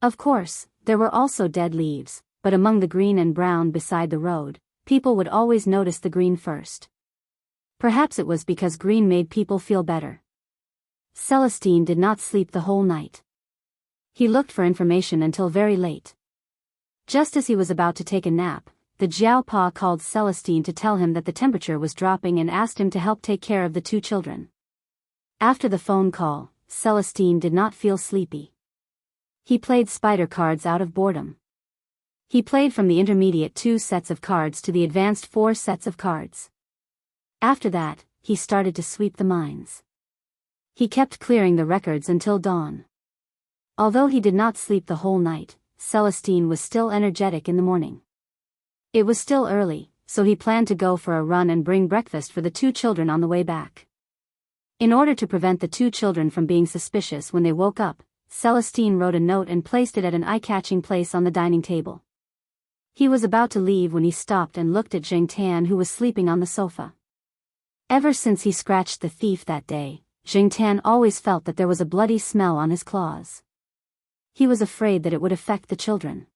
Of course, there were also dead leaves, but among the green and brown beside the road, people would always notice the green first. Perhaps it was because green made people feel better. Celestine did not sleep the whole night. He looked for information until very late. Just as he was about to take a nap, the Jiao Pa called Celestine to tell him that the temperature was dropping and asked him to help take care of the two children. After the phone call, Celestine did not feel sleepy. He played spider cards out of boredom. He played from the intermediate 2 sets of cards to the advanced 4 sets of cards. After that, he started to sweep the mines. He kept clearing the records until dawn. Although he did not sleep the whole night, Celestine was still energetic in the morning. It was still early, so he planned to go for a run and bring breakfast for the two children on the way back. In order to prevent the two children from being suspicious when they woke up, Celestine wrote a note and placed it at an eye-catching place on the dining table. He was about to leave when he stopped and looked at Jing Tan, who was sleeping on the sofa. Ever since he scratched the thief that day, Jing Tan always felt that there was a bloody smell on his claws. He was afraid that it would affect the children.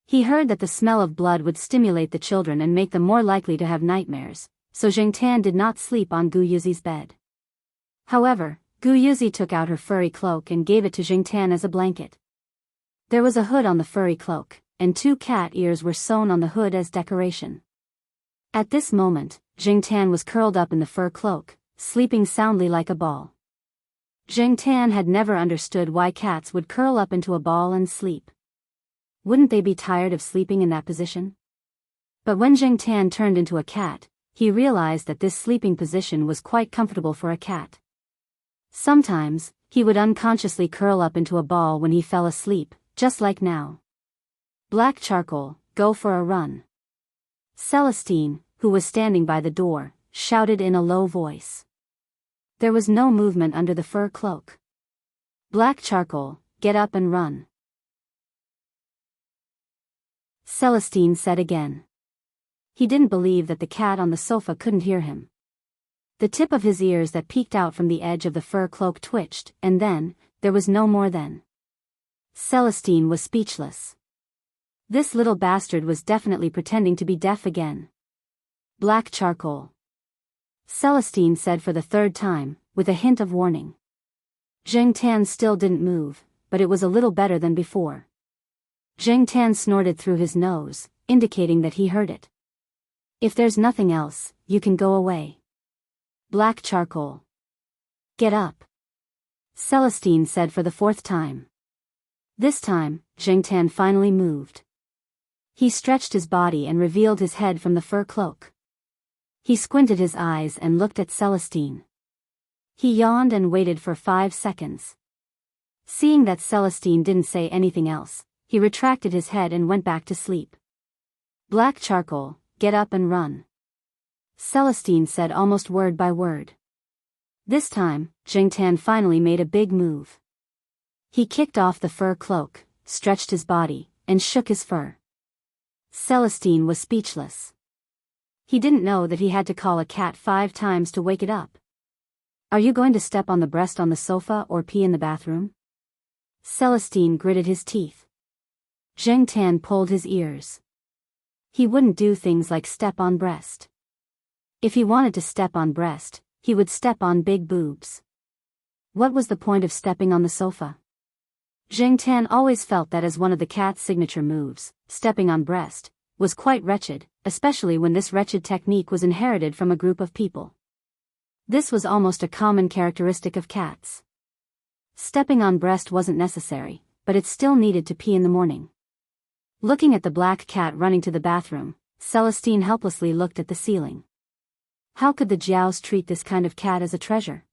He heard that the smell of blood would stimulate the children and make them more likely to have nightmares, so Jing Tan did not sleep on Gu Yuzi's bed. However, Gu Yuzi took out her furry cloak and gave it to Jing Tan as a blanket. There was a hood on the furry cloak, and 2 cat ears were sewn on the hood as decoration. At this moment, Jing Tan was curled up in the fur cloak, sleeping soundly like a ball. Jing Tan had never understood why cats would curl up into a ball and sleep. Wouldn't they be tired of sleeping in that position? But when Jing Tan turned into a cat, he realized that this sleeping position was quite comfortable for a cat. Sometimes, he would unconsciously curl up into a ball when he fell asleep, just like now. Black charcoal, go for a run. Celestine, who was standing by the door, shouted in a low voice. There was no movement under the fur cloak. Black charcoal, get up and run. Celestine said again. He didn't believe that the cat on the sofa couldn't hear him. The tip of his ears that peeked out from the edge of the fur cloak twitched, and then, there was no more then. Celestine was speechless. This little bastard was definitely pretending to be deaf again. Black charcoal. Celestine said for the third time, with a hint of warning. Zheng Tan still didn't move, but it was a little better than before. Zheng Tan snorted through his nose, indicating that he heard it. If there's nothing else, you can go away. Black charcoal. Get up. Celestine said for the fourth time. This time, Zheng Tan finally moved. He stretched his body and revealed his head from the fur cloak. He squinted his eyes and looked at Celestine. He yawned and waited for 5 seconds. Seeing that Celestine didn't say anything else, he retracted his head and went back to sleep. Black charcoal, get up and run. Celestine said almost word by word. This time, Zheng Tan finally made a big move. He kicked off the fur cloak, stretched his body, and shook his fur. Celestine was speechless. He didn't know that he had to call a cat 5 times to wake it up. Are you going to step on the breast on the sofa or pee in the bathroom? Celestine gritted his teeth. Zheng Tan pulled his ears. He wouldn't do things like step on breast. If he wanted to step on breast, he would step on big boobs. What was the point of stepping on the sofa? Zheng Tan always felt that as one of the cat's signature moves, stepping on breast, was quite wretched, especially when this wretched technique was inherited from a group of people. This was almost a common characteristic of cats. Stepping on breast wasn't necessary, but it still needed to pee in the morning. Looking at the black cat running to the bathroom, Celestine helplessly looked at the ceiling. How could the Jiaos treat this kind of cat as a treasure?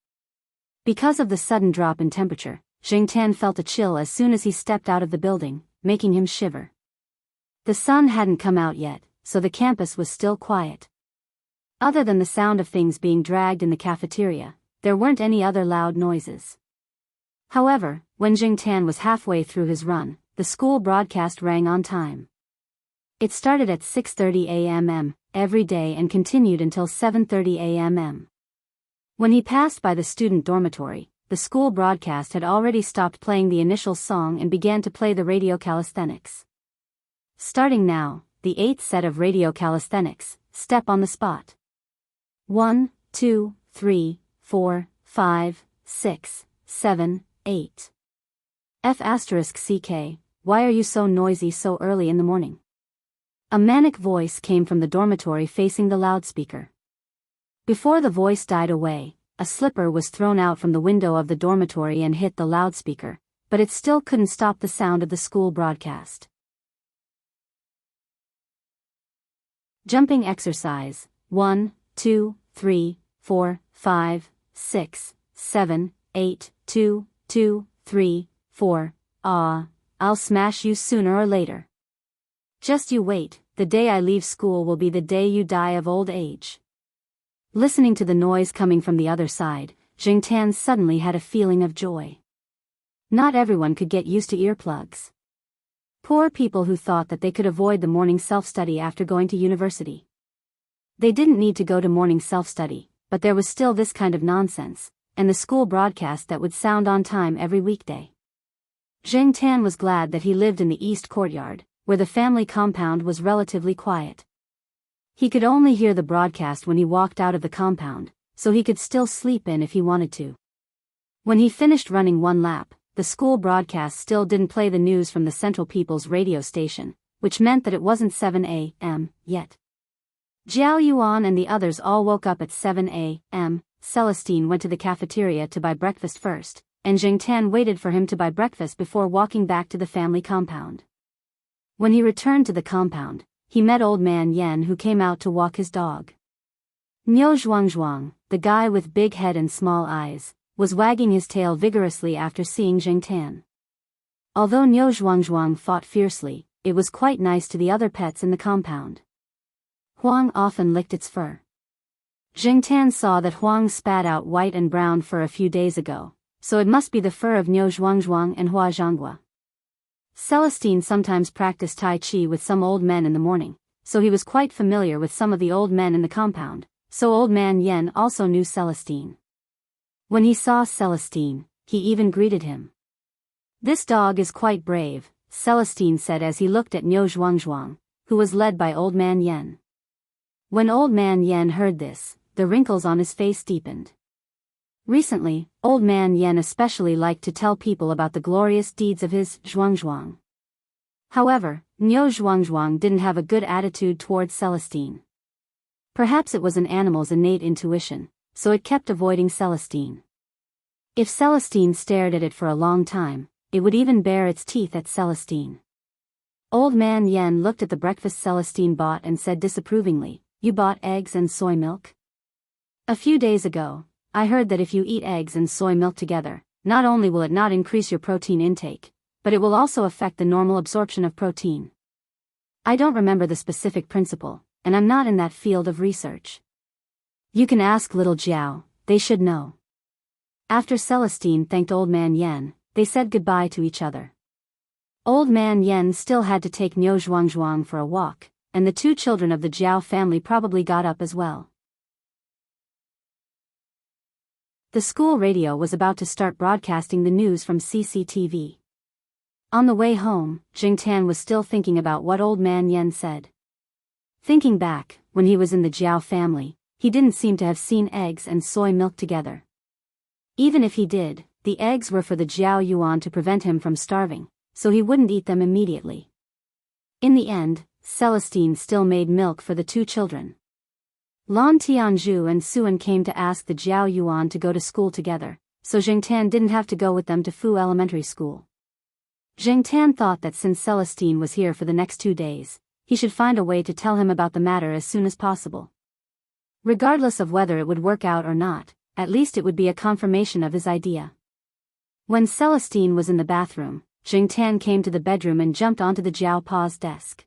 Because of the sudden drop in temperature, Zheng Tan felt a chill as soon as he stepped out of the building, making him shiver. The sun hadn't come out yet, so the campus was still quiet. Other than the sound of things being dragged in the cafeteria, there weren't any other loud noises. However, when Zheng Tan was halfway through his run, the school broadcast rang on time. It started at 6:30 a.m. every day and continued until 7:30 a.m. When he passed by the student dormitory, the school broadcast had already stopped playing the initial song and began to play the radio calisthenics. Starting now, the 8th set of radio calisthenics, step on the spot. 1, 2, 3, 4, 5, 6, 7, 8. F***CK, why are you so noisy so early in the morning? A manic voice came from the dormitory facing the loudspeaker. Before the voice died away, a slipper was thrown out from the window of the dormitory and hit the loudspeaker, but it still couldn't stop the sound of the school broadcast. Jumping exercise, 1, 2, 3, 4, 5, 6, 7, 8, 2, 2, 3, 4, I'll smash you sooner or later. Just you wait, the day I leave school will be the day you die of old age. Listening to the noise coming from the other side, Zheng Tan suddenly had a feeling of joy. Not everyone could get used to earplugs. Poor people who thought that they could avoid the morning self-study after going to university. They didn't need to go to morning self-study, but there was still this kind of nonsense, and the school broadcast that would sound on time every weekday. Zheng Tan was glad that he lived in the east courtyard, where the family compound was relatively quiet. He could only hear the broadcast when he walked out of the compound, so he could still sleep in if he wanted to. When he finished running one lap, the school broadcast still didn't play the news from the Central People's Radio station, which meant that it wasn't 7 a.m. yet. Jiao Yuan and the others all woke up at 7 a.m. Celestine went to the cafeteria to buy breakfast first, and Zheng Tan waited for him to buy breakfast before walking back to the family compound. When he returned to the compound, he met Old Man Yen, who came out to walk his dog. Niu Zhuangzhuang, the guy with big head and small eyes, was wagging his tail vigorously after seeing Zheng Tan. Although Niu Zhuangzhuang fought fiercely, it was quite nice to the other pets in the compound. Huang often licked its fur. Zheng Tan saw that Huang spat out white and brown fur a few days ago, so it must be the fur of Niu Zhuangzhuang and Hua Zhanghua. Celestine sometimes practiced Tai Chi with some old men in the morning, so he was quite familiar with some of the old men in the compound, so Old Man Yen also knew Celestine. When he saw Celestine, he even greeted him. "This dog is quite brave," Celestine said as he looked at Niu Zhuangzhuang, who was led by Old Man Yen. When Old Man Yen heard this, the wrinkles on his face deepened. Recently, Old Man Yen especially liked to tell people about the glorious deeds of his Zhuangzhuang. However, Niu Zhuangzhuang didn't have a good attitude towards Celestine. Perhaps it was an animal's innate intuition, so it kept avoiding Celestine. If Celestine stared at it for a long time, it would even bare its teeth at Celestine. Old Man Yen looked at the breakfast Celestine bought and said disapprovingly, "You bought eggs and soy milk? A few days ago, I heard that if you eat eggs and soy milk together, not only will it not increase your protein intake, but it will also affect the normal absorption of protein." I don't remember the specific principle, and I'm not in that field of research. You can ask little Jiao, they should know. After Celestine thanked Old Man Yen, they said goodbye to each other. Old Man Yen still had to take Niu Zhuangzhuang for a walk, and the two children of the Jiao family probably got up as well. The school radio was about to start broadcasting the news from CCTV. On the way home, Jingtan was still thinking about what Old Man Yen said. Thinking back, when he was in the Jiao family, he didn't seem to have seen eggs and soy milk together. Even if he did, the eggs were for the Jiao Yuan to prevent him from starving, so he wouldn't eat them immediately. In the end, Celestine still made milk for the two children. Lan Tianzhu and Suan came to ask the Jiao Yuan to go to school together, so Jingtan didn't have to go with them to Fu Elementary School. Jingtan thought that since Celestine was here for the next 2 days, he should find a way to tell him about the matter as soon as possible. Regardless of whether it would work out or not, at least it would be a confirmation of his idea. When Celestine was in the bathroom, Jingtan came to the bedroom and jumped onto the Jiao Pa's desk.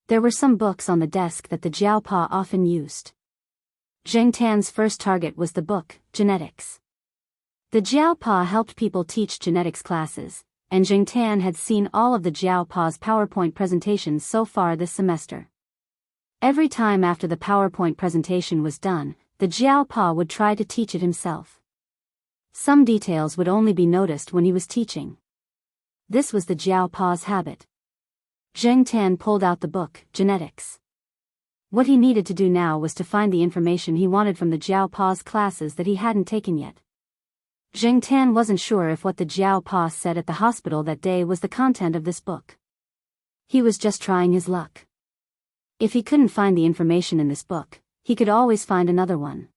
There were some books on the desk that the Jiao Pa often used. Jingtan's first target was the book, Genetics. The Jiao Pa helped people teach genetics classes, and Jingtan had seen all of the Jiao Pa's PowerPoint presentations so far this semester. Every time after the PowerPoint presentation was done, the Jiao Pa would try to teach it himself. Some details would only be noticed when he was teaching. This was the Jiao Pa's habit. Jingtan pulled out the book, Genetics. What he needed to do now was to find the information he wanted from the Jiao Pa's classes that he hadn't taken yet. Jingtan wasn't sure if what the Jiao Pa said at the hospital that day was the content of this book. He was just trying his luck. If he couldn't find the information in this book, he could always find another one.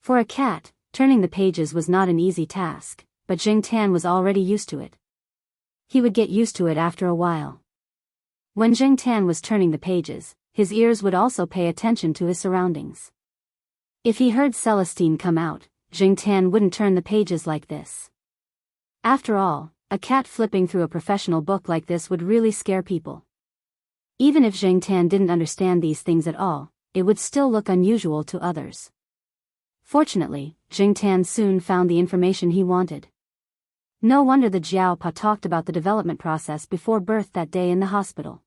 For a cat, turning the pages was not an easy task, but Jingtan was already used to it. He would get used to it after a while. When Jingtan was turning the pages, his ears would also pay attention to his surroundings. If he heard Celestine come out, Jingtan wouldn't turn the pages like this. After all, a cat flipping through a professional book like this would really scare people. Even if Jingtan didn't understand these things at all, it would still look unusual to others. Fortunately, Jingtan soon found the information he wanted. No wonder the Jiao Pa talked about the development process before birth that day in the hospital.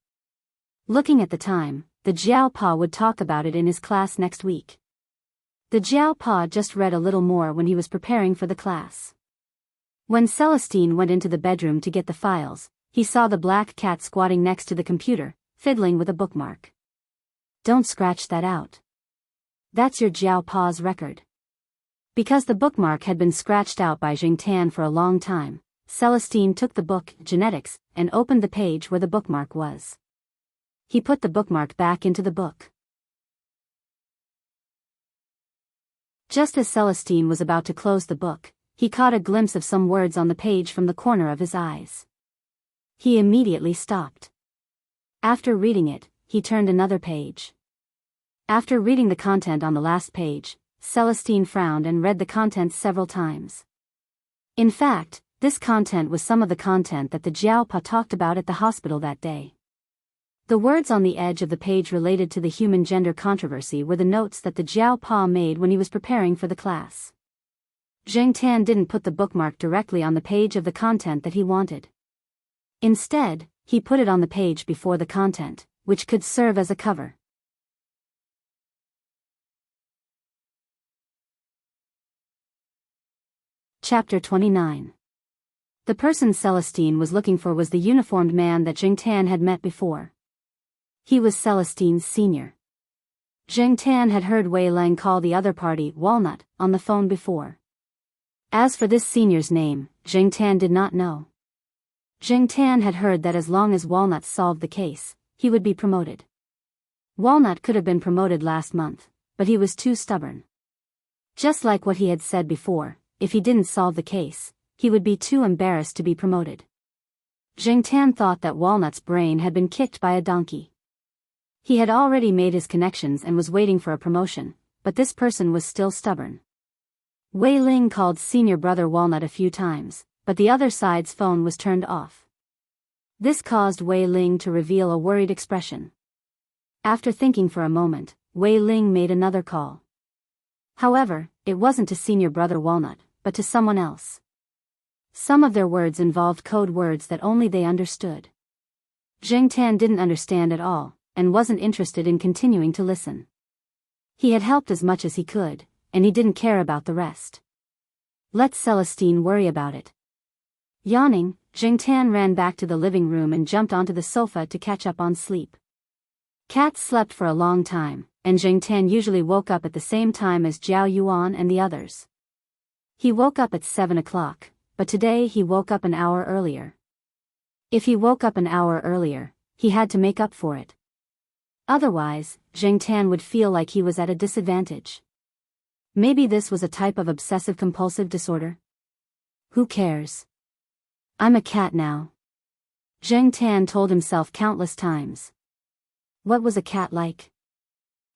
Looking at the time, the Jiao Pa would talk about it in his class next week. The Jiao Pa just read a little more when he was preparing for the class. When Celestine went into the bedroom to get the files, he saw the black cat squatting next to the computer, fiddling with a bookmark. "Don't scratch that out. That's your Jiao Pa's record." Because the bookmark had been scratched out by Jingtan for a long time, Celestine took the book, Genetics, and opened the page where the bookmark was. He put the bookmark back into the book. Just as Celestine was about to close the book, he caught a glimpse of some words on the page from the corner of his eyes. He immediately stopped. After reading it, he turned another page. After reading the content on the last page, Celestine frowned and read the contents several times. In fact, this content was some of the content that the Jiao Pa talked about at the hospital that day. The words on the edge of the page related to the human gender controversy were the notes that the Jiao Pa made when he was preparing for the class. Jingtan didn't put the bookmark directly on the page of the content that he wanted. Instead, he put it on the page before the content, which could serve as a cover. Chapter 29. The person Celestine was looking for was the uniformed man that Jingtan had met before. He was Celestine's senior. Zheng Tan had heard Wei Lang call the other party Walnut on the phone before. As for this senior's name, Zheng Tan did not know. Zheng Tan had heard that as long as Walnut solved the case, he would be promoted. Walnut could have been promoted last month, but he was too stubborn. Just like what he had said before, if he didn't solve the case, he would be too embarrassed to be promoted. Zheng Tan thought that Walnut's brain had been kicked by a donkey. He had already made his connections and was waiting for a promotion, but this person was still stubborn. Wei Ling called senior brother Walnut a few times, but the other side's phone was turned off. This caused Wei Ling to reveal a worried expression. After thinking for a moment, Wei Ling made another call. However, it wasn't to senior brother Walnut, but to someone else. Some of their words involved code words that only they understood. Zheng Tan didn't understand at all, and wasn't interested in continuing to listen. He had helped as much as he could, and he didn't care about the rest. Let Celestine worry about it. Yawning, Zheng Tan ran back to the living room and jumped onto the sofa to catch up on sleep. Cats slept for a long time, and Zheng Tan usually woke up at the same time as Zhao Yuan and the others. He woke up at 7 o'clock, but today he woke up an hour earlier. If he woke up an hour earlier, he had to make up for it. Otherwise, Zheng Tan would feel like he was at a disadvantage. Maybe this was a type of obsessive-compulsive disorder? Who cares? I'm a cat now. Zheng Tan told himself countless times. What was a cat like?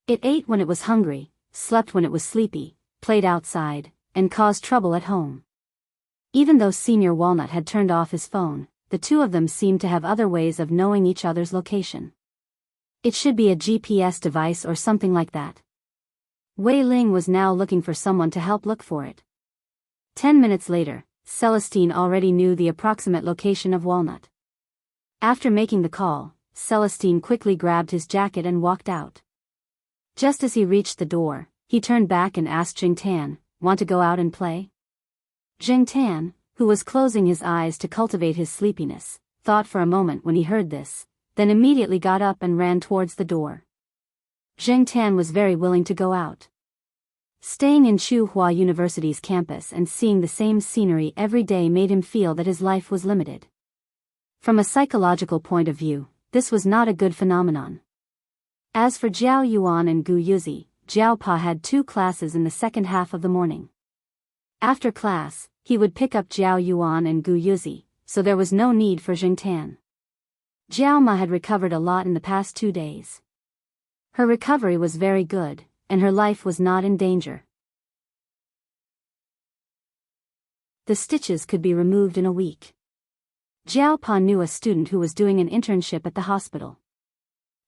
It ate when it was hungry, slept when it was sleepy, played outside, and caused trouble at home. Even though Senior Walnut had turned off his phone, the two of them seemed to have other ways of knowing each other's location. It should be a GPS device or something like that. Wei Ling was now looking for someone to help look for it. 10 minutes later, Celestine already knew the approximate location of Walnut. After making the call, Celestine quickly grabbed his jacket and walked out. Just as he reached the door, he turned back and asked Zheng Tan, "Want to go out and play?" Zheng Tan, who was closing his eyes to cultivate his sleepiness, thought for a moment when he heard this, then immediately got up and ran towards the door. Zheng Tan was very willing to go out. Staying in Tsinghua University's campus and seeing the same scenery every day made him feel that his life was limited. From a psychological point of view, this was not a good phenomenon. As for Zhao Yuan and Gu Yuzi, Zhao Pa had 2 classes in the second half of the morning. After class, he would pick up Zhao Yuan and Gu Yuzi, so there was no need for Zheng Tan. Zhao Ma had recovered a lot in the past 2 days. Her recovery was very good, and her life was not in danger. The stitches could be removed in a week. Zhao Pa knew a student who was doing an internship at the hospital.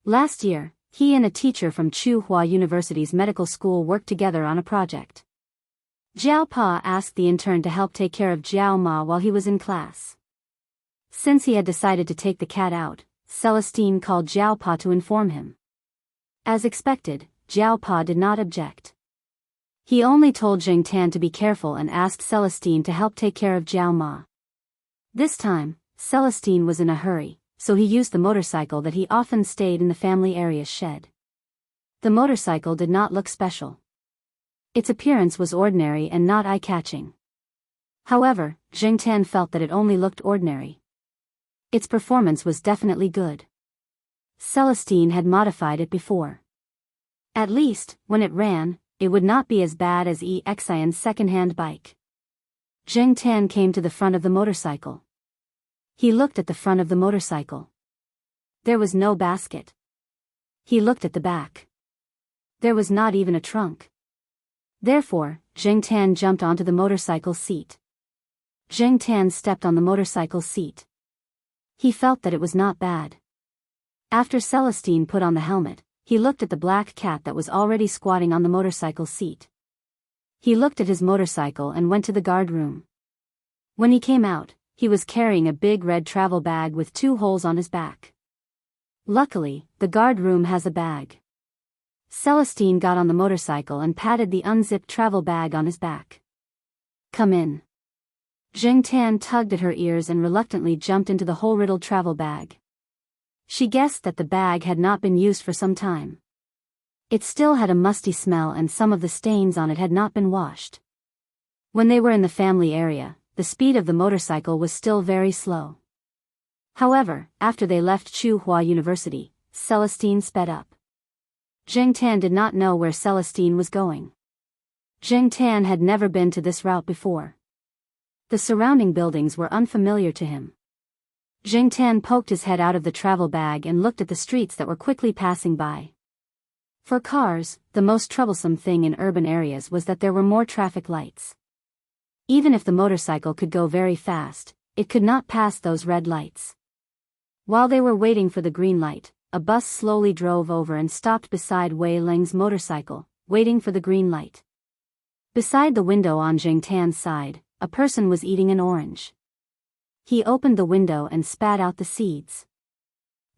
Last year, he and a teacher from Tsinghua University's medical school worked together on a project. Zhao Pa asked the intern to help take care of Zhao Ma while he was in class. Since he had decided to take the cat out, Celestine called Zhao Pa to inform him. As expected, Zhao Pa did not object. He only told Zheng Tan to be careful and asked Celestine to help take care of Zhao Ma. This time, Celestine was in a hurry, so he used the motorcycle that he often stayed in the family area's shed. The motorcycle did not look special. Its appearance was ordinary and not eye-catching. However, Zheng Tan felt that it only looked ordinary. Its performance was definitely good. Celestine had modified it before. At least, when it ran, it would not be as bad as Xian's second-hand bike. Zheng Tan came to the front of the motorcycle. He looked at the front of the motorcycle. There was no basket. He looked at the back. There was not even a trunk. Therefore, Zheng Tan jumped onto the motorcycle seat. Zheng Tan stepped on the motorcycle seat. He felt that it was not bad. After Celestine put on the helmet, he looked at the black cat that was already squatting on the motorcycle seat. He looked at his motorcycle and went to the guard room. When he came out, he was carrying a big red travel bag with 2 holes on his back. Luckily, the guard room has a bag. Celestine got on the motorcycle and patted the unzipped travel bag on his back. "Come in." Zheng Tan tugged at her ears and reluctantly jumped into the hole-riddled travel bag. She guessed that the bag had not been used for some time. It still had a musty smell and some of the stains on it had not been washed. When they were in the family area, the speed of the motorcycle was still very slow. However, after they left Tsinghua University, Celestine sped up. Zheng Tan did not know where Celestine was going. Zheng Tan had never been to this route before. The surrounding buildings were unfamiliar to him. Zheng Tan poked his head out of the travel bag and looked at the streets that were quickly passing by. For cars, the most troublesome thing in urban areas was that there were more traffic lights. Even if the motorcycle could go very fast, it could not pass those red lights. While they were waiting for the green light, a bus slowly drove over and stopped beside Wei Leng's motorcycle, waiting for the green light. Beside the window on Zheng Tan's side, a person was eating an orange. He opened the window and spat out the seeds.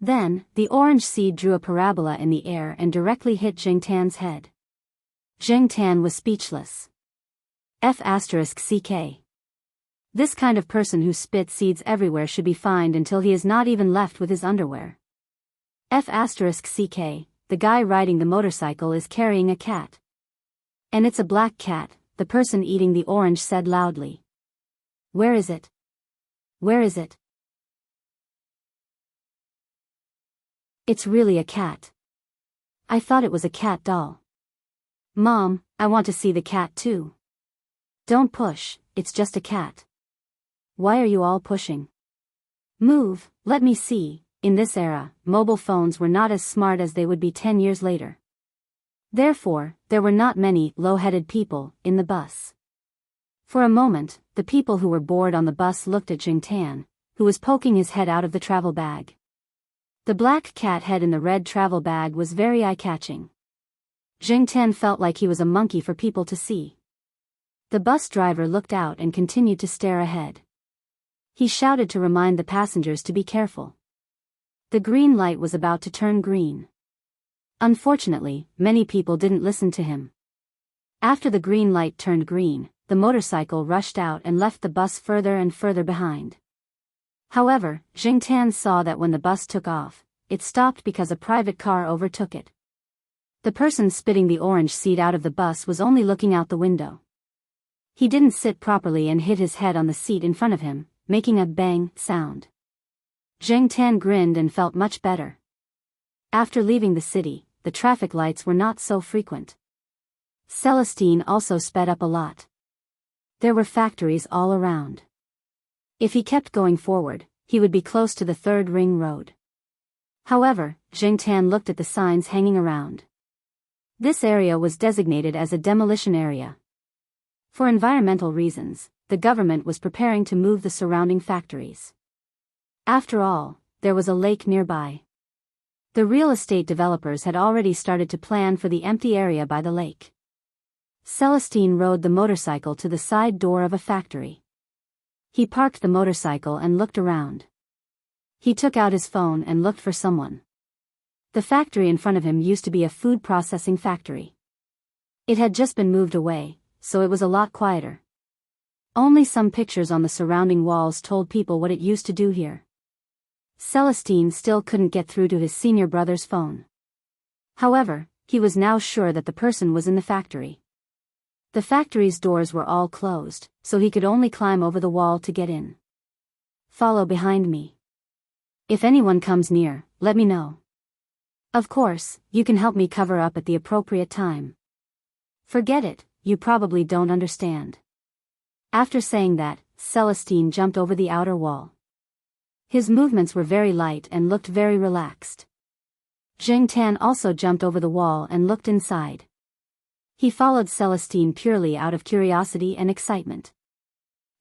Then, the orange seed drew a parabola in the air and directly hit Zheng Tan's head. Zheng Tan was speechless. F***ck. This kind of person who spits seeds everywhere should be fined until he is not even left with his underwear. F***ck, the guy riding the motorcycle is carrying a cat. And it's a black cat, the person eating the orange said loudly. Where is it? Where is it? It's really a cat. I thought it was a cat doll. Mom, I want to see the cat too. Don't push, it's just a cat. Why are you all pushing? Move, let me see. In this era, mobile phones were not as smart as they would be 10 years later. Therefore, there were not many low-headed people in the bus. For a moment, the people who were bored on the bus looked at Zheng Tan, who was poking his head out of the travel bag. The black cat head in the red travel bag was very eye-catching. Zheng Tan felt like he was a monkey for people to see. The bus driver looked out and continued to stare ahead. He shouted to remind the passengers to be careful. The green light was about to turn green. Unfortunately, many people didn't listen to him. After the green light turned green, the motorcycle rushed out and left the bus further and further behind. However, Zheng Tan saw that when the bus took off, it stopped because a private car overtook it. The person spitting the orange seed out of the bus was only looking out the window. He didn't sit properly and hit his head on the seat in front of him, making a bang sound. Zheng Tan grinned and felt much better. After leaving the city, the traffic lights were not so frequent. Celestine also sped up a lot. There were factories all around. If he kept going forward, he would be close to the third ring road. However, Zheng Tan looked at the signs hanging around. This area was designated as a demolition area. For environmental reasons, the government was preparing to move the surrounding factories. After all, there was a lake nearby. The real estate developers had already started to plan for the empty area by the lake. Celestine rode the motorcycle to the side door of a factory. He parked the motorcycle and looked around. He took out his phone and looked for someone. The factory in front of him used to be a food processing factory. It had just been moved away, so it was a lot quieter. Only some pictures on the surrounding walls told people what it used to do here. Celestine still couldn't get through to his senior brother's phone. However, he was now sure that the person was in the factory. The factory's doors were all closed, so he could only climb over the wall to get in. Follow behind me. If anyone comes near, let me know. Of course, you can help me cover up at the appropriate time. Forget it, you probably don't understand. After saying that, Celestine jumped over the outer wall. His movements were very light and looked very relaxed. Zheng Tan also jumped over the wall and looked inside. He followed Celestine purely out of curiosity and excitement.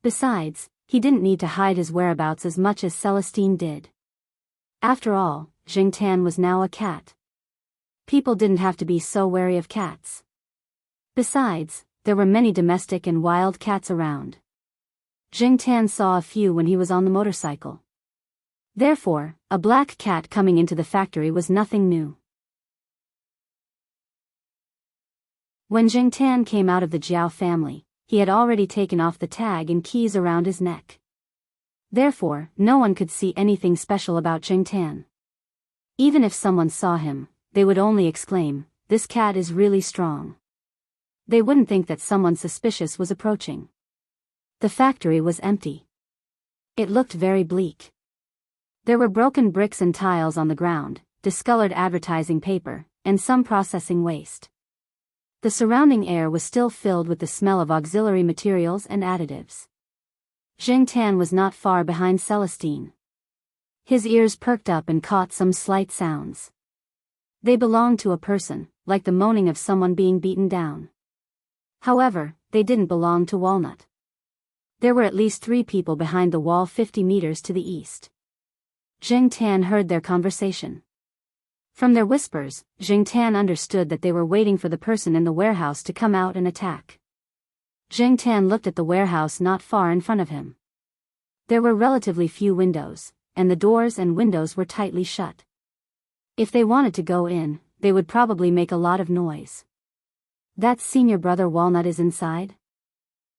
Besides, he didn't need to hide his whereabouts as much as Celestine did. After all, Zheng Tan was now a cat. People didn't have to be so wary of cats. Besides, there were many domestic and wild cats around. Zheng Tan saw a few when he was on the motorcycle. Therefore, a black cat coming into the factory was nothing new. When Zheng Tan came out of the Jiao family, he had already taken off the tag and keys around his neck. Therefore, no one could see anything special about Zheng Tan. Even if someone saw him, they would only exclaim, this cat is really strong. They wouldn't think that someone suspicious was approaching. The factory was empty. It looked very bleak. There were broken bricks and tiles on the ground, discolored advertising paper, and some processing waste. The surrounding air was still filled with the smell of auxiliary materials and additives. Zhengtan was not far behind Celestine. His ears perked up and caught some slight sounds. They belonged to a person, like the moaning of someone being beaten down. However, they didn't belong to Walnut. There were at least 3 people behind the wall 50 meters to the east. Zhengtan heard their conversation. From their whispers, Zhengtan understood that they were waiting for the person in the warehouse to come out and attack. Zhengtan looked at the warehouse not far in front of him. There were relatively few windows, and the doors and windows were tightly shut. If they wanted to go in, they would probably make a lot of noise. That senior brother Walnut is inside?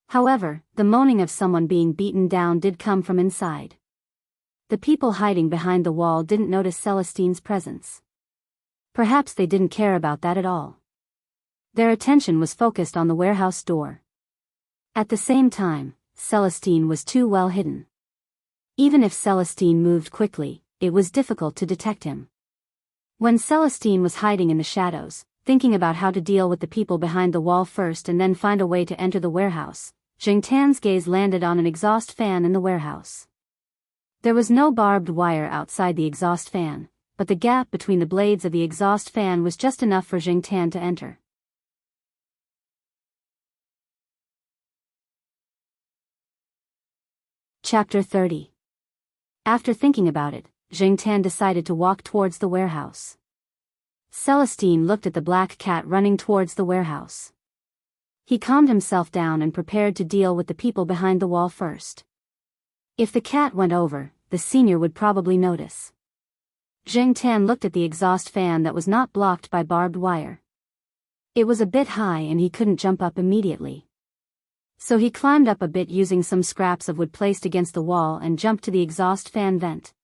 However, the moaning of someone being beaten down did come from inside. The people hiding behind the wall didn't notice Celestine's presence. Perhaps they didn't care about that at all. Their attention was focused on the warehouse door. At the same time, Celestine was too well hidden. Even if Celestine moved quickly, it was difficult to detect him. When Celestine was hiding in the shadows, thinking about how to deal with the people behind the wall first and then find a way to enter the warehouse, Zhengtan's gaze landed on an exhaust fan in the warehouse. There was no barbed wire outside the exhaust fan, but the gap between the blades of the exhaust fan was just enough for Zhengtan to enter. Chapter 30. After thinking about it, Zhengtan decided to walk towards the warehouse. Celestine looked at the black cat running towards the warehouse. He calmed himself down and prepared to deal with the people behind the wall first. If the cat went over, the senior would probably notice. Zhengtan looked at the exhaust fan that was not blocked by barbed wire. It was a bit high and he couldn't jump up immediately. So he climbed up a bit using some scraps of wood placed against the wall and jumped to the exhaust fan vent.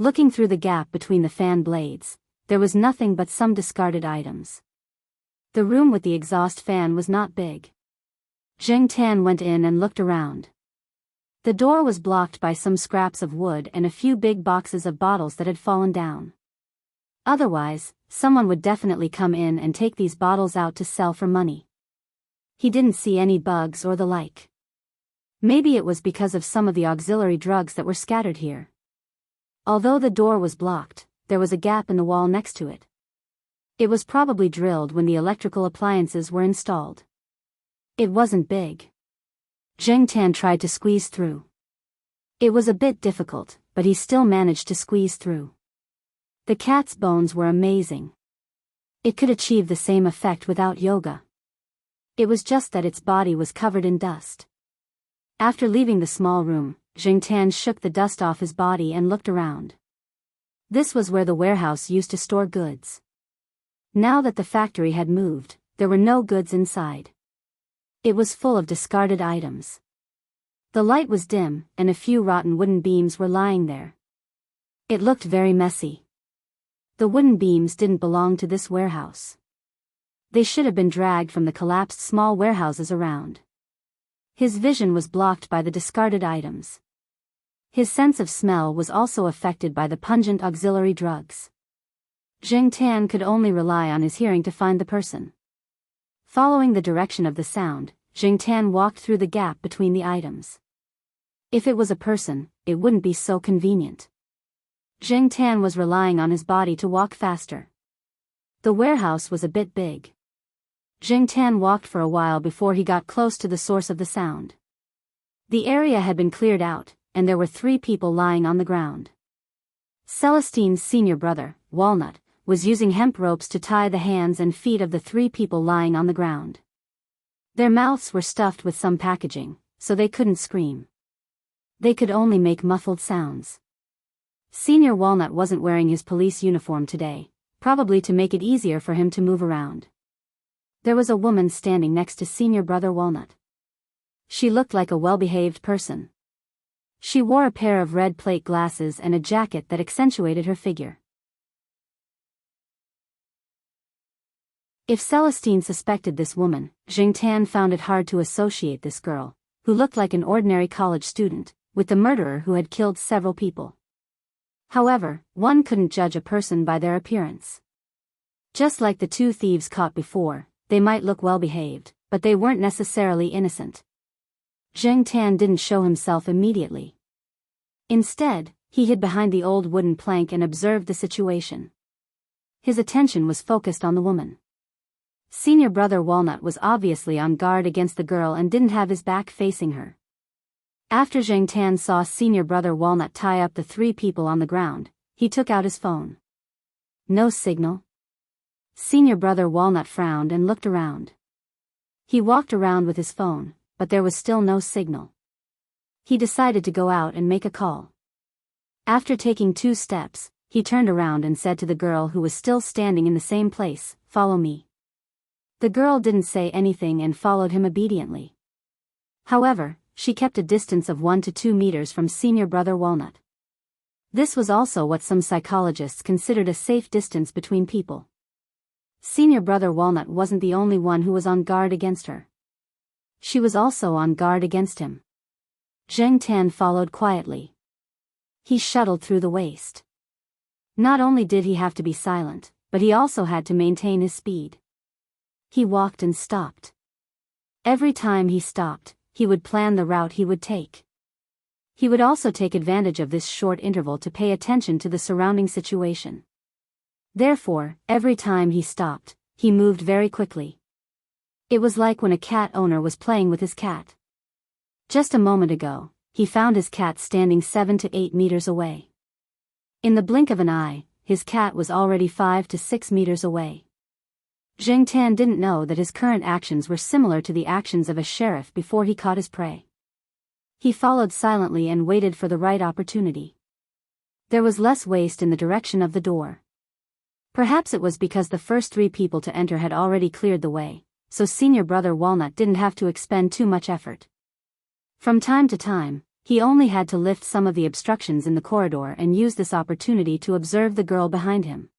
Looking through the gap between the fan blades, there was nothing but some discarded items. The room with the exhaust fan was not big. Zhengtan went in and looked around. The door was blocked by some scraps of wood and a few big boxes of bottles that had fallen down. Otherwise, someone would definitely come in and take these bottles out to sell for money. He didn't see any bugs or the like. Maybe it was because of some of the auxiliary drugs that were scattered here. Although the door was blocked, there was a gap in the wall next to it. It was probably drilled when the electrical appliances were installed. It wasn't big. Zhengtan tried to squeeze through. It was a bit difficult, but he still managed to squeeze through. The cat's bones were amazing. It could achieve the same effect without yoga. It was just that its body was covered in dust. After leaving the small room, Zhengtan shook the dust off his body and looked around. This was where the warehouse used to store goods. Now that the factory had moved, there were no goods inside. It was full of discarded items. The light was dim, and a few rotten wooden beams were lying there. It looked very messy. The wooden beams didn't belong to this warehouse. They should have been dragged from the collapsed small warehouses around. His vision was blocked by the discarded items. His sense of smell was also affected by the pungent auxiliary drugs. Zhengtan could only rely on his hearing to find the person. Following the direction of the sound, Zhengtan walked through the gap between the items. If it was a person, it wouldn't be so convenient. Zhengtan was relying on his body to walk faster. The warehouse was a bit big. Zhengtan walked for a while before he got close to the source of the sound. The area had been cleared out, and there were 3 people lying on the ground. Celestine's senior brother, Walnut, was using hemp ropes to tie the hands and feet of the 3 people lying on the ground. Their mouths were stuffed with some packaging, so they couldn't scream. They could only make muffled sounds. Senior Walnut wasn't wearing his police uniform today, probably to make it easier for him to move around. There was a woman standing next to senior brother Walnut. She looked like a well-behaved person. She wore a pair of red plate glasses and a jacket that accentuated her figure. If Celestine suspected this woman, Jingtan found it hard to associate this girl, who looked like an ordinary college student, with the murderer who had killed several people. However, one couldn't judge a person by their appearance. Just like the two thieves caught before, they might look well behaved, but they weren't necessarily innocent. Jingtan didn't show himself immediately. Instead, he hid behind the old wooden plank and observed the situation. His attention was focused on the woman. Senior Brother Walnut was obviously on guard against the girl and didn't have his back facing her. After Jingtan saw Senior Brother Walnut tie up the three people on the ground, he took out his phone. No signal. Senior Brother Walnut frowned and looked around. He walked around with his phone, but there was still no signal. He decided to go out and make a call. After taking 2 steps, he turned around and said to the girl who was still standing in the same place, "Follow me." The girl didn't say anything and followed him obediently. However, she kept a distance of 1 to 2 meters from Senior Brother Walnut. This was also what some psychologists considered a safe distance between people. Senior Brother Walnut wasn't the only one who was on guard against her. She was also on guard against him. Jingtan followed quietly. He shuttled through the waste. Not only did he have to be silent, but he also had to maintain his speed. He walked and stopped. Every time he stopped, he would plan the route he would take. He would also take advantage of this short interval to pay attention to the surrounding situation. Therefore, every time he stopped, he moved very quickly. It was like when a cat owner was playing with his cat. Just a moment ago, he found his cat standing 7 to 8 meters away. In the blink of an eye, his cat was already 5 to 6 meters away. Jingtan didn't know that his current actions were similar to the actions of a sheriff before he caught his prey. He followed silently and waited for the right opportunity. There was less waste in the direction of the door. Perhaps it was because the first 3 people to enter had already cleared the way, so Senior Brother Walnut didn't have to expend too much effort. From time to time, he only had to lift some of the obstructions in the corridor and use this opportunity to observe the girl behind him.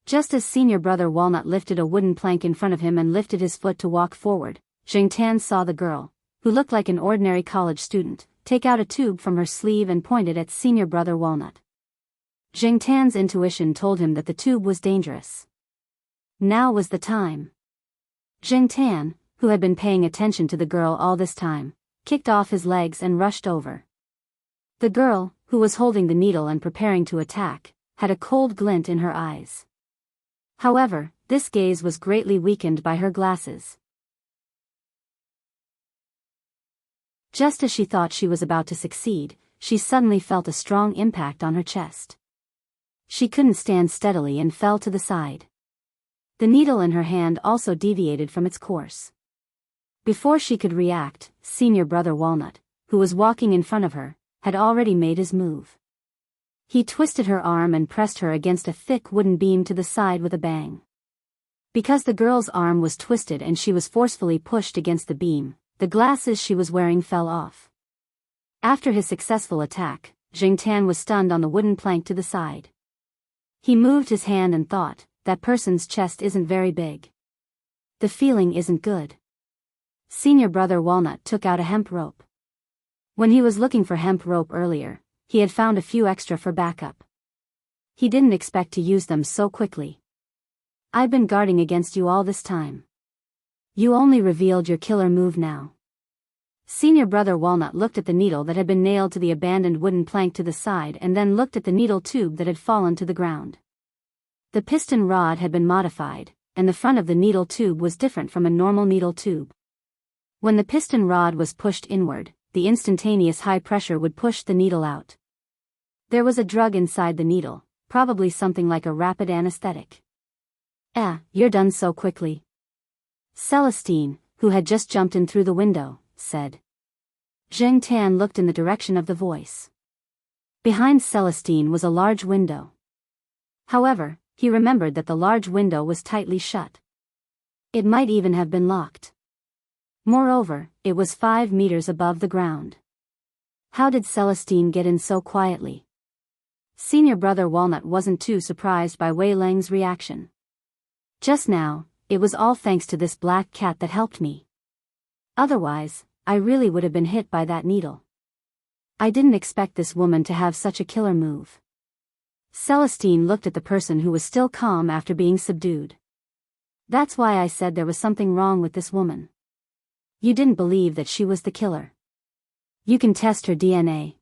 Just as Senior Brother Walnut lifted a wooden plank in front of him and lifted his foot to walk forward, Jingtan saw the girl, who looked like an ordinary college student, take out a tube from her sleeve and point it at Senior Brother Walnut. Jingtan's intuition told him that the tube was dangerous. Now was the time. Jingtan, who had been paying attention to the girl all this time, kicked off his legs and rushed over. The girl, who was holding the needle and preparing to attack, had a cold glint in her eyes. However, this gaze was greatly weakened by her glasses. Just as she thought she was about to succeed, she suddenly felt a strong impact on her chest. She couldn't stand steadily and fell to the side. The needle in her hand also deviated from its course. Before she could react, Senior Brother Walnut, who was walking in front of her, had already made his move. He twisted her arm and pressed her against a thick wooden beam to the side with a bang. Because the girl's arm was twisted and she was forcefully pushed against the beam, the glasses she was wearing fell off. After his successful attack, Jingtan was stunned on the wooden plank to the side. He moved his hand and thought, that person's chest isn't very big. The feeling isn't good. Senior Brother Walnut took out a hemp rope. When he was looking for hemp rope earlier, he had found a few extra for backup. He didn't expect to use them so quickly. "I've been guarding against you all this time. You only revealed your killer move now." Senior Brother Walnut looked at the needle that had been nailed to the abandoned wooden plank to the side and then looked at the needle tube that had fallen to the ground. The piston rod had been modified, and the front of the needle tube was different from a normal needle tube. When the piston rod was pushed inward, the instantaneous high pressure would push the needle out. There was a drug inside the needle, probably something like a rapid anesthetic. You're done so quickly." Celestine, who had just jumped in through the window, said. Jingtan looked in the direction of the voice. Behind Celestine was a large window. However, he remembered that the large window was tightly shut. It might even have been locked. Moreover, it was 5 meters above the ground. How did Celestine get in so quietly? Senior Brother Walnut wasn't too surprised by Wei Leng's reaction. Just now, it was all thanks to this black cat that helped me. Otherwise, I really would have been hit by that needle. I didn't expect this woman to have such a killer move. Celestine looked at the person who was still calm after being subdued. That's why I said there was something wrong with this woman. You didn't believe that she was the killer. You can test her DNA.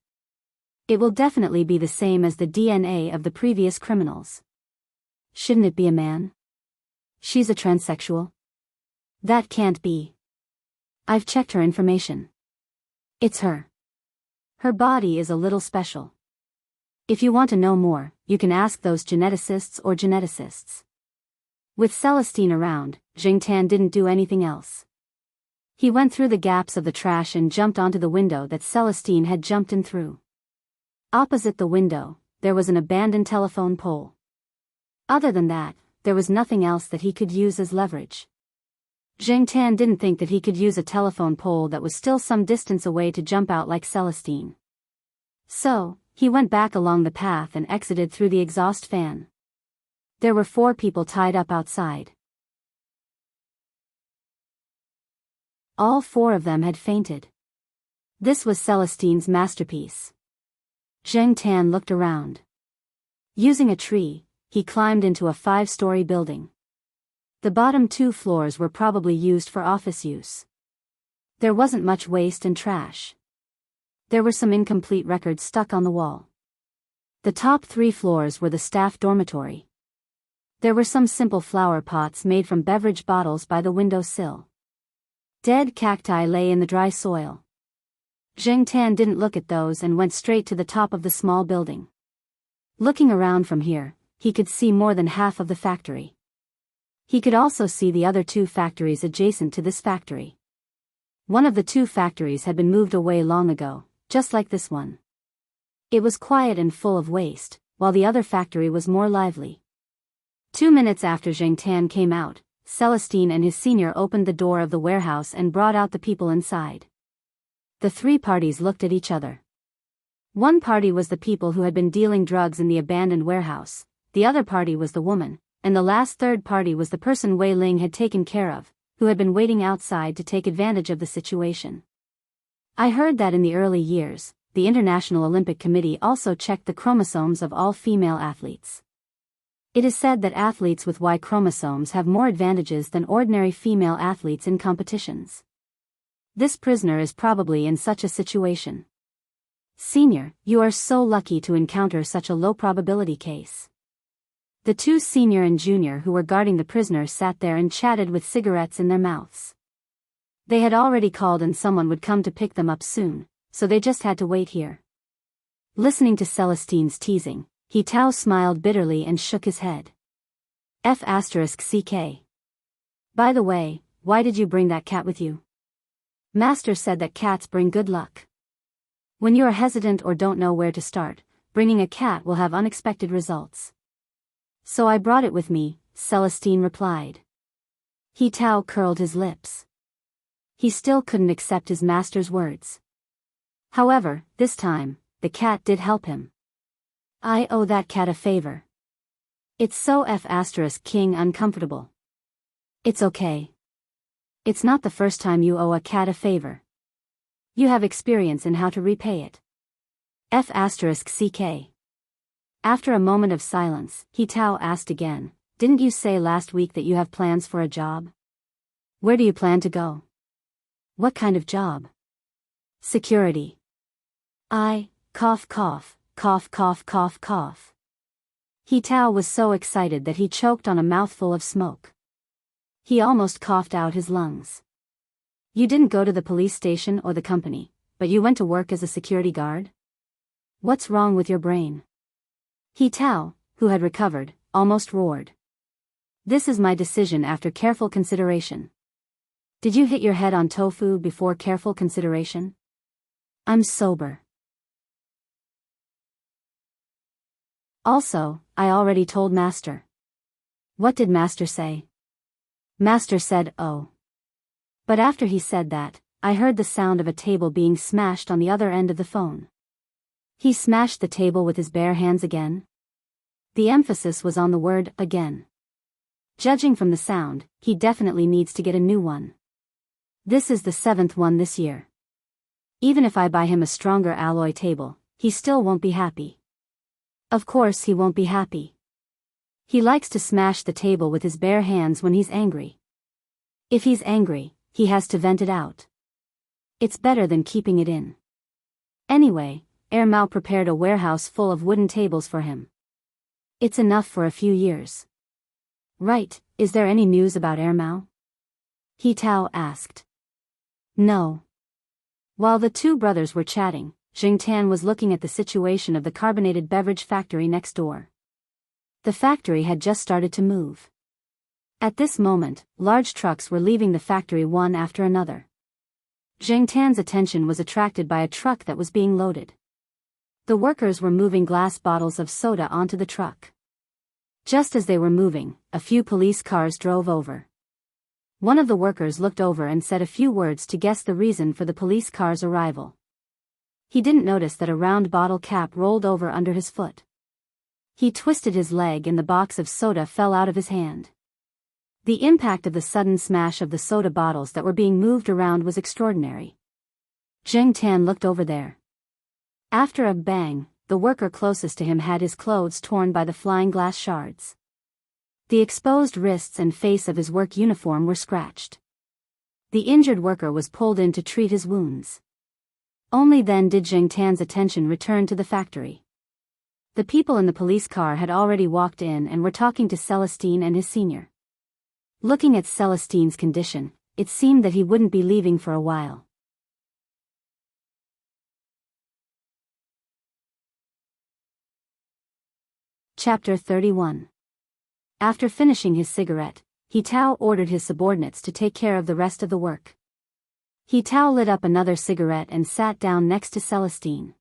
It will definitely be the same as the DNA of the previous criminals. Shouldn't it be a man? She's a transsexual? That can't be. I've checked her information. It's her. Her body is a little special. If you want to know more, you can ask those geneticists or geneticists. With Celestine around, Jingtan didn't do anything else. He went through the gaps of the trash and jumped onto the window that Celestine had jumped in through. Opposite the window, there was an abandoned telephone pole. Other than that, there was nothing else that he could use as leverage. Jingtan didn't think that he could use a telephone pole that was still some distance away to jump out like Celestine. So, he went back along the path and exited through the exhaust fan. There were 4 people tied up outside. All 4 of them had fainted. This was Celestine's masterpiece. Jingtan looked around. Using a tree, he climbed into a 5-story building. The bottom 2 floors were probably used for office use. There wasn't much waste and trash. There were some incomplete records stuck on the wall. The top 3 floors were the staff dormitory. There were some simple flower pots made from beverage bottles by the window sill. Dead cacti lay in the dry soil. Jingtan didn't look at those and went straight to the top of the small building. Looking around from here, he could see more than half of the factory. He could also see the other 2 factories adjacent to this factory. One of the 2 factories had been moved away long ago, just like this one. It was quiet and full of waste, while the other factory was more lively. 2 minutes after Jingtan came out, Celestine and his senior opened the door of the warehouse and brought out the people inside. The 3 parties looked at each other. One party was the people who had been dealing drugs in the abandoned warehouse, the other party was the woman, and the last third party was the person Wei Ling had taken care of, who had been waiting outside to take advantage of the situation. I heard that in the early years, the International Olympic Committee also checked the chromosomes of all female athletes. It is said that athletes with Y chromosomes have more advantages than ordinary female athletes in competitions. This prisoner is probably in such a situation. Senior, you are so lucky to encounter such a low probability case. The 2 senior and junior who were guarding the prisoner sat there and chatted with cigarettes in their mouths. They had already called and someone would come to pick them up soon, so they just had to wait here. Listening to Celestine's teasing, He Tao smiled bitterly and shook his head. F***ck. By the way, why did you bring that cat with you? Master said that cats bring good luck. When you are hesitant or don't know where to start, bringing a cat will have unexpected results. So I brought it with me, Celestine replied. He Tao curled his lips. He still couldn't accept his master's words. However, this time, the cat did help him. I owe that cat a favor. It's so F***king uncomfortable. It's okay. It's not the first time you owe a cat a favor. You have experience in how to repay it. F***ck. After a moment of silence, He Tao asked again, didn't you say last week that you have plans for a job? Where do you plan to go? What kind of job? Security. Cough. He Tao was so excited that he choked on a mouthful of smoke. He almost coughed out his lungs. You didn't go to the police station or the company, but you went to work as a security guard? What's wrong with your brain? He Tao, who had recovered, almost roared. This is my decision after careful consideration. Did you hit your head on tofu before careful consideration? I'm sober. Also, I already told Master. What did Master say? Master said, oh. But after he said that, I heard the sound of a table being smashed on the other end of the phone. He smashed the table with his bare hands again. The emphasis was on the word, again. Judging from the sound, he definitely needs to get a new one. This is the 7th one this year. Even if I buy him a stronger alloy table, he still won't be happy. Of course he won't be happy. He likes to smash the table with his bare hands when he's angry. If he's angry, he has to vent it out. It's better than keeping it in. Anyway, Mao prepared a warehouse full of wooden tables for him. It's enough for a few years. Right, is there any news about Mao? He Tao asked. No. While the two brothers were chatting, Jingtan was looking at the situation of the carbonated beverage factory next door. The factory had just started to move. At this moment, large trucks were leaving the factory one after another. Jingtan's attention was attracted by a truck that was being loaded. The workers were moving glass bottles of soda onto the truck. Just as they were moving, a few police cars drove over. One of the workers looked over and said a few words to guess the reason for the police car's arrival. He didn't notice that a round bottle cap rolled over under his foot. He twisted his leg and the box of soda fell out of his hand. The impact of the sudden smash of the soda bottles that were being moved around was extraordinary. Jingtan looked over there. After a bang, the worker closest to him had his clothes torn by the flying glass shards. The exposed wrists and face of his work uniform were scratched. The injured worker was pulled in to treat his wounds. Only then did Jingtan's attention return to the factory. The people in the police car had already walked in and were talking to Celestine and his senior. Looking at Celestine's condition, it seemed that he wouldn't be leaving for a while. Chapter 31. After finishing his cigarette, He Tao ordered his subordinates to take care of the rest of the work. He Tao lit up another cigarette and sat down next to Celestine.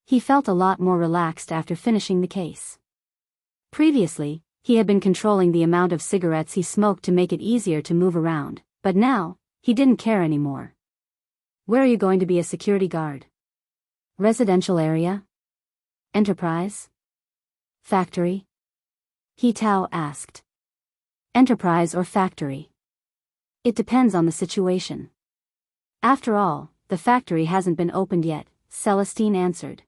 He felt a lot more relaxed after finishing the case. Previously, he had been controlling the amount of cigarettes he smoked to make it easier to move around, but now, he didn't care anymore. Where are you going to be a security guard? Residential area? Enterprise? Factory? He Tao asked. Enterprise or factory? It depends on the situation. After all, the factory hasn't been opened yet, Celestine answered.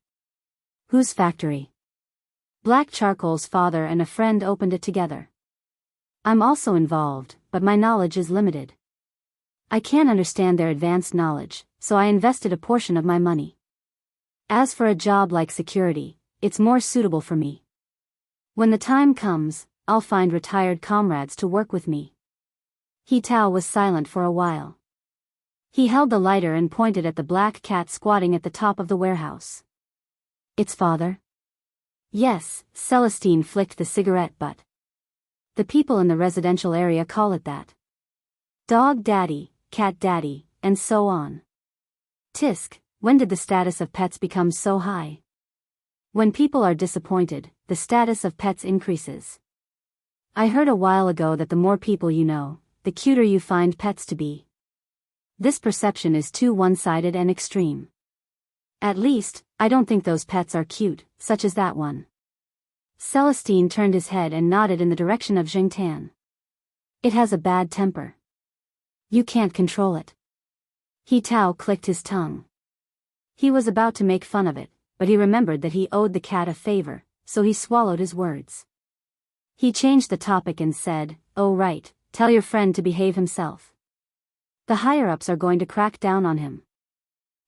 Whose factory? Black Charcoal's father and a friend opened it together. I'm also involved, but my knowledge is limited. I can't understand their advanced knowledge, so I invested a portion of my money. As for a job like security, it's more suitable for me. When the time comes, I'll find retired comrades to work with me. He Tao was silent for a while. He held the lighter and pointed at the black cat squatting at the top of the warehouse. Its father? Yes, Celestine flicked the cigarette butt. The people in the residential area call it that. Dog daddy, cat daddy, and so on. Tisk, when did the status of pets become so high? When people are disappointed, the status of pets increases. I heard a while ago that the more people you know, the cuter you find pets to be. This perception is too one-sided and extreme. At least, I don't think those pets are cute, such as that one. Celestine turned his head and nodded in the direction of Jingtan. It has a bad temper. You can't control it. He Tao clicked his tongue. He was about to make fun of it, but he remembered that he owed the cat a favor, so he swallowed his words. He changed the topic and said, "Oh right, tell your friend to behave himself. The higher-ups are going to crack down on him.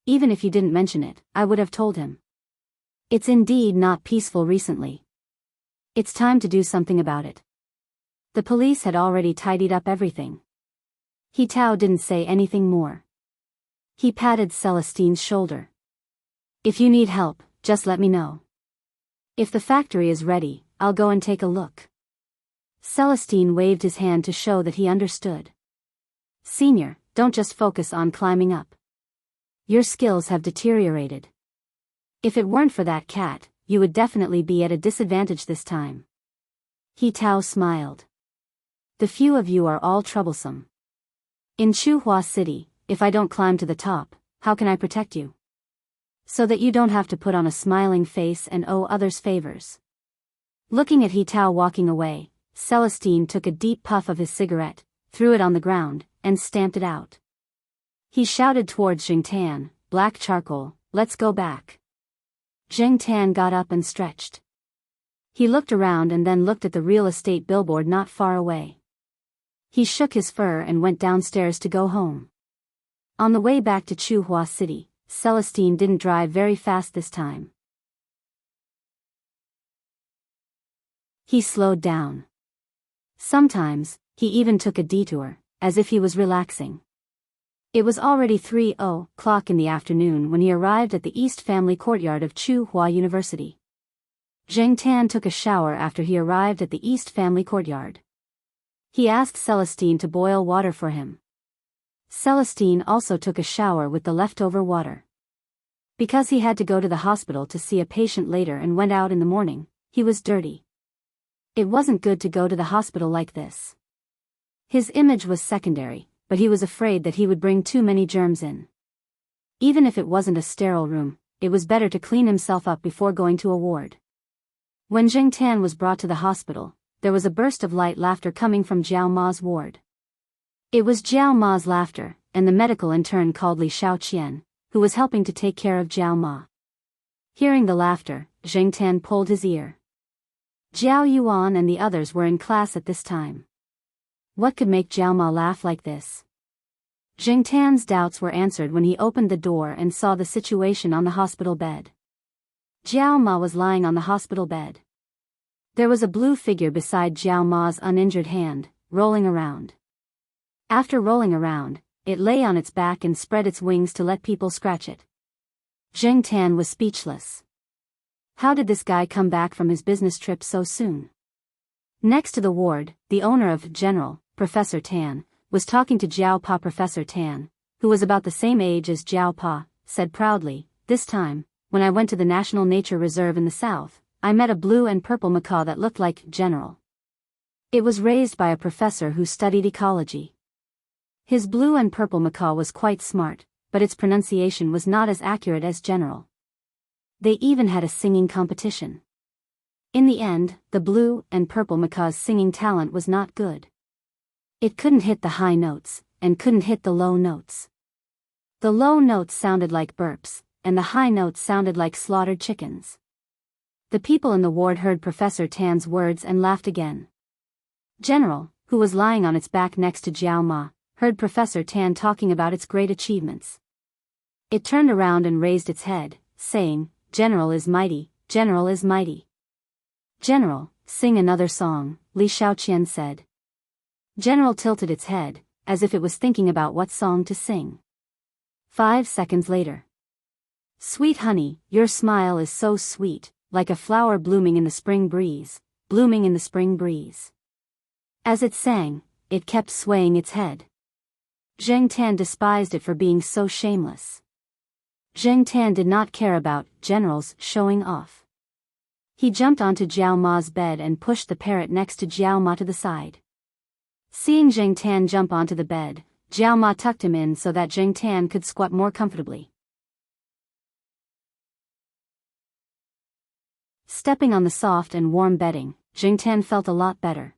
Even if you didn't mention it, I would have told him. It's indeed not peaceful recently. It's time to do something about it." The police had already tidied up everything. He Tao didn't say anything more. He patted Celestine's shoulder. If you need help, just let me know. If the factory is ready, I'll go and take a look. Celestine waved his hand to show that he understood. Senior, don't just focus on climbing up. Your skills have deteriorated. If it weren't for that cat, you would definitely be at a disadvantage this time. He Tao smiled. The few of you are all troublesome. In Chuhua City, if I don't climb to the top, how can I protect you? So that you don't have to put on a smiling face and owe others favors. Looking at He Tao walking away, Celestine took a deep puff of his cigarette, threw it on the ground, and stamped it out. He shouted towards Jingtan, "Black charcoal, let's go back." Jingtan got up and stretched. He looked around and then looked at the real estate billboard not far away. He shook his fur and went downstairs to go home. On the way back to Chuhua City, Celestine didn't drive very fast this time. He slowed down. Sometimes, he even took a detour, as if he was relaxing. It was already 3:00 in the afternoon when he arrived at the East Family Courtyard of Chuhua University. Jingtan took a shower after he arrived at the East Family Courtyard. He asked Celestine to boil water for him. Celestine also took a shower with the leftover water. Because he had to go to the hospital to see a patient later and went out in the morning, he was dirty. It wasn't good to go to the hospital like this. His image was secondary, but he was afraid that he would bring too many germs in. Even if it wasn't a sterile room, it was better to clean himself up before going to a ward. When Jingtan was brought to the hospital, there was a burst of light laughter coming from Jiao Ma's ward. It was Jiao Ma's laughter, and the medical intern called Li Xiaoqian, who was helping to take care of Jiao Ma. Hearing the laughter, Jingtan pulled his ear. Jiao Yuan and the others were in class at this time. What could make Jiao Ma laugh like this? Jingtan's doubts were answered when he opened the door and saw the situation on the hospital bed. Jiao Ma was lying on the hospital bed. There was a blue figure beside Jiao Ma's uninjured hand, rolling around. After rolling around, it lay on its back and spread its wings to let people scratch it. Jingtan was speechless. How did this guy come back from his business trip so soon? Next to the ward, the owner of General, Professor Tan, was talking to Jiao Pa. Professor Tan, who was about the same age as Jiao Pa, said proudly, "This time, when I went to the National Nature Reserve in the south, I met a blue and purple macaw that looked like General. It was raised by a professor who studied ecology. His blue and purple macaw was quite smart, but its pronunciation was not as accurate as General. They even had a singing competition. In the end, the blue and purple macaw's singing talent was not good. It couldn't hit the high notes, and couldn't hit the low notes. The low notes sounded like burps, and the high notes sounded like slaughtered chickens." The people in the ward heard Professor Tan's words and laughed again. General, who was lying on its back next to Jiao Ma, heard Professor Tan talking about its great achievements. It turned around and raised its head, saying, "General is mighty, General is mighty." "General, sing another song," Li Xiaoqian said. General tilted its head, as if it was thinking about what song to sing. 5 seconds later. "Sweet honey, your smile is so sweet, like a flower blooming in the spring breeze, blooming in the spring breeze." As it sang, it kept swaying its head. Zheng Tan despised it for being so shameless. Zheng Tan did not care about generals showing off. He jumped onto Jiao Ma's bed and pushed the parrot next to Jiao Ma to the side. Seeing Zheng Tan jump onto the bed, Jiao Ma tucked him in so that Zheng Tan could squat more comfortably. Stepping on the soft and warm bedding, Jingtan felt a lot better.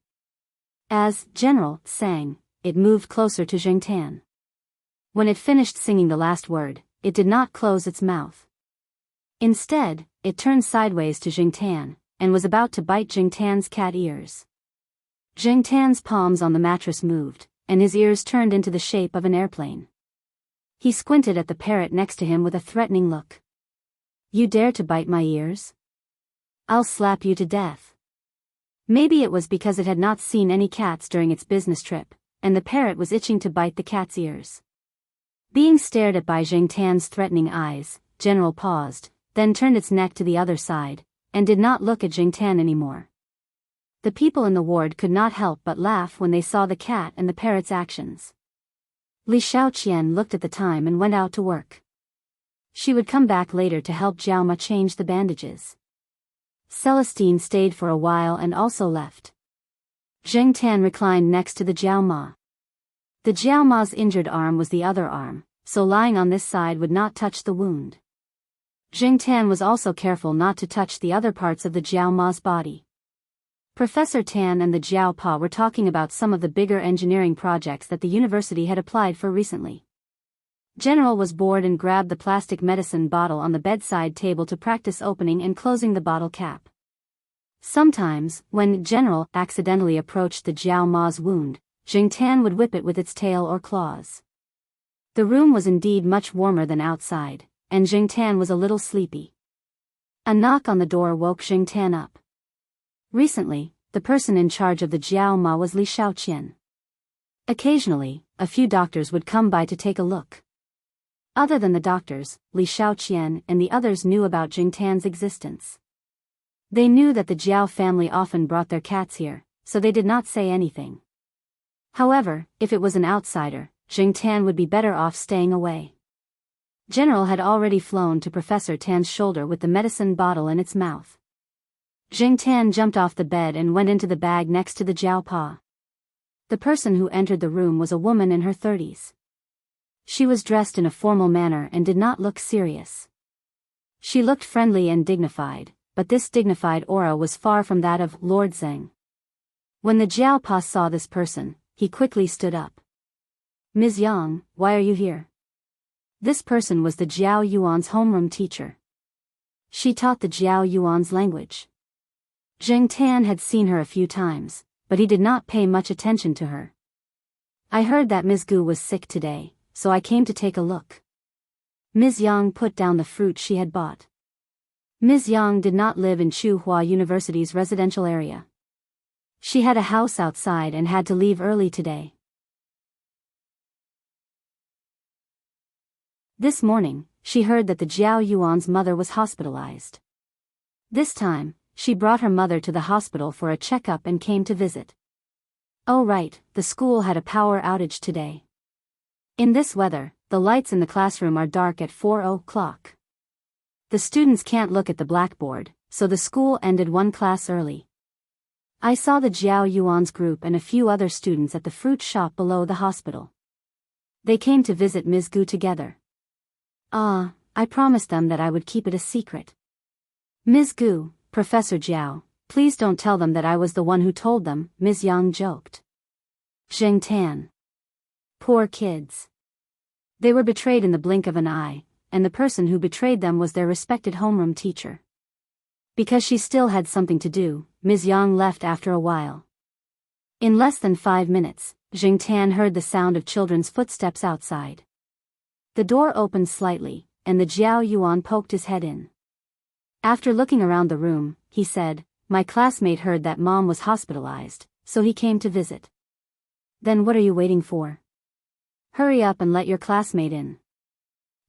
As General sang, it moved closer to Jingtan. When it finished singing the last word, it did not close its mouth. Instead, it turned sideways to Jingtan, and was about to bite Jingtan's cat ears. Jingtan's palms on the mattress moved, and his ears turned into the shape of an airplane. He squinted at the parrot next to him with a threatening look. "You dare to bite my ears? I'll slap you to death." Maybe it was because it had not seen any cats during its business trip, and the parrot was itching to bite the cat's ears. Being stared at by Jingtan's threatening eyes, General paused, then turned its neck to the other side, and did not look at Jingtan anymore. The people in the ward could not help but laugh when they saw the cat and the parrot's actions. Li Xiaoqian looked at the time and went out to work. She would come back later to help Jiao Ma change the bandages. Celestine stayed for a while and also left. Zheng Tan reclined next to the Jiao Ma. The Jiao Ma's injured arm was the other arm, so lying on this side would not touch the wound. Zheng Tan was also careful not to touch the other parts of the Jiao Ma's body. Professor Tan and the Jiao Pa were talking about some of the bigger engineering projects that the university had applied for recently. General was bored and grabbed the plastic medicine bottle on the bedside table to practice opening and closing the bottle cap. Sometimes, when General accidentally approached the Jiao Ma's wound, Jing Tan would whip it with its tail or claws. The room was indeed much warmer than outside, and Jing Tan was a little sleepy. A knock on the door woke Jing Tan up. Recently, the person in charge of the Jiao Ma was Li Shaoqian. Occasionally, a few doctors would come by to take a look. Other than the doctors, Li Shaoqian and the others knew about Jing Tan's existence. They knew that the Jiao family often brought their cats here, so they did not say anything. However, if it was an outsider, Jing Tan would be better off staying away. General had already flown to Professor Tan's shoulder with the medicine bottle in its mouth. Jing Tan jumped off the bed and went into the bag next to the Jiao Pa. The person who entered the room was a woman in her 30s. She was dressed in a formal manner and did not look serious. She looked friendly and dignified, but this dignified aura was far from that of Lord Zheng. When the Jiao Pa saw this person, he quickly stood up. "Ms. Yang, why are you here?" This person was the Jiao Yuan's homeroom teacher. She taught the Jiao Yuan's language. Jing Tan had seen her a few times, but he did not pay much attention to her. "I heard that Ms. Gu was sick today, so I came to take a look." Ms. Yang put down the fruit she had bought. Ms. Yang did not live in Tsinghua University's residential area. She had a house outside and had to leave early today. This morning, she heard that the Jiao Yuan's mother was hospitalized. This time, she brought her mother to the hospital for a checkup and came to visit. Oh right, the school had a power outage today. In this weather, the lights in the classroom are dark at 4 o'clock. The students can't look at the blackboard, so the school ended one class early. I saw the Jiao Yuan's group and a few other students at the fruit shop below the hospital. They came to visit Ms. Gu together. I promised them that I would keep it a secret. Ms. Gu, Professor Jiao, please don't tell them that I was the one who told them, Ms. Yang joked. Jing Tan. Poor kids. They were betrayed in the blink of an eye, and the person who betrayed them was their respected homeroom teacher. Because she still had something to do, Ms. Yang left after a while. In less than 5 minutes, Jing Tan heard the sound of children's footsteps outside. The door opened slightly, and the Jiao Yuan poked his head in. After looking around the room, he said, "My classmate heard that Mom was hospitalized, so he came to visit." "Then what are you waiting for? Hurry up and let your classmate in."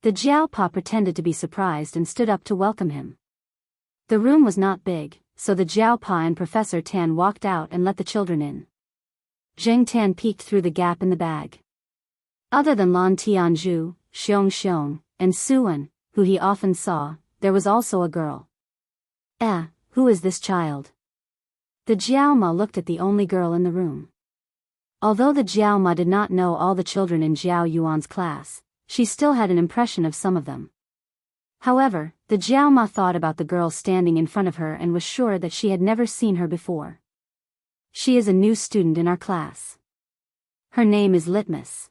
The Jiao Pa pretended to be surprised and stood up to welcome him. The room was not big, so the Jiao Pa and Professor Tan walked out and let the children in. Jing Tan peeked through the gap in the bag. Other than Lan Tianzhu, Xiong Xiong, and Suan, who he often saw, there was also a girl. Who is this child?" The Jiao Ma looked at the only girl in the room. Although the Jiao Ma did not know all the children in Jiao Yuan's class, she still had an impression of some of them. However, the Jiao Ma thought about the girl standing in front of her and was sure that she had never seen her before. "She is a new student in our class. Her name is Litmus."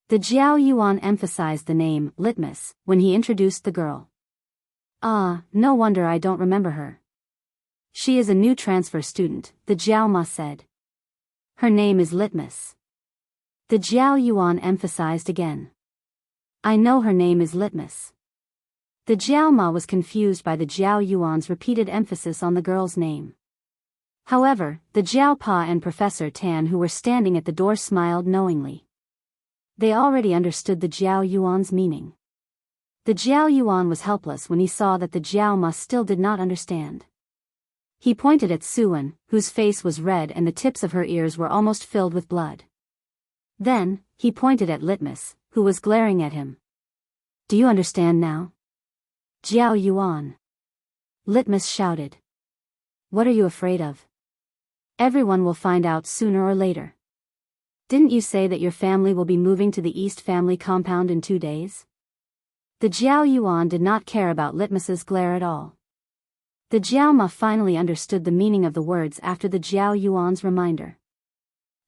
The Jiao Yuan emphasized the name Litmus when he introduced the girl. No wonder I don't remember her. "She is a new transfer student," the Jiao Ma said. "Her name is Litmus." The Jiao Yuan emphasized again. "I know her name is Litmus." The Jiao Ma was confused by the Jiao Yuan's repeated emphasis on the girl's name. However, the Jiao Pa and Professor Tan who were standing at the door smiled knowingly. They already understood the Jiao Yuan's meaning. The Jiao Yuan was helpless when he saw that the Jiao Ma still did not understand. He pointed at Suan, whose face was red and the tips of her ears were almost filled with blood. Then, he pointed at Litmus, who was glaring at him. "Do you understand now?" "Jiao Yuan." Litmus shouted. "What are you afraid of? Everyone will find out sooner or later. Didn't you say that your family will be moving to the East family compound in 2 days?" The Jiao Yuan did not care about Litmus's glare at all. The Jiao Ma finally understood the meaning of the words after the Jiao Yuan's reminder.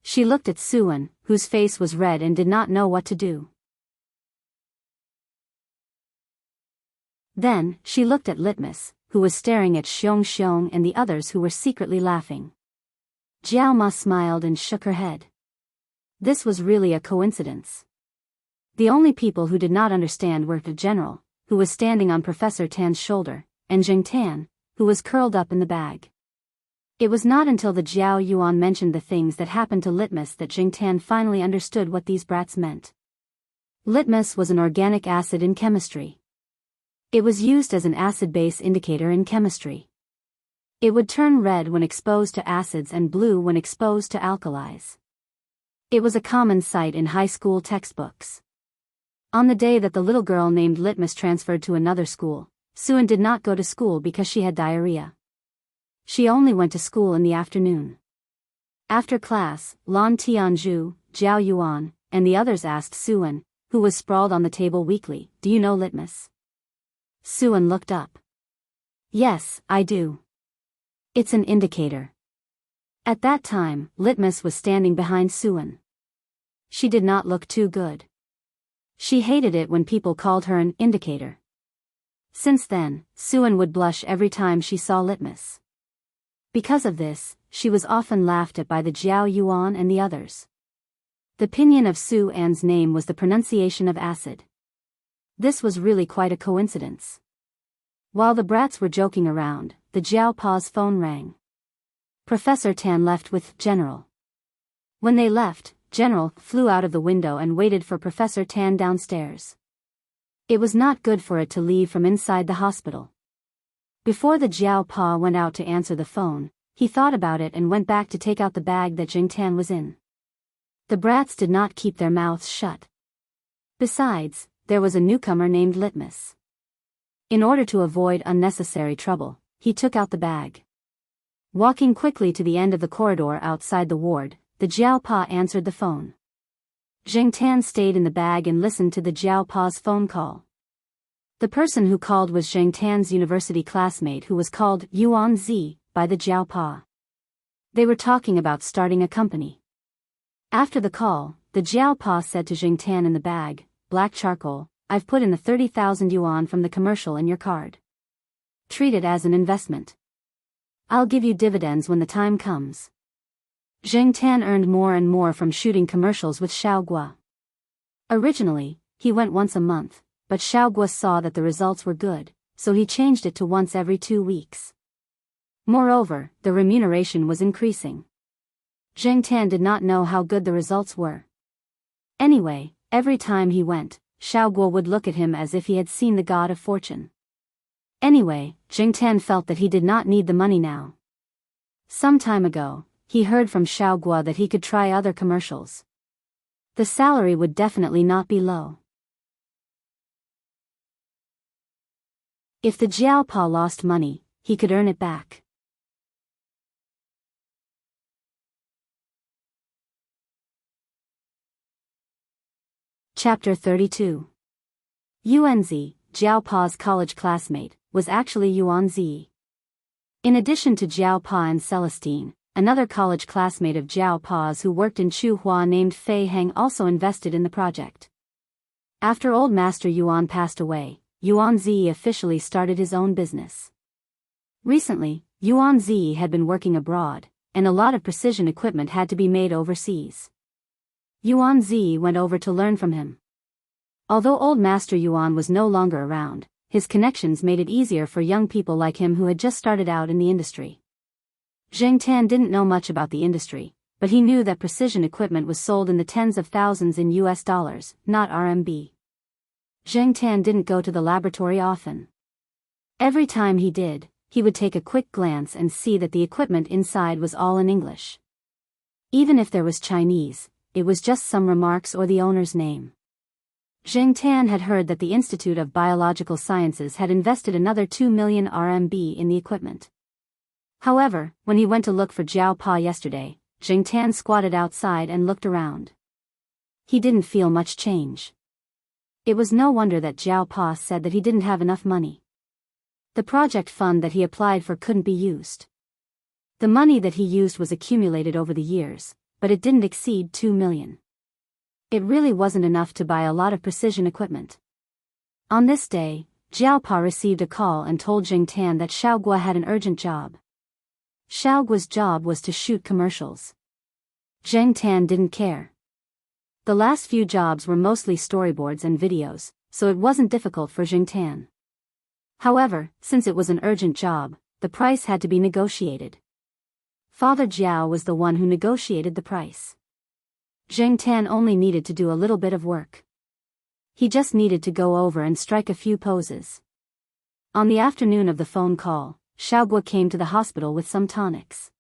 She looked at Suan, whose face was red and did not know what to do. Then, she looked at Litmus, who was staring at Xiong Xiong and the others who were secretly laughing. Jiao Ma smiled and shook her head. This was really a coincidence. The only people who did not understand were the general, who was standing on Professor Tan's shoulder, and Jing Tan, who was curled up in the bag. It was not until the Jiao Yuan mentioned the things that happened to Litmus that Jing Tan finally understood what these brats meant. Litmus was an organic acid in chemistry. It was used as an acid-base indicator in chemistry. It would turn red when exposed to acids and blue when exposed to alkalis. It was a common sight in high school textbooks. On the day that the little girl named Litmus transferred to another school, Suan did not go to school because she had diarrhea. She only went to school in the afternoon. After class, Lan Tianzhu, Jiao Yuan, and the others asked Suan, who was sprawled on the table weakly, "Do you know Litmus?" Suan looked up. "Yes, I do. It's an indicator." At that time, Litmus was standing behind Suan. She did not look too good. She hated it when people called her an indicator. Since then, Suan would blush every time she saw Litmus. Because of this, she was often laughed at by the Jiao Yuan and the others. The pinyin of Su-An's name was the pronunciation of acid. This was really quite a coincidence. While the brats were joking around, the Jiao Pa's phone rang. Professor Tan left with General. When they left, General flew out of the window and waited for Professor Tan downstairs. It was not good for it to leave from inside the hospital. Before the Jiao Pa went out to answer the phone, he thought about it and went back to take out the bag that Jing Tan was in. The brats did not keep their mouths shut. Besides, there was a newcomer named Litmus. In order to avoid unnecessary trouble, he took out the bag. Walking quickly to the end of the corridor outside the ward, the Jiao Pa answered the phone. Jing Tan stayed in the bag and listened to the Jiao Pa's phone call. The person who called was Jing Tan's university classmate who was called Yuan Zi by the Jiao Pa. They were talking about starting a company. After the call, the Jiao Pa said to Jing Tan in the bag, "Black charcoal, I've put in the 30,000 yuan from the commercial in your card. Treat it as an investment. I'll give you dividends when the time comes." Jing Tan earned more and more from shooting commercials with Xiaogua. Originally, he went once a month, but Xiaogua saw that the results were good, so he changed it to once every 2 weeks. Moreover, the remuneration was increasing. Jing Tan did not know how good the results were. Anyway, every time he went, Xiaogua would look at him as if he had seen the god of fortune. Anyway, Jing Tan felt that he did not need the money now. Some time ago, he heard from Xiaogua that he could try other commercials. The salary would definitely not be low. If the Jiao Pa lost money, he could earn it back. Chapter 32. Yuanzi, Jiao Pa's college classmate, was actually Yuan Zi. In addition to Jiao Pa and Celestine, another college classmate of Jiao Pa's who worked in Chuhua named Fei Heng also invested in the project. After old master Yuan passed away, Yuan Zi officially started his own business. Recently, Yuan Zi had been working abroad, and a lot of precision equipment had to be made overseas. Yuan Zi went over to learn from him. Although old master Yuan was no longer around, his connections made it easier for young people like him who had just started out in the industry. Jing Tan didn't know much about the industry, but he knew that precision equipment was sold in the tens of thousands in US dollars, not RMB. Jing Tan didn't go to the laboratory often. Every time he did, he would take a quick glance and see that the equipment inside was all in English. Even if there was Chinese, it was just some remarks or the owner's name. Jing Tan had heard that the Institute of Biological Sciences had invested another 2 million RMB in the equipment. However, when he went to look for Jiao Pa yesterday, Jing Tan squatted outside and looked around. He didn't feel much change. It was no wonder that Jiao Pa said that he didn't have enough money. The project fund that he applied for couldn't be used. The money that he used was accumulated over the years, but it didn't exceed 2 million. It really wasn't enough to buy a lot of precision equipment. On this day, Jiaopa received a call and told Jingtan that Xiaogua had an urgent job. Xiaogua's job was to shoot commercials. Jingtan didn't care. The last few jobs were mostly storyboards and videos, so it wasn't difficult for Jingtan. However, since it was an urgent job, the price had to be negotiated. Father Jiao was the one who negotiated the price. Jingtan only needed to do a little bit of work. He just needed to go over and strike a few poses. On the afternoon of the phone call, Xiaogua came to the hospital with some tonics.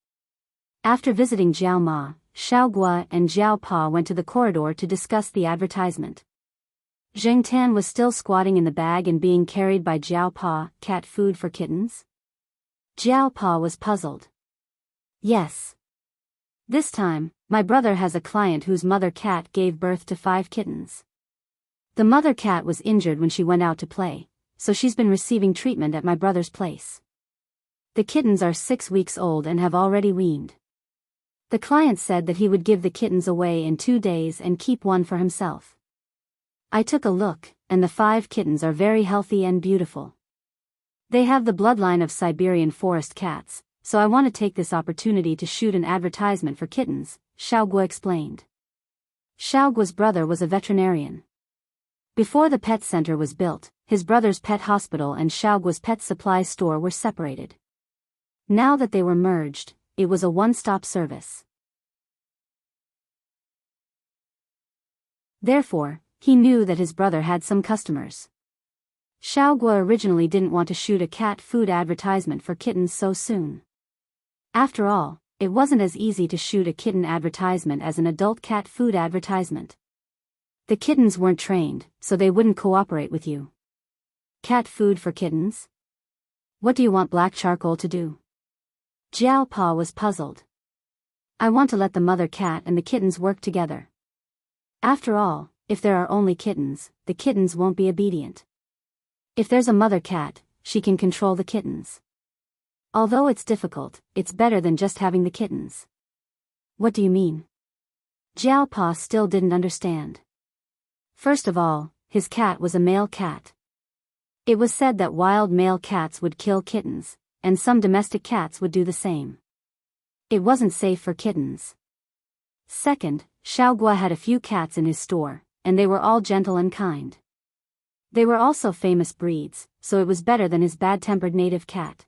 After visiting Jiao Ma, Xiaogua and Jiao Pa went to the corridor to discuss the advertisement. Jingtan was still squatting in the bag and being carried by Jiao Pa, cat food for kittens? Jiao Pa was puzzled. Yes. This time, my brother has a client whose mother cat gave birth to 5 kittens. The mother cat was injured when she went out to play, so she's been receiving treatment at my brother's place. The kittens are 6 weeks old and have already weaned. The client said that he would give the kittens away in 2 days and keep one for himself. I took a look, and the 5 kittens are very healthy and beautiful. They have the bloodline of Siberian forest cats, so I want to take this opportunity to shoot an advertisement for kittens, Xiaogua explained. Xiaogua's brother was a veterinarian. Before the pet center was built, his brother's pet hospital and Xiaogua's pet supply store were separated. Now that they were merged, it was a one-stop service. Therefore, he knew that his brother had some customers. Xiaogua originally didn't want to shoot a cat food advertisement for kittens so soon. After all, it wasn't as easy to shoot a kitten advertisement as an adult cat food advertisement. The kittens weren't trained, so they wouldn't cooperate with you. Cat food for kittens? What do you want black charcoal to do? Jiao Pa was puzzled. I want to let the mother cat and the kittens work together. After all, if there are only kittens, the kittens won't be obedient. If there's a mother cat, she can control the kittens. Although it's difficult, it's better than just having the kittens. What do you mean? Jiao Pa still didn't understand. First of all, his cat was a male cat. It was said that wild male cats would kill kittens, and some domestic cats would do the same. It wasn't safe for kittens. Second, Xiaogua had a few cats in his store, and they were all gentle and kind. They were also famous breeds, so it was better than his bad-tempered native cat.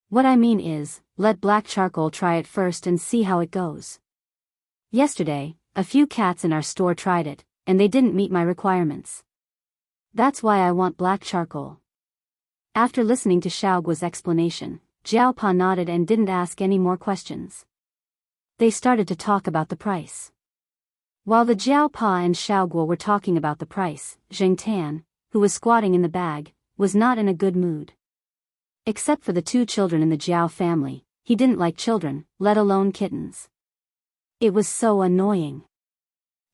What I mean is, let black charcoal try it first and see how it goes. Yesterday, a few cats in our store tried it, and they didn't meet my requirements. That's why I want black charcoal. After listening to Xiaogua's explanation, Jiao Pa nodded and didn't ask any more questions. They started to talk about the price. While the Jiao Pa and Xiaogua were talking about the price, Jingtan, who was squatting in the bag, was not in a good mood. Except for the 2 children in the Jiao family, he didn't like children, let alone kittens. It was so annoying.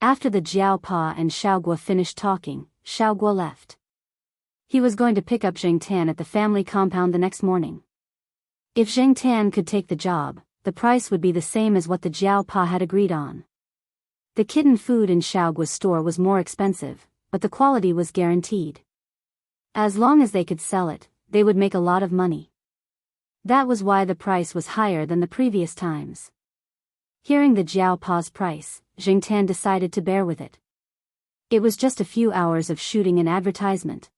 After the Jiao Pa and Xiaogua finished talking, Xiaogua left. He was going to pick up Jingtan at the family compound the next morning. If Jingtan could take the job, the price would be the same as what the Jiao Pa had agreed on. The kitten food in Xiaogua's store was more expensive, but the quality was guaranteed. As long as they could sell it, they would make a lot of money. That was why the price was higher than the previous times. Hearing the Jiao Pa's price, Jingtan decided to bear with it. It was just a few hours of shooting an advertisement.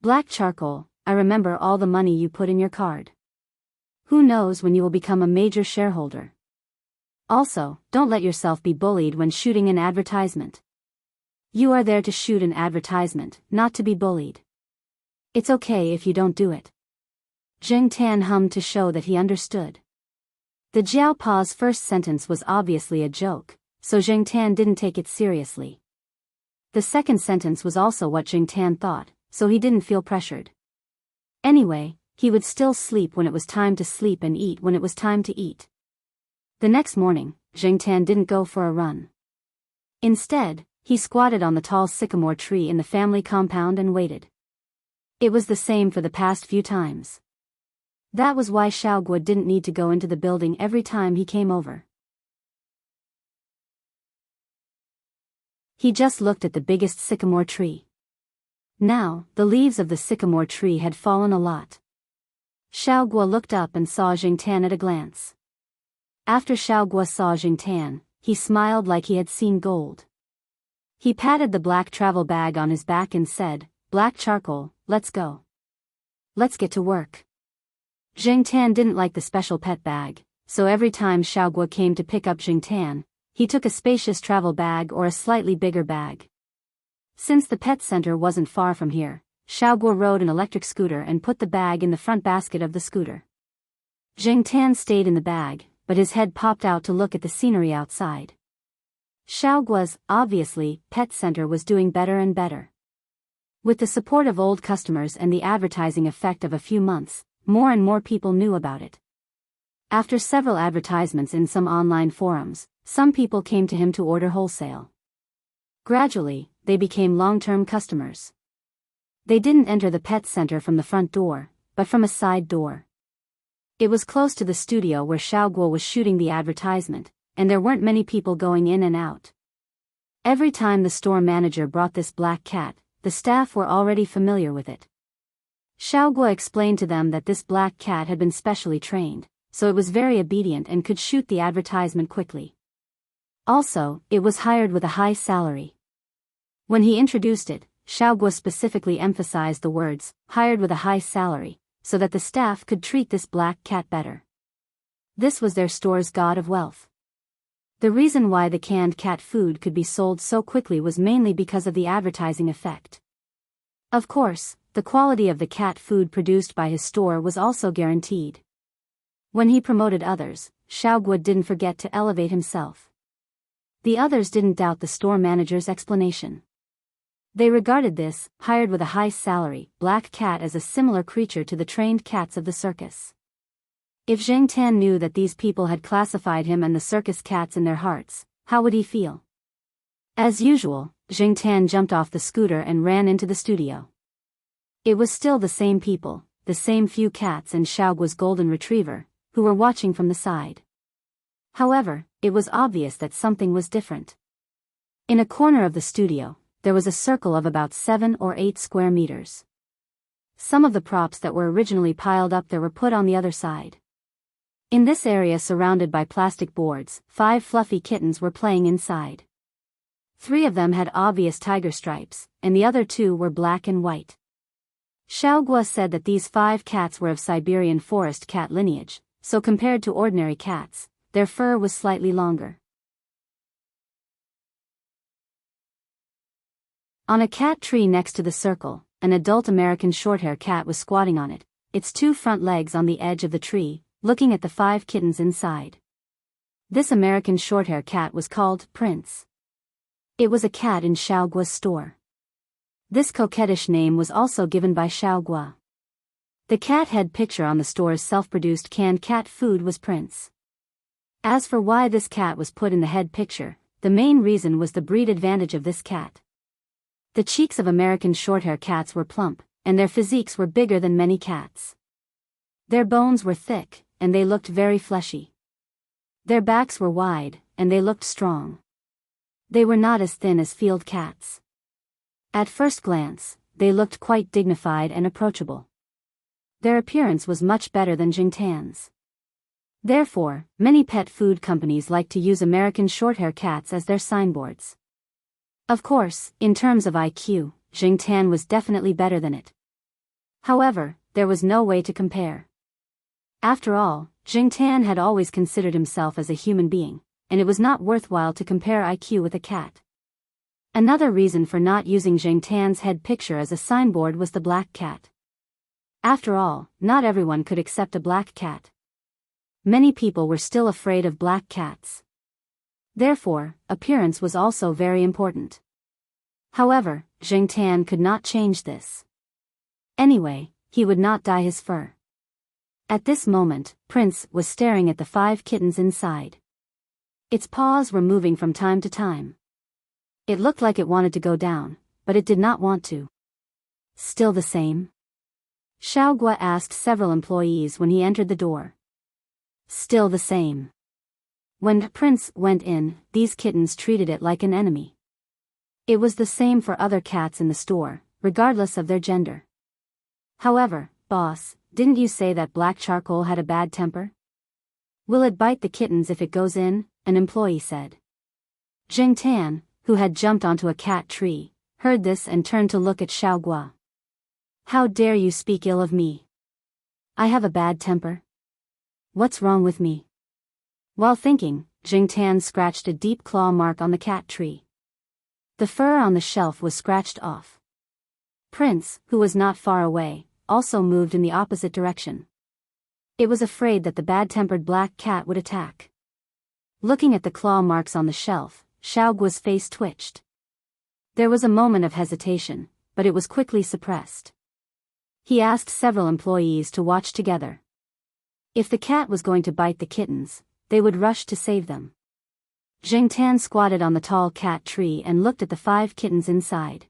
Black charcoal, I remember all the money you put in your card. Who knows when you will become a major shareholder. Also, don't let yourself be bullied when shooting an advertisement. You are there to shoot an advertisement, not to be bullied. It's okay if you don't do it. Jingtan hummed to show that he understood. The Jiao Pa's first sentence was obviously a joke, so Jingtan didn't take it seriously. The second sentence was also what Jingtan thought, so he didn't feel pressured. Anyway, he would still sleep when it was time to sleep and eat when it was time to eat. The next morning, Jingtan didn't go for a run. Instead, he squatted on the tall sycamore tree in the family compound and waited. It was the same for the past few times. That was why Xiaoguo didn't need to go into the building every time he came over. He just looked at the biggest sycamore tree. Now, the leaves of the sycamore tree had fallen a lot. Xiaoguo looked up and saw Jingtan at a glance. After Xiaoguo saw Jingtan, he smiled like he had seen gold. He patted the black travel bag on his back and said, "Black charcoal, let's go. Let's get to work." Jingtan didn't like the special pet bag, so every time Xiaoguo came to pick up Jingtan, he took a spacious travel bag or a slightly bigger bag. Since the pet center wasn't far from here, Xiaoguo rode an electric scooter and put the bag in the front basket of the scooter. Jingtan stayed in the bag, but his head popped out to look at the scenery outside. Xiaoguo's, obviously, pet center was doing better and better. With the support of old customers and the advertising effect of a few months, more and more people knew about it. After several advertisements in some online forums, some people came to him to order wholesale. Gradually, they became long-term customers. They didn't enter the pet center from the front door, but from a side door. It was close to the studio where Xiaoguo was shooting the advertisement, and there weren't many people going in and out. Every time the store manager brought this black cat, the staff were already familiar with it. Xiaoguo explained to them that this black cat had been specially trained, so it was very obedient and could shoot the advertisement quickly. Also, it was hired with a high salary. When he introduced it, Xiaoguo specifically emphasized the words, "hired with a high salary," so that the staff could treat this black cat better. This was their store's god of wealth. The reason why the canned cat food could be sold so quickly was mainly because of the advertising effect. Of course, the quality of the cat food produced by his store was also guaranteed. When he promoted others, Xiaoguo didn't forget to elevate himself. The others didn't doubt the store manager's explanation. They regarded this, hired with a high salary, black cat as a similar creature to the trained cats of the circus. If Zheng Tan knew that these people had classified him and the circus cats in their hearts, how would he feel? As usual, Zheng Tan jumped off the scooter and ran into the studio. It was still the same people, the same few cats and Xiaoguo's golden retriever, who were watching from the side. However, it was obvious that something was different. In a corner of the studio, there was a circle of about 7 or 8 square meters. Some of the props that were originally piled up there were put on the other side. In this area surrounded by plastic boards, 5 fluffy kittens were playing inside. 3 of them had obvious tiger stripes, and the other 2 were black and white. Xiaoguo said that these 5 cats were of Siberian forest cat lineage, so compared to ordinary cats, their fur was slightly longer. On a cat tree next to the circle, an adult American shorthair cat was squatting on it, its 2 front legs on the edge of the tree, looking at the 5 kittens inside. This American shorthair cat was called Prince. It was a cat in Xiaoguo's store. This coquettish name was also given by Xiaoguo. The cat head picture on the store's self-produced canned cat food was Prince. As for why this cat was put in the head picture, the main reason was the breed advantage of this cat. The cheeks of American shorthair cats were plump, and their physiques were bigger than many cats. Their bones were thick, and they looked very fleshy. Their backs were wide, and they looked strong. They were not as thin as field cats. At first glance, they looked quite dignified and approachable. Their appearance was much better than Jingtan's. Therefore, many pet food companies like to use American shorthair cats as their signboards. Of course, in terms of IQ, Jingtan was definitely better than it. However, there was no way to compare. After all, Jingtan had always considered himself as a human being, and it was not worthwhile to compare IQ with a cat. Another reason for not using Jingtan's head picture as a signboard was the black cat. After all, not everyone could accept a black cat. Many people were still afraid of black cats. Therefore, appearance was also very important. However, Jingtan could not change this. Anyway, he would not dye his fur. At this moment, Prince was staring at the 5 kittens inside. Its paws were moving from time to time. It looked like it wanted to go down, but it did not want to. Still the same? Xiaogua asked several employees when he entered the door. Still the same. When the prince went in, these kittens treated it like an enemy. It was the same for other cats in the store, regardless of their gender. However, boss, didn't you say that black charcoal had a bad temper? Will it bite the kittens if it goes in? An employee said. Jingtan, who had jumped onto a cat tree, heard this and turned to look at Xiaogua. How dare you speak ill of me? I have a bad temper. What's wrong with me? While thinking, Jingtan scratched a deep claw mark on the cat tree. The fur on the shelf was scratched off. Prince, who was not far away, also moved in the opposite direction. It was afraid that the bad-tempered black cat would attack. Looking at the claw marks on the shelf, Xiaogua's face twitched. There was a moment of hesitation, but it was quickly suppressed. He asked several employees to watch together. If the cat was going to bite the kittens, they would rush to save them. Jingtan squatted on the tall cat tree and looked at the 5 kittens inside.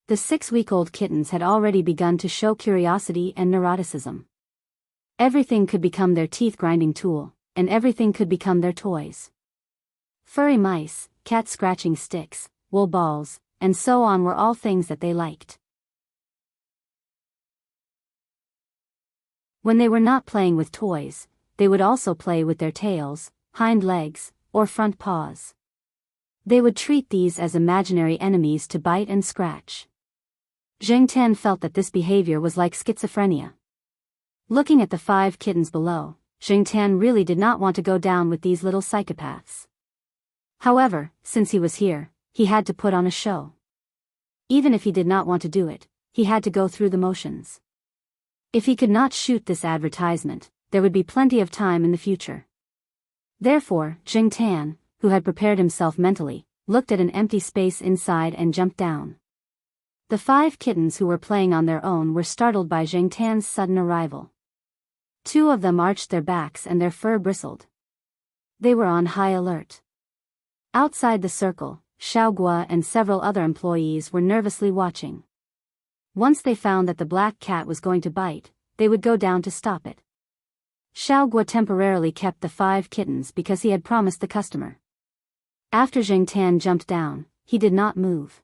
The 6-week-old kittens had already begun to show curiosity and neuroticism. Everything could become their teeth-grinding tool, and everything could become their toys. Furry mice, cat scratching sticks, wool balls, and so on were all things that they liked. When they were not playing with toys, they would also play with their tails, hind legs, or front paws. They would treat these as imaginary enemies to bite and scratch. Jingtan felt that this behavior was like schizophrenia. Looking at the 5 kittens below, Jingtan really did not want to go down with these little psychopaths. However, since he was here, he had to put on a show. Even if he did not want to do it, he had to go through the motions. If he could not shoot this advertisement, there would be plenty of time in the future. Therefore, Jingtan, who had prepared himself mentally, looked at an empty space inside and jumped down. The 5 kittens who were playing on their own were startled by Jingtan's sudden arrival. 2 of them arched their backs and their fur bristled. They were on high alert. Outside the circle, Xiaogua and several other employees were nervously watching. Once they found that the black cat was going to bite, they would go down to stop it. Xiaogua temporarily kept the 5 kittens because he had promised the customer. After Jingtan jumped down, he did not move.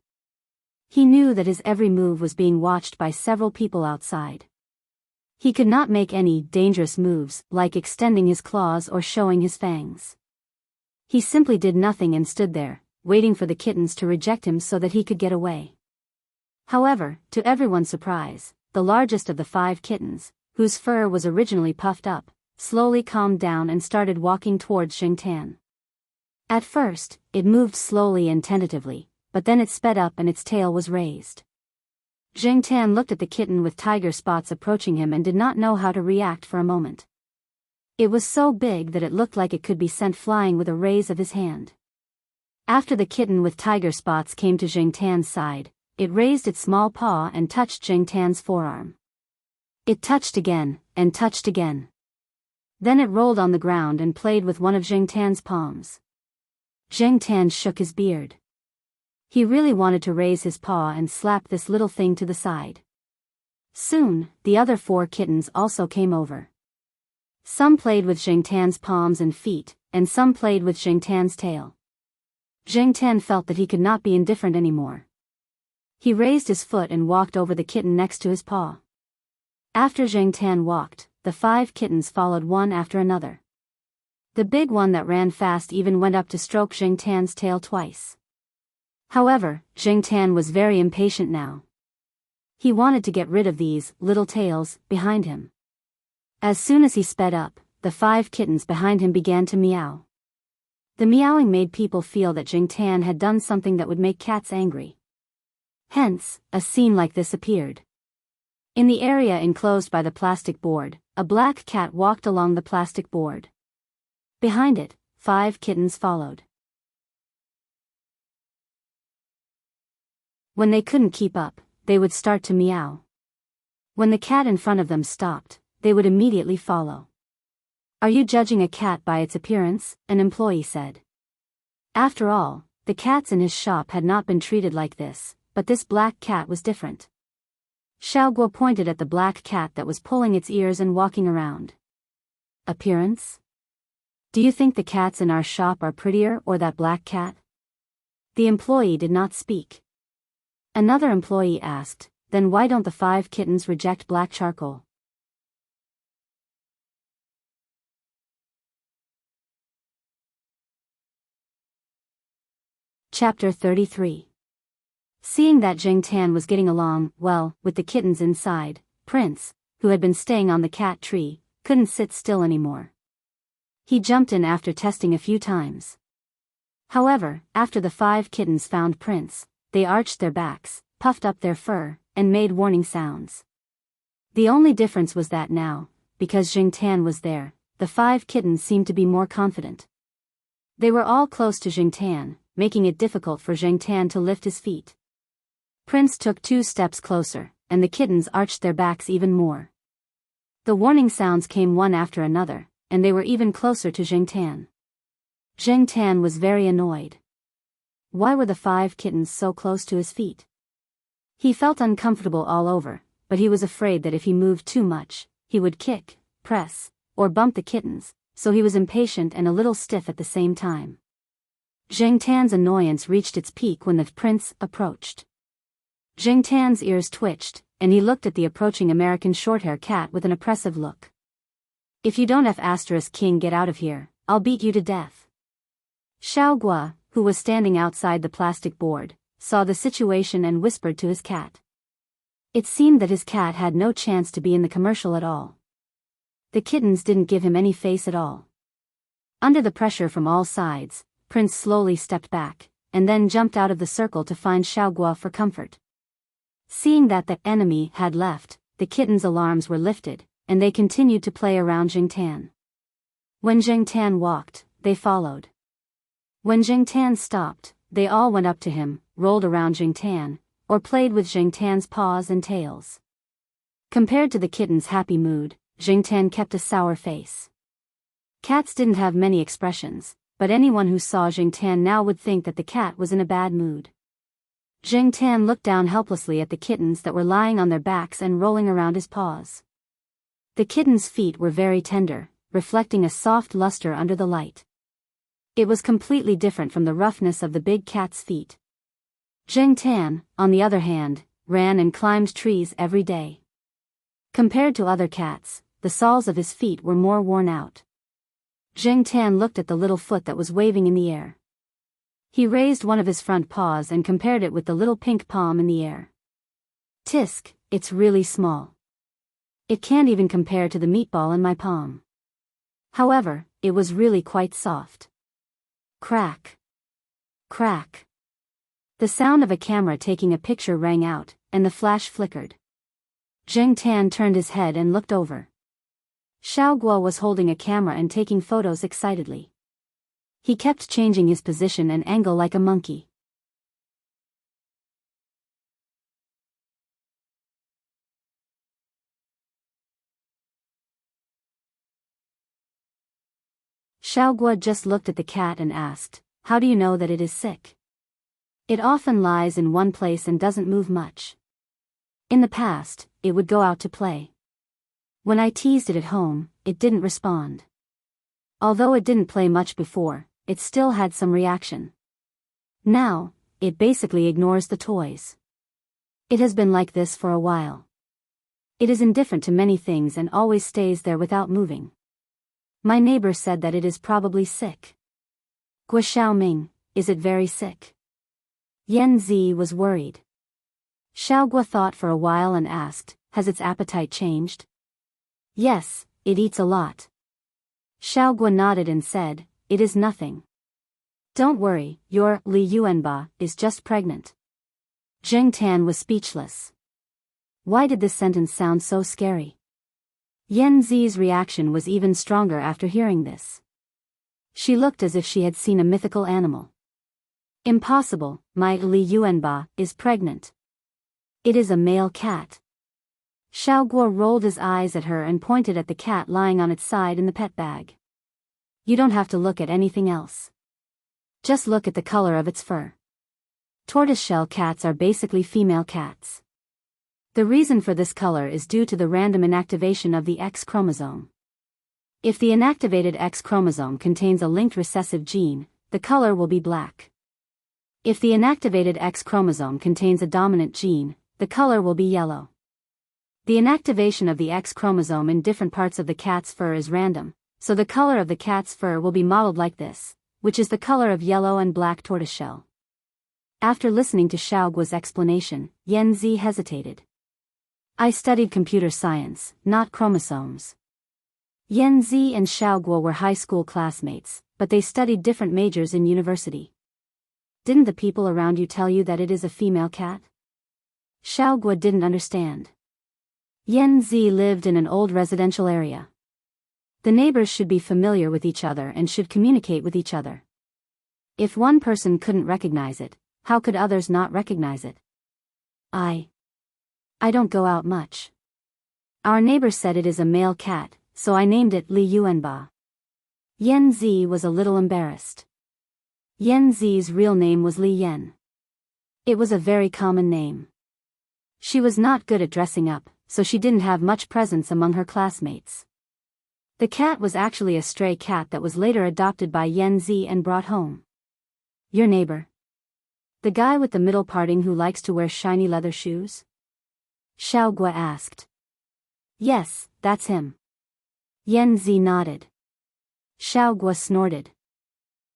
He knew that his every move was being watched by several people outside. He could not make any dangerous moves, like extending his claws or showing his fangs. He simply did nothing and stood there, waiting for the kittens to reject him so that he could get away. However, to everyone's surprise, the largest of the 5 kittens, whose fur was originally puffed up, slowly calmed down and started walking towards Jingtan. At first, it moved slowly and tentatively, but then it sped up and its tail was raised. Jingtan looked at the kitten with tiger spots approaching him and did not know how to react for a moment. It was so big that it looked like it could be sent flying with a raise of his hand. After the kitten with tiger spots came to Jingtan's side, it raised its small paw and touched Jingtan's forearm. It touched again, and touched again. Then it rolled on the ground and played with one of Jingtan's palms. Jingtan shook his beard. He really wanted to raise his paw and slap this little thing to the side. Soon, the other 4 kittens also came over. Some played with Jingtan's palms and feet, and some played with Jingtan's tail. Jingtan felt that he could not be indifferent anymore. He raised his foot and walked over the kitten next to his paw. After Jingtan walked, the 5 kittens followed one after another. The big one that ran fast even went up to stroke Jingtan's tail twice. However, Jingtan was very impatient now. He wanted to get rid of these little tails behind him. As soon as he sped up, the 5 kittens behind him began to meow. The meowing made people feel that Jingtan had done something that would make cats angry. Hence, a scene like this appeared. In the area enclosed by the plastic board, a black cat walked along the plastic board. Behind it, 5 kittens followed. When they couldn't keep up, they would start to meow. When the cat in front of them stopped, they would immediately follow. "Are you judging a cat by its appearance?" an employee said. After all, the cats in his shop had not been treated like this, but this black cat was different. Xiaoguo pointed at the black cat that was pulling its ears and walking around. Appearance? Do you think the cats in our shop are prettier or that black cat? The employee did not speak. Another employee asked, then why don't the 5 kittens reject black charcoal? Chapter 33. Seeing that Jing Tan was getting along well with the kittens inside, Prince, who had been staying on the cat tree, couldn't sit still anymore. He jumped in after testing a few times. However, after the 5 kittens found Prince, they arched their backs, puffed up their fur, and made warning sounds. The only difference was that now, because Jing Tan was there, the 5 kittens seemed to be more confident. They were all close to Jing Tan, making it difficult for Jing Tan to lift his feet. Prince took 2 steps closer, and the kittens arched their backs even more. The warning sounds came one after another, and they were even closer to Jing Tan. Jing Tan was very annoyed. Why were the 5 kittens so close to his feet? He felt uncomfortable all over, but he was afraid that if he moved too much, he would kick, press, or bump the kittens, so he was impatient and a little stiff at the same time. Jing Tan's annoyance reached its peak when the prince approached. Jing Tan's ears twitched, and he looked at the approaching American shorthair cat with an oppressive look. If you don't have king get out of here, I'll beat you to death. Xiaoguo, who was standing outside the plastic board, saw the situation and whispered to his cat. It seemed that his cat had no chance to be in the commercial at all. The kittens didn't give him any face at all. Under the pressure from all sides, Prince slowly stepped back, and then jumped out of the circle to find Xiaoguo for comfort. Seeing that the enemy had left, the kittens' alarms were lifted, and they continued to play around Jing Tan. When Jing Tan walked, they followed. When Jing Tan stopped, they all went up to him, rolled around Jing Tan, or played with Jing Tan's paws and tails. Compared to the kittens' happy mood, Jing Tan kept a sour face. Cats didn't have many expressions, but anyone who saw Jing Tan now would think that the cat was in a bad mood. Jing Tan looked down helplessly at the kittens that were lying on their backs and rolling around his paws. The kittens' feet were very tender, reflecting a soft luster under the light. It was completely different from the roughness of the big cat's feet. Jing Tan, on the other hand, ran and climbed trees every day. Compared to other cats, the soles of his feet were more worn out. Jing Tan looked at the little foot that was waving in the air. He raised one of his front paws and compared it with the little pink palm in the air. Tisk, it's really small. It can't even compare to the meatball in my palm. However, it was really quite soft. Crack. Crack. The sound of a camera taking a picture rang out, and the flash flickered. Jing Tan turned his head and looked over. Xiaoguo was holding a camera and taking photos excitedly. He kept changing his position and angle like a monkey. Xiaoguo just looked at the cat and asked, "How do you know that it is sick?" "It often lies in one place and doesn't move much. In the past, it would go out to play. When I teased it at home, it didn't respond. Although it didn't play much before, it still had some reaction. Now, it basically ignores the toys. It has been like this for a while. It is indifferent to many things and always stays there without moving. My neighbor said that it is probably sick." "Guo Xiaoming, is it very sick?" Yan Zi was worried. Xiaoguo thought for a while and asked, "Has its appetite changed?" "Yes, it eats a lot." Xiaoguo nodded and said, "It is nothing. Don't worry, your Li Yuanba is just pregnant." Jing Tan was speechless. Why did this sentence sound so scary? Yan Zi's reaction was even stronger after hearing this. She looked as if she had seen a mythical animal. "Impossible, my Li Yuanba is pregnant. It is a male cat." Xiaoguo rolled his eyes at her and pointed at the cat lying on its side in the pet bag. "You don't have to look at anything else. Just look at the color of its fur. Tortoiseshell cats are basically female cats. The reason for this color is due to the random inactivation of the X chromosome. If the inactivated X chromosome contains a linked recessive gene, the color will be black. If the inactivated X chromosome contains a dominant gene, the color will be yellow. The inactivation of the X chromosome in different parts of the cat's fur is random, so the color of the cat's fur will be modeled like this, which is the color of yellow and black tortoiseshell. After listening to Xiaoguo's explanation, Yanzi hesitated. I studied computer science, not chromosomes. Yanzi and Xiaoguo were high school classmates, but they studied different majors in university. Didn't the people around you tell you that it is a female cat? Xiaoguo didn't understand. Yanzi lived in an old residential area. The neighbors should be familiar with each other and should communicate with each other. If one person couldn't recognize it, how could others not recognize it? I don't go out much. Our neighbor said it is a male cat, so I named it Li Yuanba. Yanzi was a little embarrassed. Yanzi's real name was Li Yan. It was a very common name. She was not good at dressing up, so she didn't have much presence among her classmates. The cat was actually a stray cat that was later adopted by Yanzi and brought home. Your neighbor? The guy with the middle parting who likes to wear shiny leather shoes? Xiaoguo asked. Yes, that's him. Yanzi nodded. Xiaoguo snorted.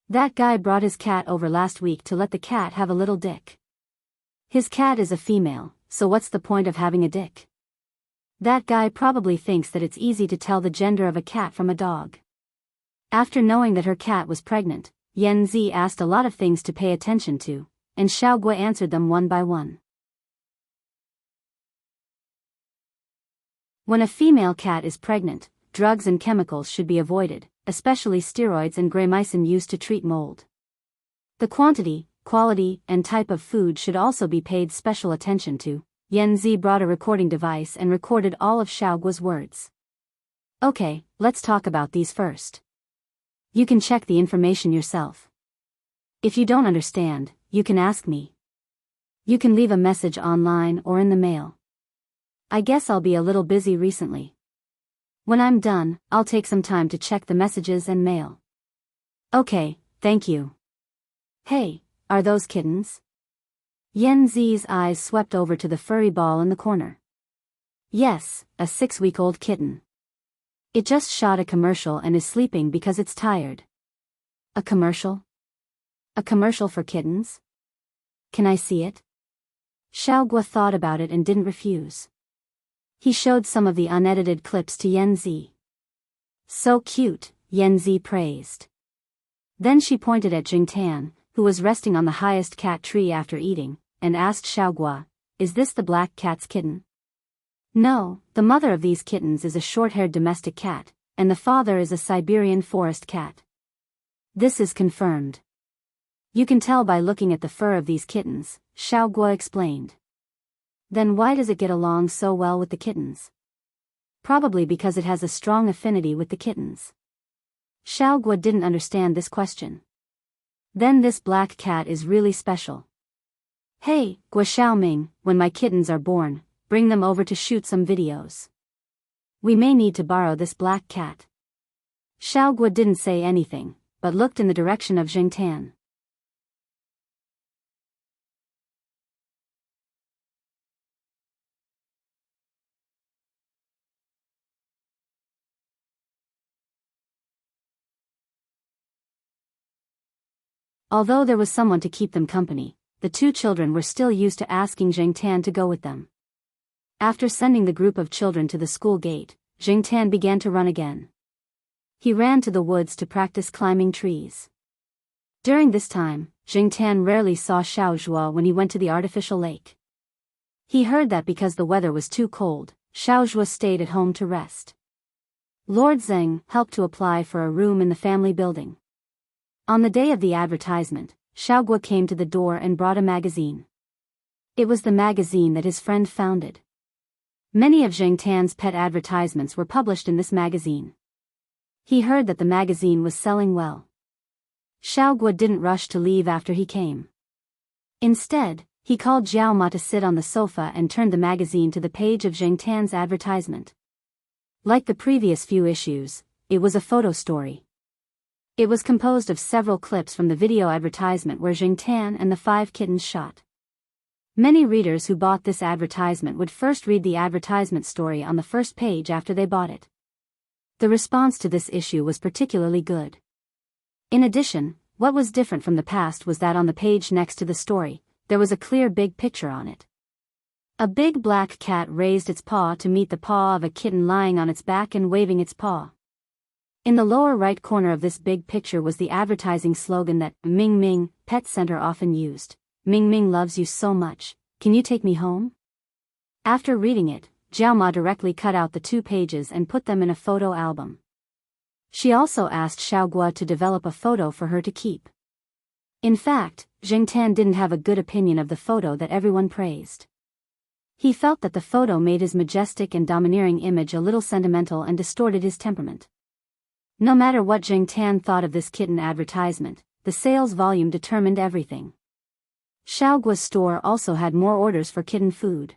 That guy brought his cat over last week to let the cat have a little dick. His cat is a female, so what's the point of having a dick? That guy probably thinks that it's easy to tell the gender of a cat from a dog. After knowing that her cat was pregnant, Yanzi asked a lot of things to pay attention to, and Xiaoguo answered them one by one. When a female cat is pregnant, drugs and chemicals should be avoided, especially steroids and graymycin used to treat mold. The quantity, quality, and type of food should also be paid special attention to. Yanzi brought a recording device and recorded all of Xiaoguo's words. Okay, let's talk about these first. You can check the information yourself. If you don't understand, you can ask me. You can leave a message online or in the mail. I guess I'll be a little busy recently. When I'm done, I'll take some time to check the messages and mail. Okay, thank you. Hey, are those kittens? Yanzi's eyes swept over to the furry ball in the corner. Yes, a 6-week-old kitten. It just shot a commercial and is sleeping because it's tired. A commercial? A commercial for kittens? Can I see it? Xiaoguo thought about it and didn't refuse. He showed some of the unedited clips to Yanzi. So cute, Yanzi praised. Then she pointed at Jingtan, who was resting on the highest cat tree after eating, and asked Xiaoguo, is this the black cat's kitten? No, the mother of these kittens is a short-haired domestic cat, and the father is a Siberian forest cat. This is confirmed. You can tell by looking at the fur of these kittens, Xiaoguo explained. Then why does it get along so well with the kittens? Probably because it has a strong affinity with the kittens. Xiaoguo didn't understand this question. Then this black cat is really special. Hey, Guo Xiaoming, when my kittens are born, bring them over to shoot some videos. We may need to borrow this black cat. Xiaoguo didn't say anything, but looked in the direction of Jingtan. Although there was someone to keep them company, the two children were still used to asking Jingtan to go with them. After sending the group of children to the school gate, Jingtan began to run again. He ran to the woods to practice climbing trees. During this time, Jingtan rarely saw Xiaozhuo when he went to the artificial lake. He heard that because the weather was too cold, Xiaozhuo stayed at home to rest. Lord Zheng helped to apply for a room in the family building. On the day of the advertisement, Xiaoguo came to the door and brought a magazine. It was the magazine that his friend founded. Many of Jingtan's pet advertisements were published in this magazine. He heard that the magazine was selling well. Xiaoguo didn't rush to leave after he came. Instead, He called Zhao Ma to sit on the sofa and turned the magazine to the page of Zheng Tan's advertisement. Like the previous few issues, it was a photo story. It was composed of several clips from the video advertisement where Zheng Tan and the 5 kittens shot. Many readers who bought this advertisement would first read the advertisement story on the first page after they bought it. The response to this issue was particularly good. In addition, what was different from the past was that on the page next to the story, there was a clear big picture on it. A big black cat raised its paw to meet the paw of a kitten lying on its back and waving its paw. In the lower right corner of this big picture was the advertising slogan that Ming Ming Pet Center often used. Ming Ming loves you so much, can you take me home? After reading it, Zhao Ma directly cut out the 2 pages and put them in a photo album. She also asked Xiaogua to develop a photo for her to keep. In fact, Zheng Tan didn't have a good opinion of the photo that everyone praised. He felt that the photo made his majestic and domineering image a little sentimental and distorted his temperament. No matter what Zheng Tan thought of this kitten advertisement, the sales volume determined everything. Xiaogua's store also had more orders for kitten food.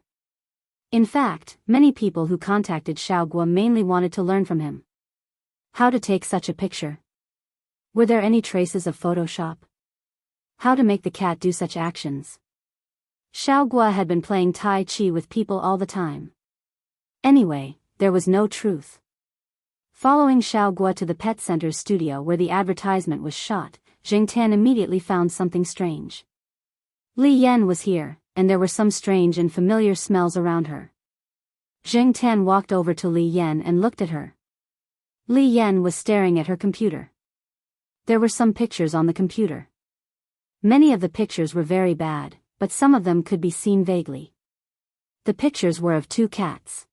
In fact, many people who contacted Xiaogua mainly wanted to learn from him how to take such a picture. Were there any traces of Photoshop? How to make the cat do such actions? Xiaogua had been playing Tai Chi with people all the time. Anyway, there was no truth. Following Xiaogua to the pet center's studio where the advertisement was shot, Zheng Tan immediately found something strange. Li Yan was here, and there were some strange and familiar smells around her. Zheng Tan walked over to Li Yan and looked at her. Li Yan was staring at her computer. There were some pictures on the computer. Many of the pictures were very bad, but some of them could be seen vaguely. The pictures were of 2 cats.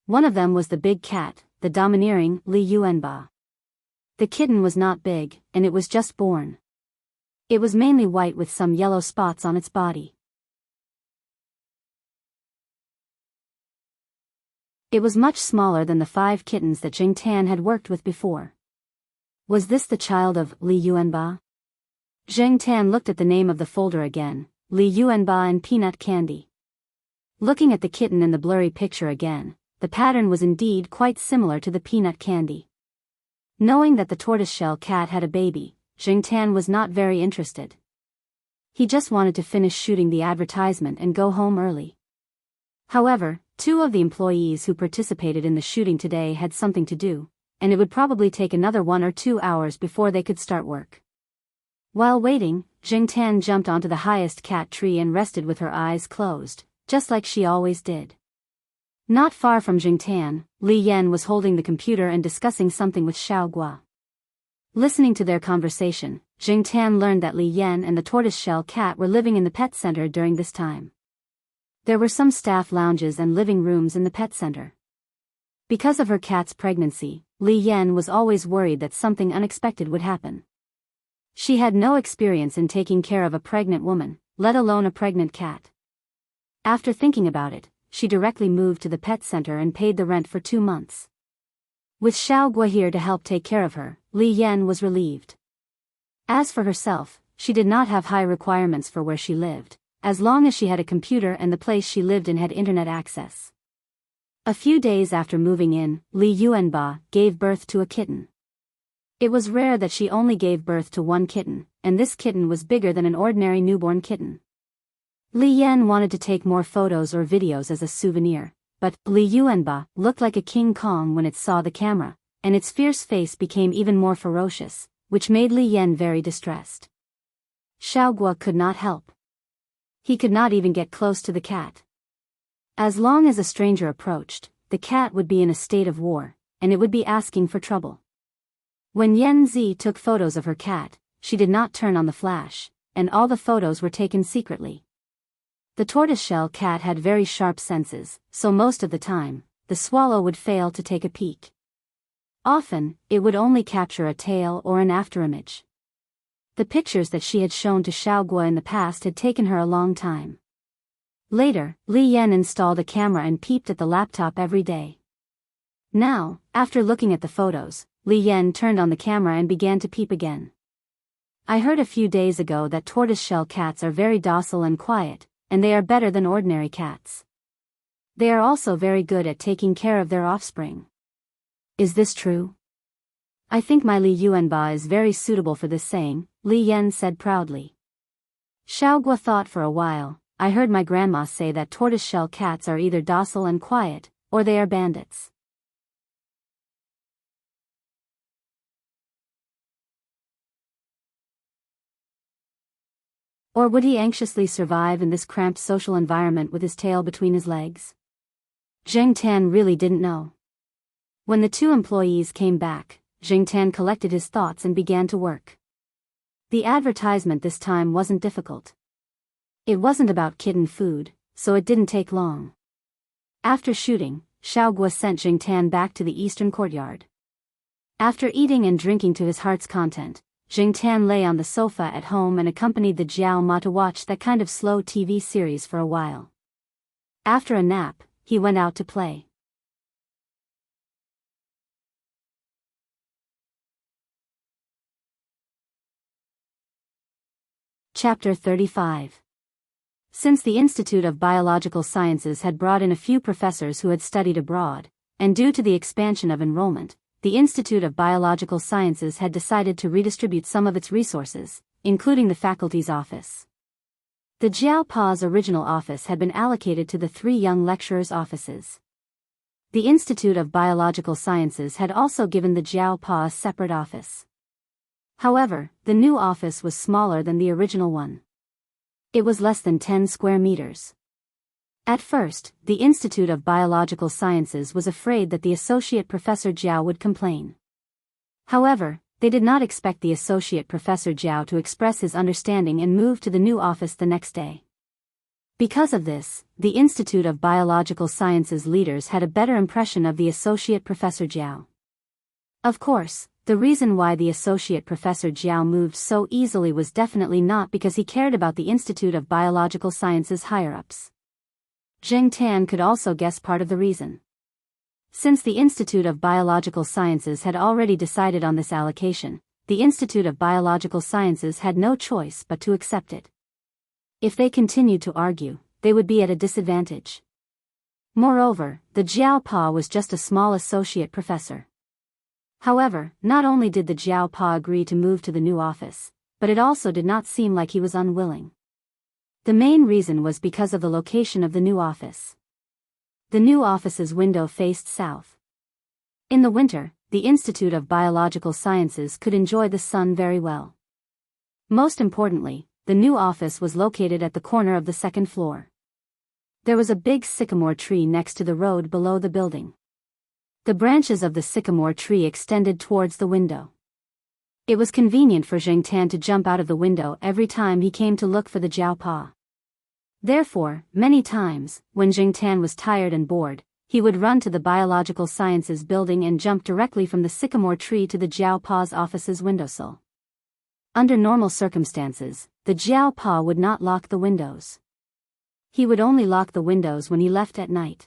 One of them was the big cat, the domineering Li Yuanba. The kitten was not big, and it was just born. It was mainly white with some yellow spots on its body. It was much smaller than the 5 kittens that Zheng Tan had worked with before. Was this the child of Li Yuanba? Zheng Tan looked at the name of the folder again, Li Yuanba and Peanut Candy. Looking at the kitten in the blurry picture again, the pattern was indeed quite similar to the peanut candy. Knowing that the tortoiseshell cat had a baby, Zheng Tan was not very interested. He just wanted to finish shooting the advertisement and go home early. However, 2 of the employees who participated in the shooting today had something to do, and it would probably take another 1 or 2 hours before they could start work. While waiting, Zheng Tan jumped onto the highest cat tree and rested with her eyes closed, just like she always did. Not far from Zheng Tan, Li Yan was holding the computer and discussing something with Xiaogua. Listening to their conversation, Zheng Tan learned that Li Yan and the tortoiseshell cat were living in the pet center during this time. There were some staff lounges and living rooms in the pet center. Because of her cat's pregnancy, Li Yan was always worried that something unexpected would happen. She had no experience in taking care of a pregnant woman, let alone a pregnant cat. After thinking about it, she directly moved to the pet center and paid the rent for 2 months. With Xiaogua here to help take care of her, Li Yan was relieved. As for herself, she did not have high requirements for where she lived, as long as she had a computer and the place she lived in had internet access. A few days after moving in, Li Yuanba gave birth to a kitten. It was rare that she only gave birth to 1 kitten, and this kitten was bigger than an ordinary newborn kitten. Li Yan wanted to take more photos or videos as a souvenir, but Li Yuanba looked like a King Kong when it saw the camera, and its fierce face became even more ferocious, which made Li Yan very distressed. Xiaogua could not help. He could not even get close to the cat. As long as a stranger approached, the cat would be in a state of war, and it would be asking for trouble. When Yan Zi took photos of her cat, she did not turn on the flash, and all the photos were taken secretly. The tortoiseshell cat had very sharp senses, so most of the time, the swallow would fail to take a peek. Often, it would only capture a tail or an afterimage. The pictures that she had shown to Xiaogua in the past had taken her a long time. Later, Li Yan installed a camera and peeped at the laptop every day. Now, after looking at the photos, Li Yan turned on the camera and began to peep again. I heard a few days ago that tortoiseshell cats are very docile and quiet, and they are better than ordinary cats. They are also very good at taking care of their offspring. Is this true? I think my Li Yuanba is very suitable for this saying, Li Yan said proudly. Xiaogua thought for a while. I heard my grandma say that tortoiseshell cats are either docile and quiet, or they are bandits. Or would he anxiously survive in this cramped social environment with his tail between his legs? Zheng Tan really didn't know. When the two employees came back, Zheng Tan collected his thoughts and began to work. The advertisement this time wasn't difficult. It wasn't about kitten food, so it didn't take long. After shooting, Xiaogua sent Zheng Tan back to the eastern courtyard. After eating and drinking to his heart's content, Zheng Tan lay on the sofa at home and accompanied the Jiao Ma to watch that kind of slow TV series for a while. After a nap, he went out to play. Chapter 35. Since the Institute of Biological Sciences had brought in a few professors who had studied abroad, and due to the expansion of enrollment, the Institute of Biological Sciences had decided to redistribute some of its resources, including the faculty's office. The Jiao Pa's original office had been allocated to the 3 young lecturers' offices. The Institute of Biological Sciences had also given the Jiao Pa a separate office. However, the new office was smaller than the original one. It was less than 10 square meters. At first, the Institute of Biological Sciences was afraid that the Associate Professor Jiao would complain. However, they did not expect the Associate Professor Jiao to express his understanding and move to the new office the next day. Because of this, the Institute of Biological Sciences leaders had a better impression of the Associate Professor Jiao. Of course, the reason why the Associate Professor Jiao moved so easily was definitely not because he cared about the Institute of Biological Sciences higher-ups. Zheng Tan could also guess part of the reason. Since the Institute of Biological Sciences had already decided on this allocation, the Institute of Biological Sciences had no choice but to accept it. If they continued to argue, they would be at a disadvantage. Moreover, the Jiao Pa was just a small associate professor. However, not only did the Jiao Pa agree to move to the new office, but it also did not seem like he was unwilling. The main reason was because of the location of the new office. The new office's window faced south. In the winter, the Institute of Biological Sciences could enjoy the sun very well. Most importantly, the new office was located at the corner of the second floor. There was a big sycamore tree next to the road below the building. The branches of the sycamore tree extended towards the window. It was convenient for Zheng Tan to jump out of the window every time he came to look for the Jiao Pa. Therefore, many times, when Zheng Tan was tired and bored, he would run to the Biological Sciences building and jump directly from the sycamore tree to the Jiao Pa's office's windowsill. Under normal circumstances, the Jiao Pa would not lock the windows. He would only lock the windows when he left at night.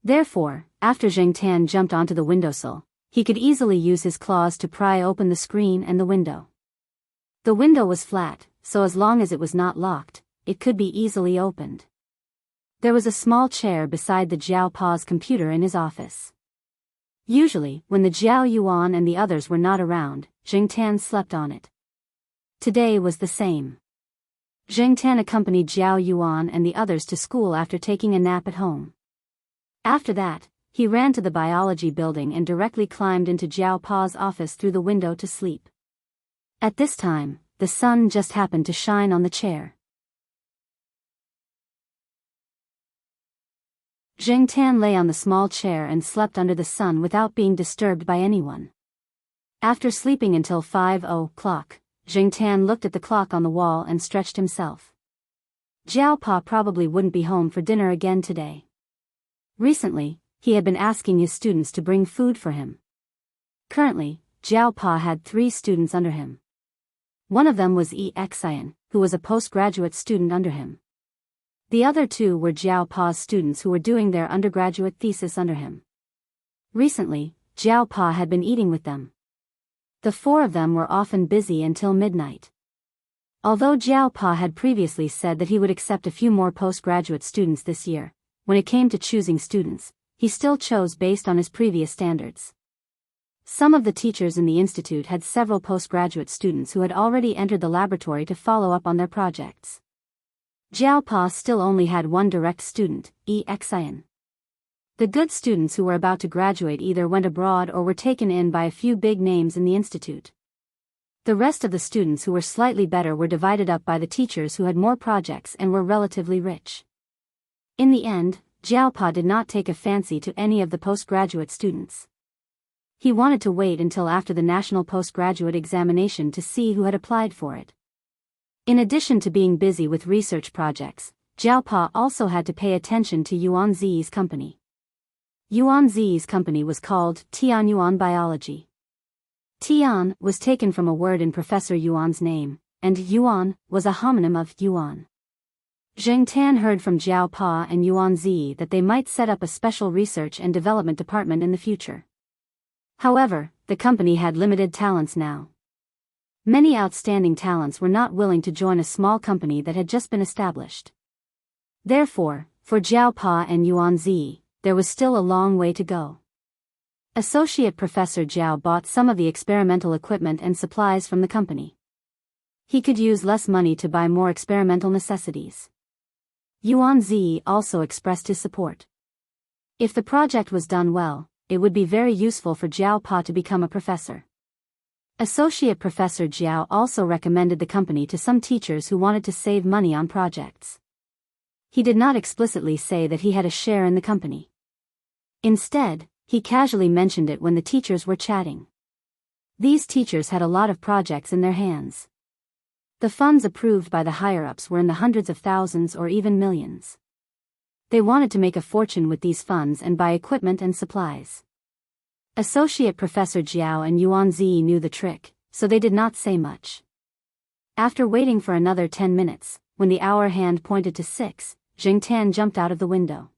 Therefore, after Zheng Tan jumped onto the windowsill, he could easily use his claws to pry open the screen and the window. The window was flat, so as long as it was not locked, it could be easily opened. There was a small chair beside the Jiao Pa's computer in his office. Usually, when the Jiao Yuan and the others were not around, Zheng Tan slept on it. Today was the same. Zheng Tan accompanied Jiao Yuan and the others to school after taking a nap at home. After that, he ran to the biology building and directly climbed into Jiao Pa's office through the window to sleep. At this time, the sun just happened to shine on the chair. Zheng Tan lay on the small chair and slept under the sun without being disturbed by anyone. After sleeping until 5:00, Zheng Tan looked at the clock on the wall and stretched himself. Jiao Pa probably wouldn't be home for dinner again today. Recently, he had been asking his students to bring food for him. Currently, Jiao Pa had 3 students under him. One of them was Xian, who was a postgraduate student under him. The other 2 were Jiao Pa's students who were doing their undergraduate thesis under him. Recently, Jiao Pa had been eating with them. The four of them were often busy until midnight. Although Jiao Pa had previously said that he would accept a few more postgraduate students this year, when it came to choosing students, he still chose based on his previous standards. Some of the teachers in the institute had several postgraduate students who had already entered the laboratory to follow up on their projects. Jiao Pa still only had one direct student, Exian. The good students who were about to graduate either went abroad or were taken in by a few big names in the institute. The rest of the students who were slightly better were divided up by the teachers who had more projects and were relatively rich. In the end, Jiao Pa did not take a fancy to any of the postgraduate students. He wanted to wait until after the national postgraduate examination to see who had applied for it. In addition to being busy with research projects, Jiao Pa also had to pay attention to Yuan Zi's company. Yuan Zi's company was called Tian Yuan Biology. Tian was taken from a word in Professor Yuan's name, and Yuan was a homonym of Yuan. Zheng Tan heard from Jiao Pa and Yuan Zi that they might set up a special research and development department in the future. However, the company had limited talents now. Many outstanding talents were not willing to join a small company that had just been established. Therefore, for Jiao Pa and Yuan Zi, there was still a long way to go. Associate Professor Jiao bought some of the experimental equipment and supplies from the company. He could use less money to buy more experimental necessities. Yuan Zi also expressed his support. If the project was done well, it would be very useful for Jiao Pa to become a professor. Associate Professor Jiao also recommended the company to some teachers who wanted to save money on projects. He did not explicitly say that he had a share in the company. Instead, he casually mentioned it when the teachers were chatting. These teachers had a lot of projects in their hands. The funds approved by the higher-ups were in the hundreds of thousands or even millions. They wanted to make a fortune with these funds and buy equipment and supplies. Associate Professor Jiao and Yuan Zi knew the trick, so they did not say much. After waiting for another 10 minutes, when the hour hand pointed to 6, Zheng Tan jumped out of the window.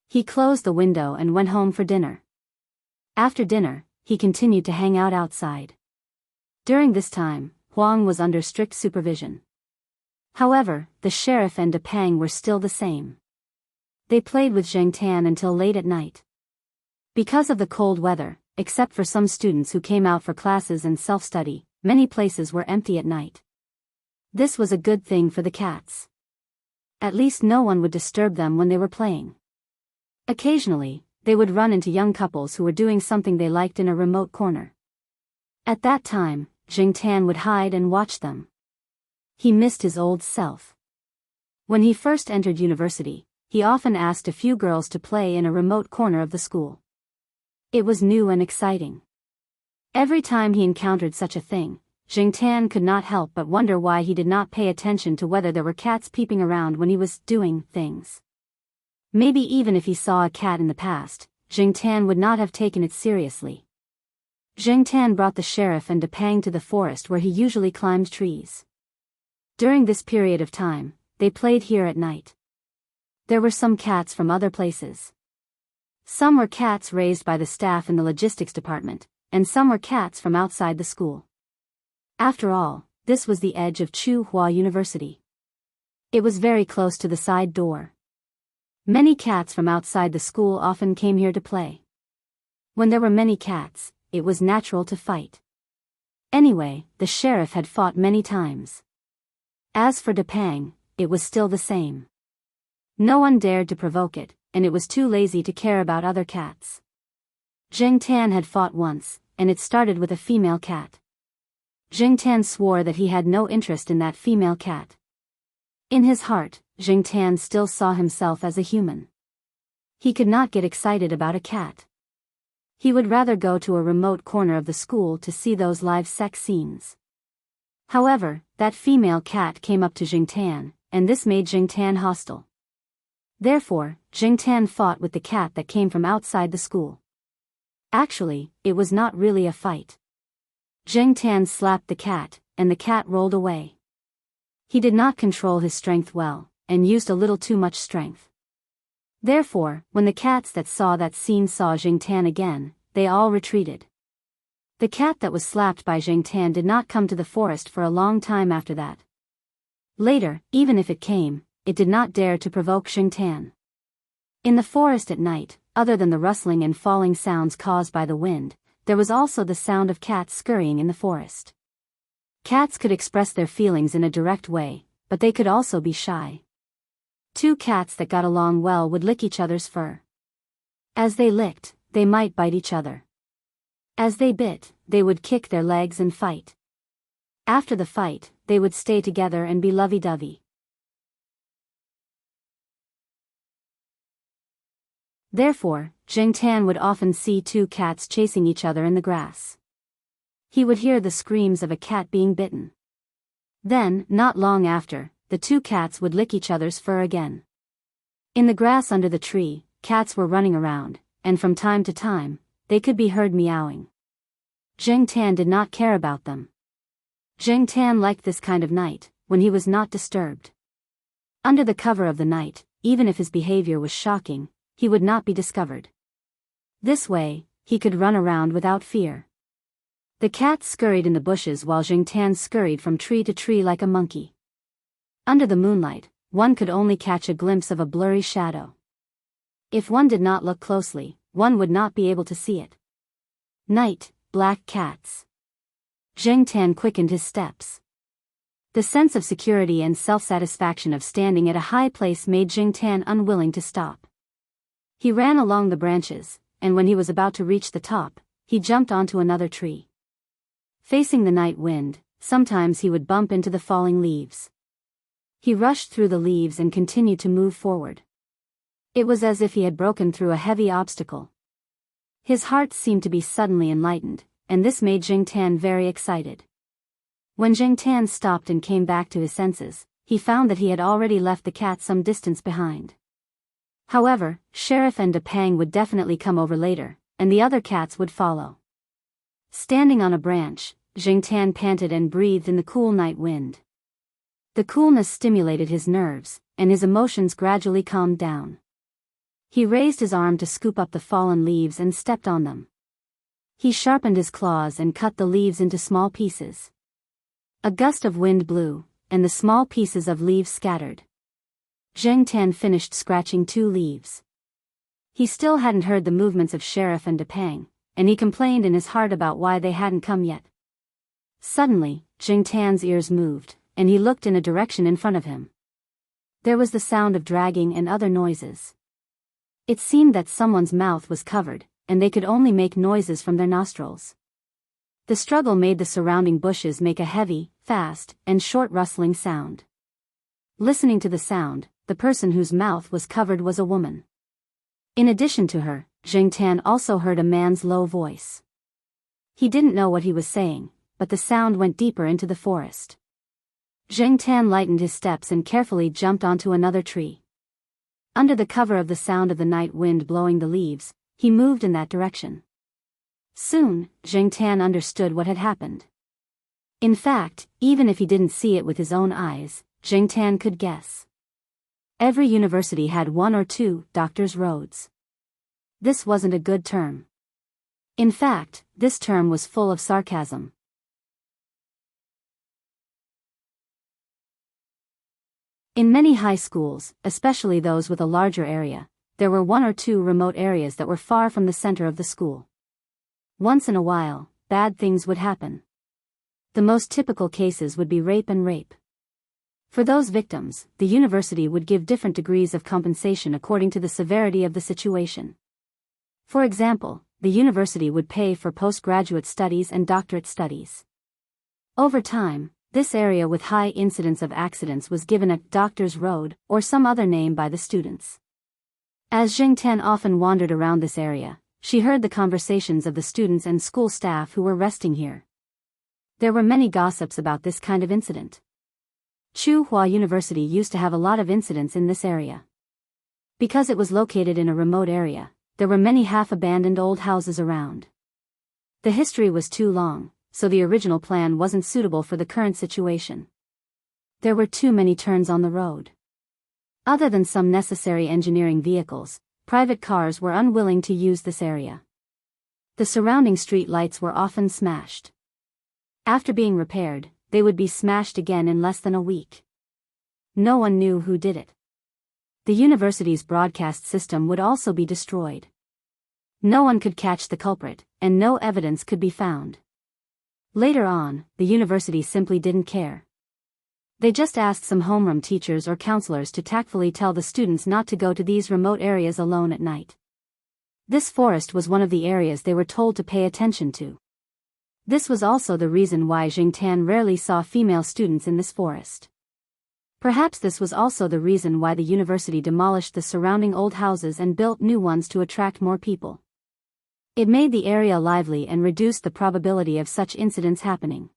He closed the window and went home for dinner. After dinner, he continued to hang out outside. During this time, Huang was under strict supervision. However, the sheriff and De Pang were still the same. They played with Zheng Tan until late at night. Because of the cold weather, except for some students who came out for classes and self-study, many places were empty at night. This was a good thing for the cats. At least no one would disturb them when they were playing. Occasionally, they would run into young couples who were doing something they liked in a remote corner. At that time, Zheng Tan would hide and watch them. He missed his old self. When he first entered university, he often asked a few girls to play in a remote corner of the school. It was new and exciting. Every time he encountered such a thing, Zheng Tan could not help but wonder why he did not pay attention to whether there were cats peeping around when he was doing things. Maybe even if he saw a cat in the past, Zheng Tan would not have taken it seriously. Zheng Tan brought the sheriff and De Pang to the forest where he usually climbed trees. During this period of time, they played here at night. There were some cats from other places. Some were cats raised by the staff in the logistics department, and some were cats from outside the school. After all, this was the edge of Chu Hua University. It was very close to the side door. Many cats from outside the school often came here to play. When there were many cats, it was natural to fight. Anyway, the sheriff had fought many times. As for De Pang, it was still the same. No one dared to provoke it, and it was too lazy to care about other cats. Zheng Tan had fought once, and it started with a female cat. Zheng Tan swore that he had no interest in that female cat. In his heart, Zheng Tan still saw himself as a human. He could not get excited about a cat. He would rather go to a remote corner of the school to see those live sex scenes. However, that female cat came up to Zheng Tan, and this made Zheng Tan hostile. Therefore, Zheng Tan fought with the cat that came from outside the school. Actually, it was not really a fight. Zheng Tan slapped the cat, and the cat rolled away. He did not control his strength well, and used a little too much strength. Therefore, when the cats that saw that scene saw Jingtan again, they all retreated. The cat that was slapped by Jingtan did not come to the forest for a long time after that. Later, even if it came, it did not dare to provoke Jingtan. In the forest at night, other than the rustling and falling sounds caused by the wind, there was also the sound of cats scurrying in the forest. Cats could express their feelings in a direct way, but they could also be shy. Two cats that got along well would lick each other's fur. As they licked, they might bite each other. As they bit, they would kick their legs and fight. After the fight, they would stay together and be lovey-dovey. Therefore, Jingtan would often see two cats chasing each other in the grass. He would hear the screams of a cat being bitten. Then, not long after, the two cats would lick each other's fur again. In the grass under the tree, cats were running around, and from time to time, they could be heard meowing. Jingtan did not care about them. Jingtan liked this kind of night, when he was not disturbed. Under the cover of the night, even if his behavior was shocking, he would not be discovered. This way, he could run around without fear. The cats scurried in the bushes while Jingtan scurried from tree to tree like a monkey. Under the moonlight, one could only catch a glimpse of a blurry shadow. If one did not look closely, one would not be able to see it. Night, black cats. Jingtan quickened his steps. The sense of security and self-satisfaction of standing at a high place made Jingtan unwilling to stop. He ran along the branches, and when he was about to reach the top, he jumped onto another tree. Facing the night wind, sometimes he would bump into the falling leaves. He rushed through the leaves and continued to move forward. It was as if he had broken through a heavy obstacle. His heart seemed to be suddenly enlightened, and this made Jingtan very excited. When Jingtan stopped and came back to his senses, he found that he had already left the cat some distance behind. However, Sheriff and Depang would definitely come over later, and the other cats would follow. Standing on a branch, Jingtan panted and breathed in the cool night wind. The coolness stimulated his nerves, and his emotions gradually calmed down. He raised his arm to scoop up the fallen leaves and stepped on them. He sharpened his claws and cut the leaves into small pieces. A gust of wind blew, and the small pieces of leaves scattered. Jingtan finished scratching 2 leaves. He still hadn't heard the movements of Sheriff and Depang, and he complained in his heart about why they hadn't come yet. Suddenly, Jingtan's ears moved, and he looked in a direction in front of him. There was the sound of dragging and other noises. It seemed that someone's mouth was covered, and they could only make noises from their nostrils. The struggle made the surrounding bushes make a heavy, fast, and short rustling sound. Listening to the sound, the person whose mouth was covered was a woman. In addition to her, Jingtan also heard a man's low voice. He didn't know what he was saying, but the sound went deeper into the forest. Jingtan lightened his steps and carefully jumped onto another tree. Under the cover of the sound of the night wind blowing the leaves, he moved in that direction. Soon, Jingtan understood what had happened. In fact, even if he didn't see it with his own eyes, Jingtan could guess. Every university had 1 or 2 doctors' roads. This wasn't a good term. In fact, this term was full of sarcasm. In many high schools, especially those with a larger area, there were 1 or 2 remote areas that were far from the center of the school. Once in a while, bad things would happen. The most typical cases would be rape and rape. For those victims, the university would give different degrees of compensation according to the severity of the situation. For example, the university would pay for postgraduate studies and doctorate studies. Over time, this area with high incidence of accidents was given a doctor's road or some other name by the students. As Jingtan often wandered around this area, she heard the conversations of the students and school staff who were resting here. There were many gossips about this kind of incident. Tsinghua University used to have a lot of incidents in this area. Because it was located in a remote area, there were many half-abandoned old houses around. The history was too long, so the original plan wasn't suitable for the current situation. There were too many turns on the road. Other than some necessary engineering vehicles, private cars were unwilling to use this area. The surrounding street lights were often smashed. After being repaired, they would be smashed again in less than a week. No one knew who did it. The university's broadcast system would also be destroyed. No one could catch the culprit, and no evidence could be found. Later on, the university simply didn't care. They just asked some homeroom teachers or counselors to tactfully tell the students not to go to these remote areas alone at night. This forest was one of the areas they were told to pay attention to. This was also the reason why Jingtan rarely saw female students in this forest. Perhaps this was also the reason why the university demolished the surrounding old houses and built new ones to attract more people. It made the area lively and reduced the probability of such incidents happening.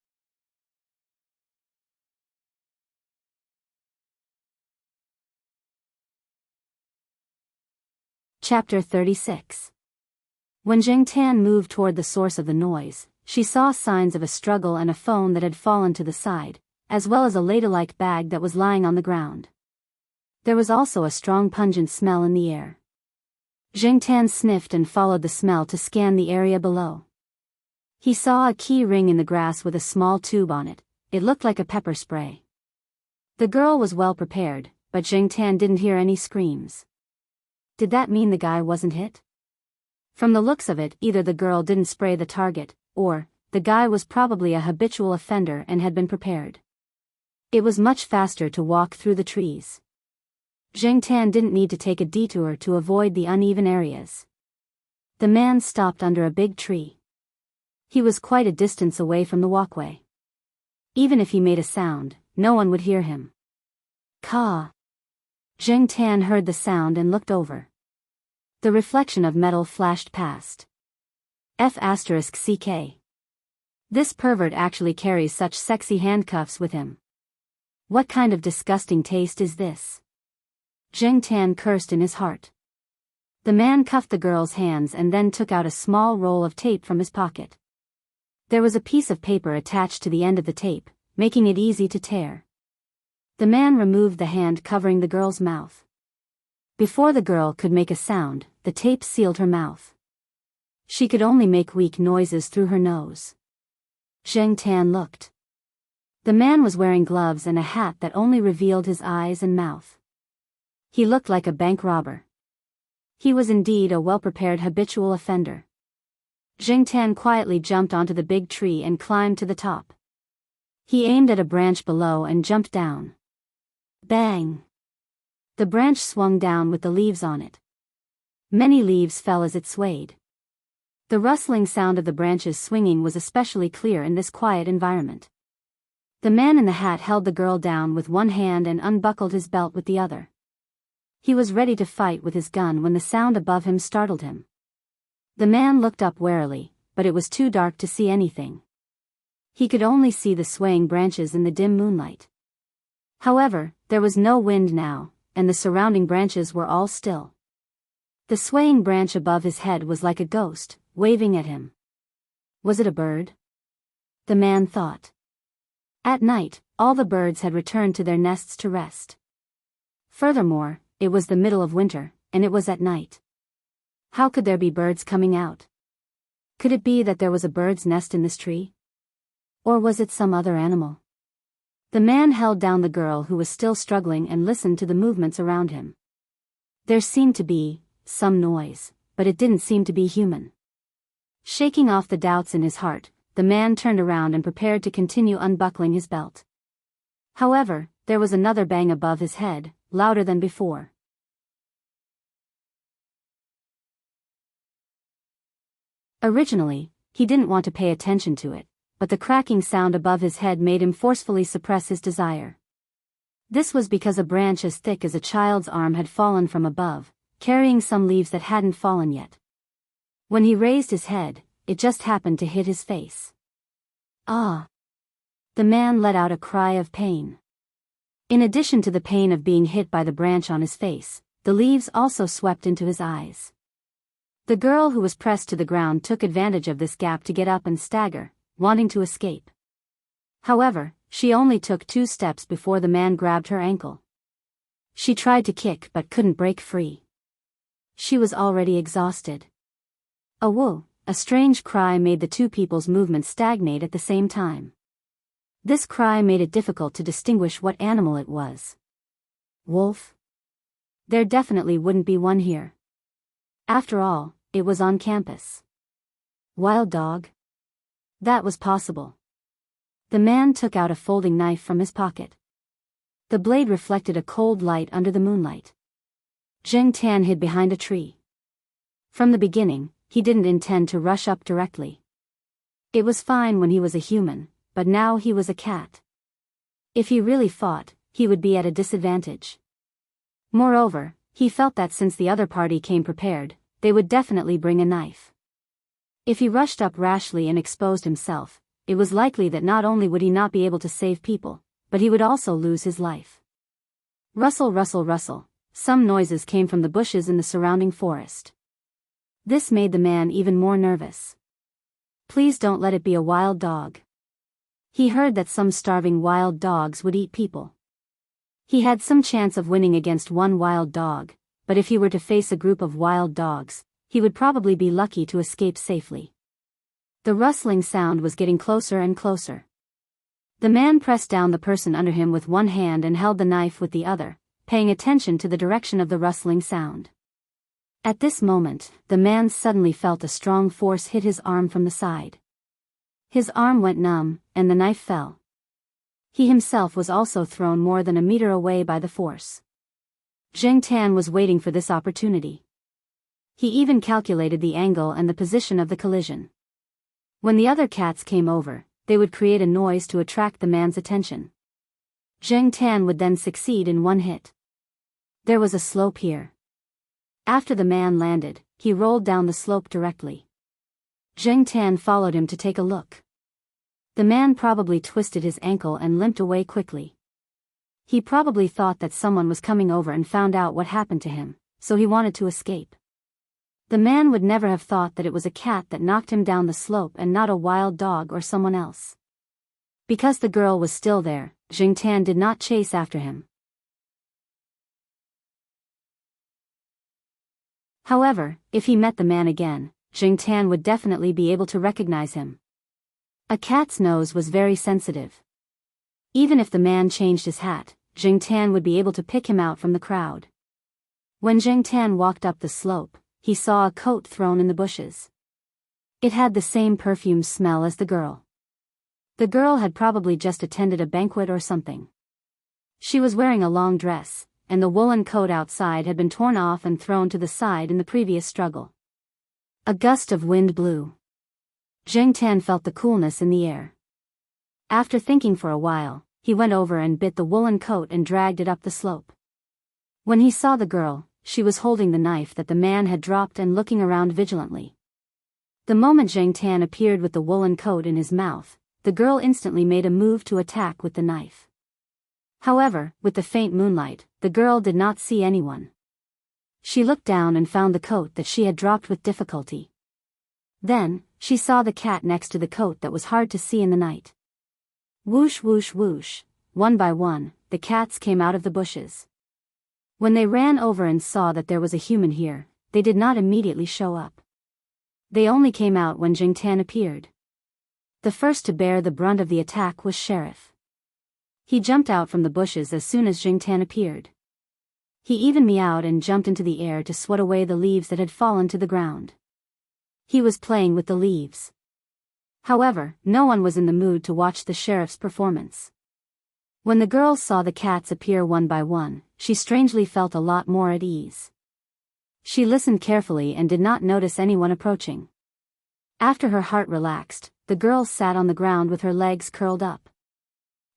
Chapter 36. When Jingtan moved toward the source of the noise, she saw signs of a struggle and a phone that had fallen to the side, as well as a ladle-like bag that was lying on the ground. There was also a strong pungent smell in the air. Jingtan sniffed and followed the smell to scan the area below. He saw a key ring in the grass with a small tube on it. It looked like a pepper spray. The girl was well prepared, but Jingtan didn't hear any screams. Did that mean the guy wasn't hit? From the looks of it, either the girl didn't spray the target, or the guy was probably a habitual offender and had been prepared. It was much faster to walk through the trees. Jingtan didn't need to take a detour to avoid the uneven areas. The man stopped under a big tree. He was quite a distance away from the walkway. Even if he made a sound, no one would hear him. Caw! Jingtan heard the sound and looked over. The reflection of metal flashed past. F***CK. This pervert actually carries such sexy handcuffs with him. What kind of disgusting taste is this? Jingtan cursed in his heart. The man cuffed the girl's hands and then took out a small roll of tape from his pocket. There was a piece of paper attached to the end of the tape, making it easy to tear. The man removed the hand covering the girl's mouth. Before the girl could make a sound, the tape sealed her mouth. She could only make weak noises through her nose. Jingtan looked. The man was wearing gloves and a hat that only revealed his eyes and mouth. He looked like a bank robber. He was indeed a well-prepared habitual offender. Jingtan quietly jumped onto the big tree and climbed to the top. He aimed at a branch below and jumped down. Bang! The branch swung down with the leaves on it. Many leaves fell as it swayed. The rustling sound of the branches swinging was especially clear in this quiet environment. The man in the hat held the girl down with one hand and unbuckled his belt with the other. He was ready to fight with his gun when the sound above him startled him. The man looked up warily, but it was too dark to see anything. He could only see the swaying branches in the dim moonlight. However, there was no wind now, and the surrounding branches were all still. The swaying branch above his head was like a ghost, waving at him. Was it a bird? The man thought. At night, all the birds had returned to their nests to rest. Furthermore, it was the middle of winter, and it was at night. How could there be birds coming out? Could it be that there was a bird's nest in this tree? Or was it some other animal? The man held down the girl who was still struggling and listened to the movements around him. There seemed to be some noise, but it didn't seem to be human. Shaking off the doubts in his heart, the man turned around and prepared to continue unbuckling his belt. However, there was another bang above his head, louder than before. Originally, he didn't want to pay attention to it, but the cracking sound above his head made him forcefully suppress his desire. This was because a branch as thick as a child's arm had fallen from above, carrying some leaves that hadn't fallen yet. When he raised his head, it just happened to hit his face. Ah! The man let out a cry of pain. In addition to the pain of being hit by the branch on his face, the leaves also swept into his eyes. The girl who was pressed to the ground took advantage of this gap to get up and stagger, wanting to escape. However, she only took 2 steps before the man grabbed her ankle. She tried to kick but couldn't break free. She was already exhausted. A whoa, a strange cry made the two people's movements stagnate at the same time. This cry made it difficult to distinguish what animal it was. Wolf? There definitely wouldn't be one here. After all, it was on campus. Wild dog? That was possible. The man took out a folding knife from his pocket. The blade reflected a cold light under the moonlight. Zheng Tan hid behind a tree. From the beginning, he didn't intend to rush up directly. It was fine when he was a human, but now he was a cat. If he really fought, he would be at a disadvantage. Moreover, he felt that since the other party came prepared, they would definitely bring a knife. If he rushed up rashly and exposed himself, it was likely that not only would he not be able to save people, but he would also lose his life. Rustle, rustle, rustle. Some noises came from the bushes in the surrounding forest. This made the man even more nervous. Please don't let it be a wild dog. He heard that some starving wild dogs would eat people. He had some chance of winning against one wild dog, but if he were to face a group of wild dogs, he would probably be lucky to escape safely. The rustling sound was getting closer and closer. The man pressed down the person under him with one hand and held the knife with the other, paying attention to the direction of the rustling sound. At this moment, the man suddenly felt a strong force hit his arm from the side. His arm went numb, and the knife fell. He himself was also thrown more than a meter away by the force. Zheng Tan was waiting for this opportunity. He even calculated the angle and the position of the collision. When the other cats came over, they would create a noise to attract the man's attention. Zheng Tan would then succeed in one hit. There was a slope here. After the man landed, he rolled down the slope directly. Zheng Tan followed him to take a look. The man probably twisted his ankle and limped away quickly. He probably thought that someone was coming over and found out what happened to him, so he wanted to escape. The man would never have thought that it was a cat that knocked him down the slope and not a wild dog or someone else. Because the girl was still there, Zheng Tan did not chase after him. However, if he met the man again, Zheng Tan would definitely be able to recognize him. A cat's nose was very sensitive. Even if the man changed his hat, Zheng Tan would be able to pick him out from the crowd. When Zheng Tan walked up the slope, he saw a coat thrown in the bushes. It had the same perfume smell as the girl. The girl had probably just attended a banquet or something. She was wearing a long dress, and the woolen coat outside had been torn off and thrown to the side in the previous struggle. A gust of wind blew. Zheng Tan felt the coolness in the air. After thinking for a while, he went over and bit the woolen coat and dragged it up the slope. When he saw the girl, she was holding the knife that the man had dropped and looking around vigilantly. The moment Zheng Tan appeared with the woolen coat in his mouth, the girl instantly made a move to attack with the knife. However, with the faint moonlight, the girl did not see anyone. She looked down and found the coat that she had dropped with difficulty. Then, she saw the cat next to the coat that was hard to see in the night. Whoosh whoosh whoosh, one by one, the cats came out of the bushes. When they ran over and saw that there was a human here, they did not immediately show up. They only came out when Zheng Tan appeared. The first to bear the brunt of the attack was Sheriff. He jumped out from the bushes as soon as Zheng Tan appeared. He even meowed and jumped into the air to swat away the leaves that had fallen to the ground. He was playing with the leaves. However, no one was in the mood to watch the sheriff's performance. When the girls saw the cats appear one by one, she strangely felt a lot more at ease. She listened carefully and did not notice anyone approaching. After her heart relaxed, the girl sat on the ground with her legs curled up.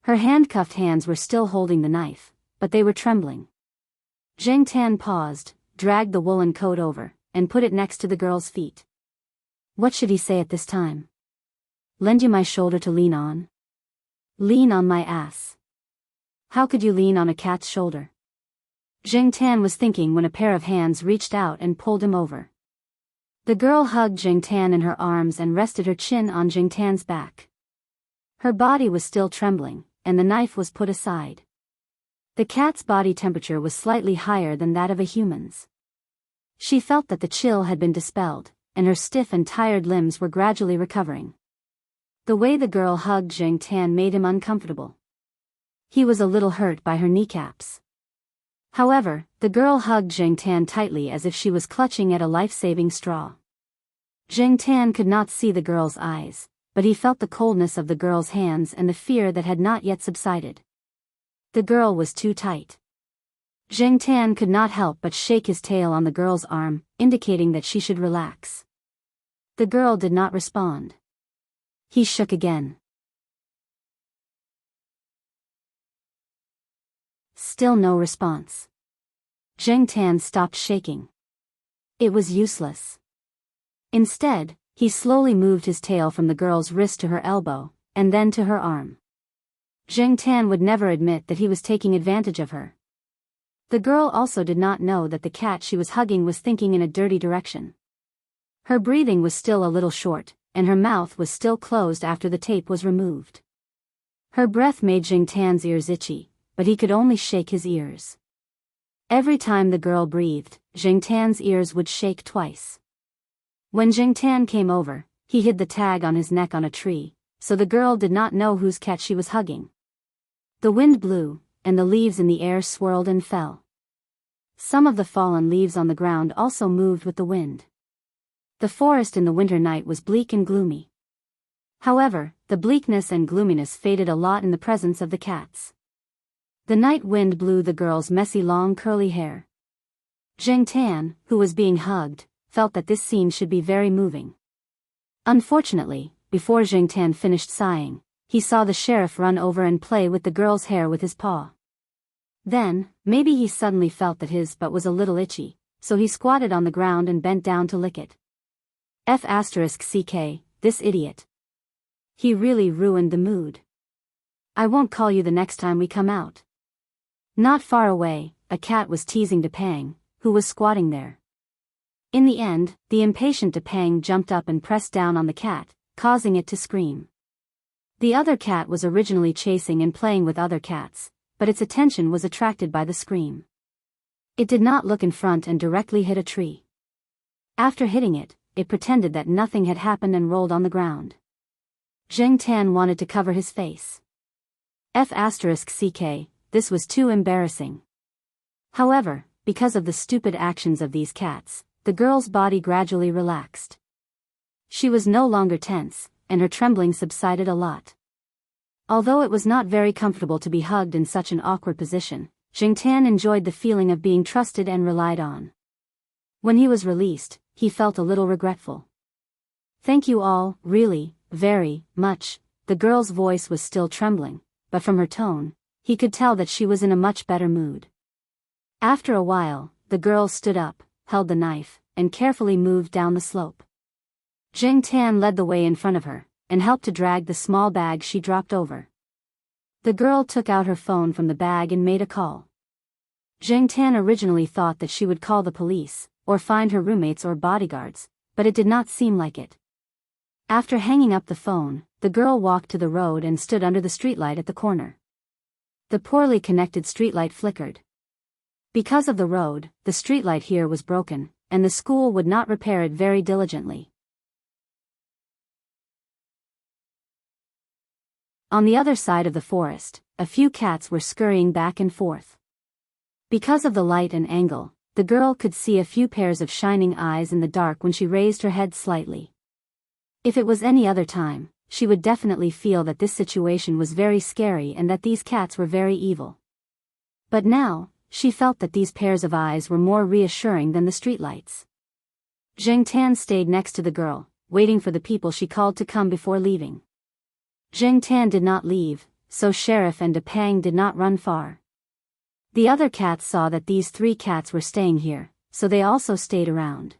Her handcuffed hands were still holding the knife, but they were trembling. Zheng Tan paused, dragged the woolen coat over, and put it next to the girl's feet. What should he say at this time? Lend you my shoulder to lean on? Lean on my ass. How could you lean on a cat's shoulder? Zheng Tan was thinking when a pair of hands reached out and pulled him over. The girl hugged Zheng Tan in her arms and rested her chin on Zheng Tan's back. Her body was still trembling, and the knife was put aside. The cat's body temperature was slightly higher than that of a human's. She felt that the chill had been dispelled, and her stiff and tired limbs were gradually recovering. The way the girl hugged Zhengtan made him uncomfortable. He was a little hurt by her kneecaps. However, the girl hugged Zhengtan tightly as if she was clutching at a life-saving straw. Zhengtan could not see the girl's eyes, but he felt the coldness of the girl's hands and the fear that had not yet subsided. The girl was too tight. Zhengtan could not help but shake his tail on the girl's arm, indicating that she should relax. The girl did not respond. He shook again. Still no response. Zhengtan stopped shaking. It was useless. Instead, he slowly moved his tail from the girl's wrist to her elbow, and then to her arm. Zhengtan would never admit that he was taking advantage of her. The girl also did not know that the cat she was hugging was thinking in a dirty direction. Her breathing was still a little short, and her mouth was still closed after the tape was removed. Her breath made Zhengtan's ears itchy, but he could only shake his ears. Every time the girl breathed, Zhengtan's ears would shake twice. When Zhengtan came over, he hid the tag on his neck on a tree, so the girl did not know whose cat she was hugging. The wind blew, and the leaves in the air swirled and fell. Some of the fallen leaves on the ground also moved with the wind. The forest in the winter night was bleak and gloomy. However, the bleakness and gloominess faded a lot in the presence of the cats. The night wind blew the girl's messy long curly hair. Zhengtan, who was being hugged, felt that this scene should be very moving. Unfortunately, before Zhengtan finished sighing, he saw the sheriff run over and play with the girl's hair with his paw. Then, maybe he suddenly felt that his butt was a little itchy, so he squatted on the ground and bent down to lick it. *CK, this idiot. He really ruined the mood. I won't call you the next time we come out. Not far away, a cat was teasing Depang, who was squatting there. In the end, the impatient Depang jumped up and pressed down on the cat, causing it to scream. The other cat was originally chasing and playing with other cats, but its attention was attracted by the scream. It did not look in front and directly hit a tree. After hitting it, it pretended that nothing had happened and rolled on the ground. Zhengtan wanted to cover his face. *CK, this was too embarrassing. However, because of the stupid actions of these cats, the girl's body gradually relaxed. She was no longer tense, and her trembling subsided a lot. Although it was not very comfortable to be hugged in such an awkward position, Zhengtan enjoyed the feeling of being trusted and relied on. When he was released, he felt a little regretful. Thank you all, really, very much. The girl's voice was still trembling, but from her tone, he could tell that she was in a much better mood. After a while, the girl stood up, held the knife, and carefully moved down the slope. Zhengtan led the way in front of her, and helped to drag the small bag she dropped over. The girl took out her phone from the bag and made a call. Zhengtan originally thought that she would call the police, or find her roommates or bodyguards, but it did not seem like it. After hanging up the phone, the girl walked to the road and stood under the streetlight at the corner. The poorly connected streetlight flickered. Because of the road, the streetlight here was broken, and the school would not repair it very diligently. On the other side of the forest, a few cats were scurrying back and forth. Because of the light and angle, the girl could see a few pairs of shining eyes in the dark when she raised her head slightly. If it was any other time, she would definitely feel that this situation was very scary and that these cats were very evil. But now, she felt that these pairs of eyes were more reassuring than the streetlights. Zhengtan stayed next to the girl, waiting for the people she called to come before leaving. Zhengtan did not leave, so Sheriff and Depang did not run far. The other cats saw that these three cats were staying here, so they also stayed around.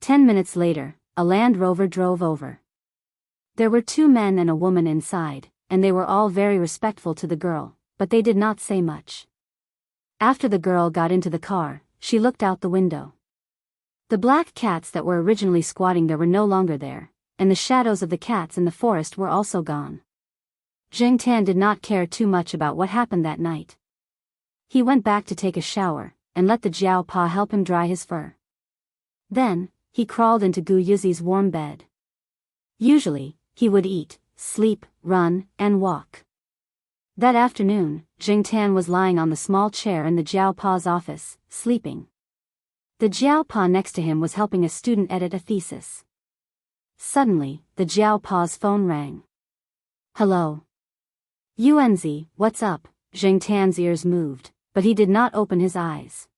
10 minutes later, a Land Rover drove over. There were 2 men and a woman inside, and they were all very respectful to the girl, but they did not say much. After the girl got into the car, she looked out the window. The black cats that were originally squatting there were no longer there, and the shadows of the cats in the forest were also gone. Zhengtan did not care too much about what happened that night. He went back to take a shower, and let the Jiao Pa help him dry his fur. Then, he crawled into Gu Yuzi's warm bed. Usually, he would eat, sleep, run, and walk. That afternoon, Jingtan was lying on the small chair in the Jiao Pa's office, sleeping. The Jiao Pa next to him was helping a student edit a thesis. Suddenly, the Jiao Pa's phone rang. Hello. Yuanzi, what's up? Jingtan's ears moved, but he did not open his eyes.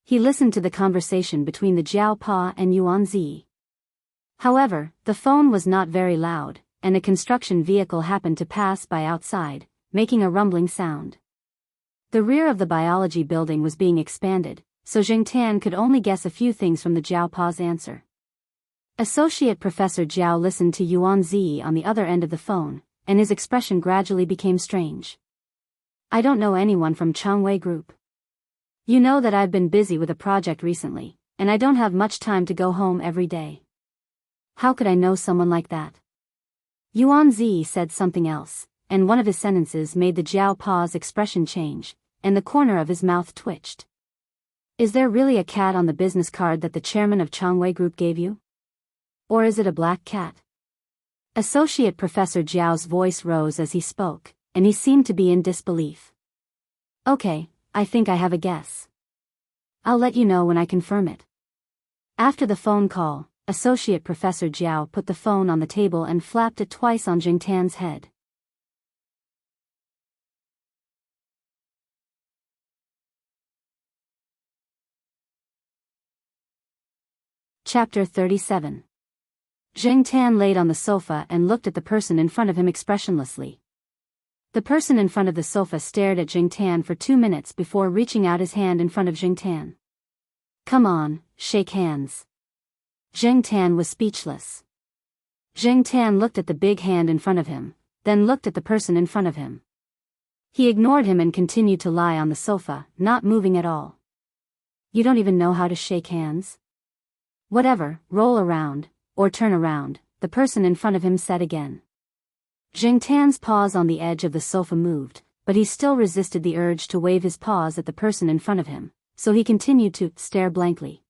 He listened to the conversation between the Jiao Pa and Yuanzi. However, the phone was not very loud, and a construction vehicle happened to pass by outside, making a rumbling sound. The rear of the biology building was being expanded, so Jingtan could only guess a few things from the Jiao Pa's answer. Associate Professor Jiao listened to Yuanzi on the other end of the phone, and his expression gradually became strange. I don't know anyone from Changwei Group. You know that I've been busy with a project recently, and I don't have much time to go home every day. How could I know someone like that? Yuanzi said something else, and one of his sentences made the Jiao Pa's expression change, and the corner of his mouth twitched. Is there really a cat on the business card that the chairman of Changwei Group gave you? Or is it a black cat? Associate Professor Jiao's voice rose as he spoke, and he seemed to be in disbelief. Okay, I think I have a guess. I'll let you know when I confirm it. After the phone call, Associate Professor Jiao put the phone on the table and flapped it twice on Jingtan's head. Chapter 37. Jingtan laid on the sofa and looked at the person in front of him expressionlessly. The person in front of the sofa stared at Jingtan for 2 minutes before reaching out his hand in front of Jingtan. Come on, shake hands. Jingtan was speechless. Jingtan looked at the big hand in front of him, then looked at the person in front of him. He ignored him and continued to lie on the sofa, not moving at all. You don't even know how to shake hands? Whatever, roll around, or turn around, the person in front of him said again. Jingtan's paws on the edge of the sofa moved, but he still resisted the urge to wave his paws at the person in front of him, so he continued to stare blankly.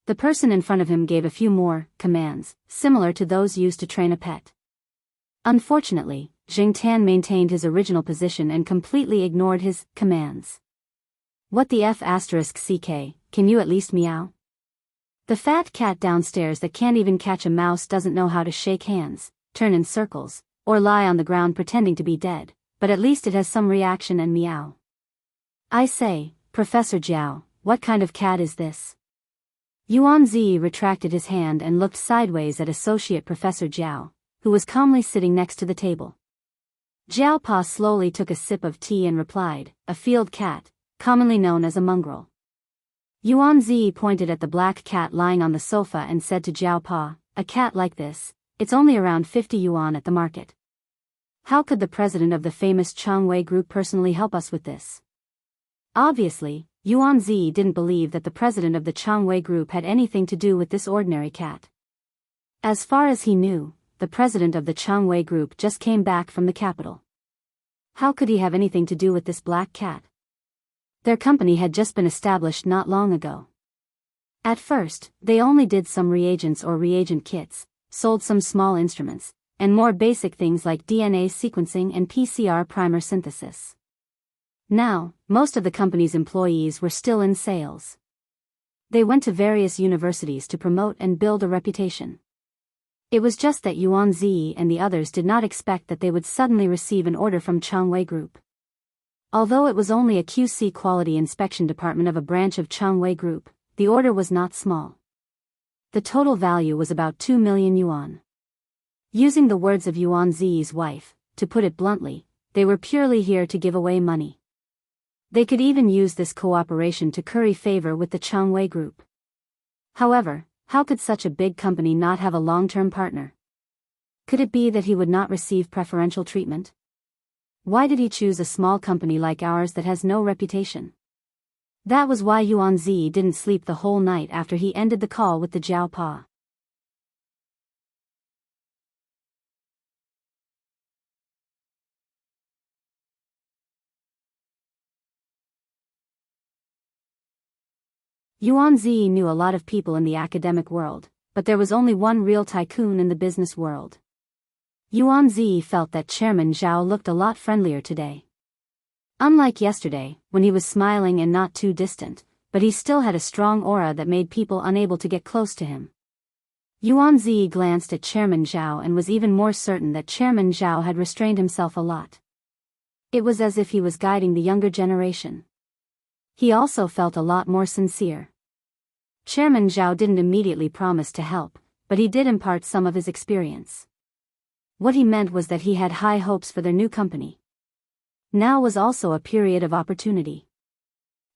The person in front of him gave a few more commands, similar to those used to train a pet. Unfortunately, Jingtan maintained his original position and completely ignored his commands. What the F***ck, can you at least meow? The fat cat downstairs that can't even catch a mouse doesn't know how to shake hands, turn in circles, or lie on the ground pretending to be dead, but at least it has some reaction and meow. I say, Professor Jiao, what kind of cat is this? Yuanzi retracted his hand and looked sideways at Associate Professor Jiao, who was calmly sitting next to the table. Jiao Pa slowly took a sip of tea and replied, a field cat, commonly known as a mongrel. Yuanzi pointed at the black cat lying on the sofa and said to Jiao Pa, a cat like this, it's only around 50 yuan at the market. How could the president of the famous Changwei Group personally help us with this? Obviously, Yuanzi didn't believe that the president of the Changwei Group had anything to do with this ordinary cat. As far as he knew, the president of the Changwei Group just came back from the capital. How could he have anything to do with this black cat? Their company had just been established not long ago. At first, they only did some reagents or reagent kits, sold some small instruments, and more basic things like DNA sequencing and PCR primer synthesis. Now, most of the company's employees were still in sales. They went to various universities to promote and build a reputation. It was just that Yuanzi and the others did not expect that they would suddenly receive an order from Changwei Group. Although it was only a QC quality inspection department of a branch of Changwei Group, the order was not small. The total value was about 2 million yuan. Using the words of Yuanzi's wife, to put it bluntly, they were purely here to give away money. They could even use this cooperation to curry favor with the Changwei Group. However, how could such a big company not have a long-term partner? Could it be that he would not receive preferential treatment? Why did he choose a small company like ours that has no reputation? That was why Yuanzi didn't sleep the whole night after he ended the call with the Jiao Pa. Yuanzi knew a lot of people in the academic world, but there was only one real tycoon in the business world. Yuanzi felt that Chairman Zhao looked a lot friendlier today. Unlike yesterday, when he was smiling and not too distant, but he still had a strong aura that made people unable to get close to him. Yuanzi glanced at Chairman Zhao and was even more certain that Chairman Zhao had restrained himself a lot. It was as if he was guiding the younger generation. He also felt a lot more sincere. Chairman Zhao didn't immediately promise to help, but he did impart some of his experience. What he meant was that he had high hopes for their new company. Now was also a period of opportunity.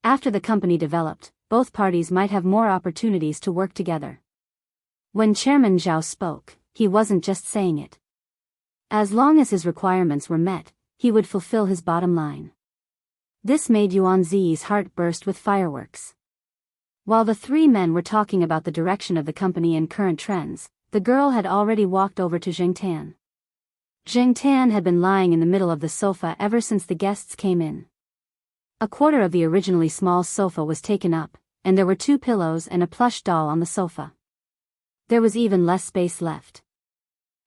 After the company developed, both parties might have more opportunities to work together. When Chairman Zhao spoke, he wasn't just saying it. As long as his requirements were met, he would fulfill his bottom line. This made Yuanzi's heart burst with fireworks. While the three men were talking about the direction of the company and current trends, the girl had already walked over to Zhengtan. Zhengtan had been lying in the middle of the sofa ever since the guests came in. A quarter of the originally small sofa was taken up, and there were 2 pillows and a plush doll on the sofa. There was even less space left.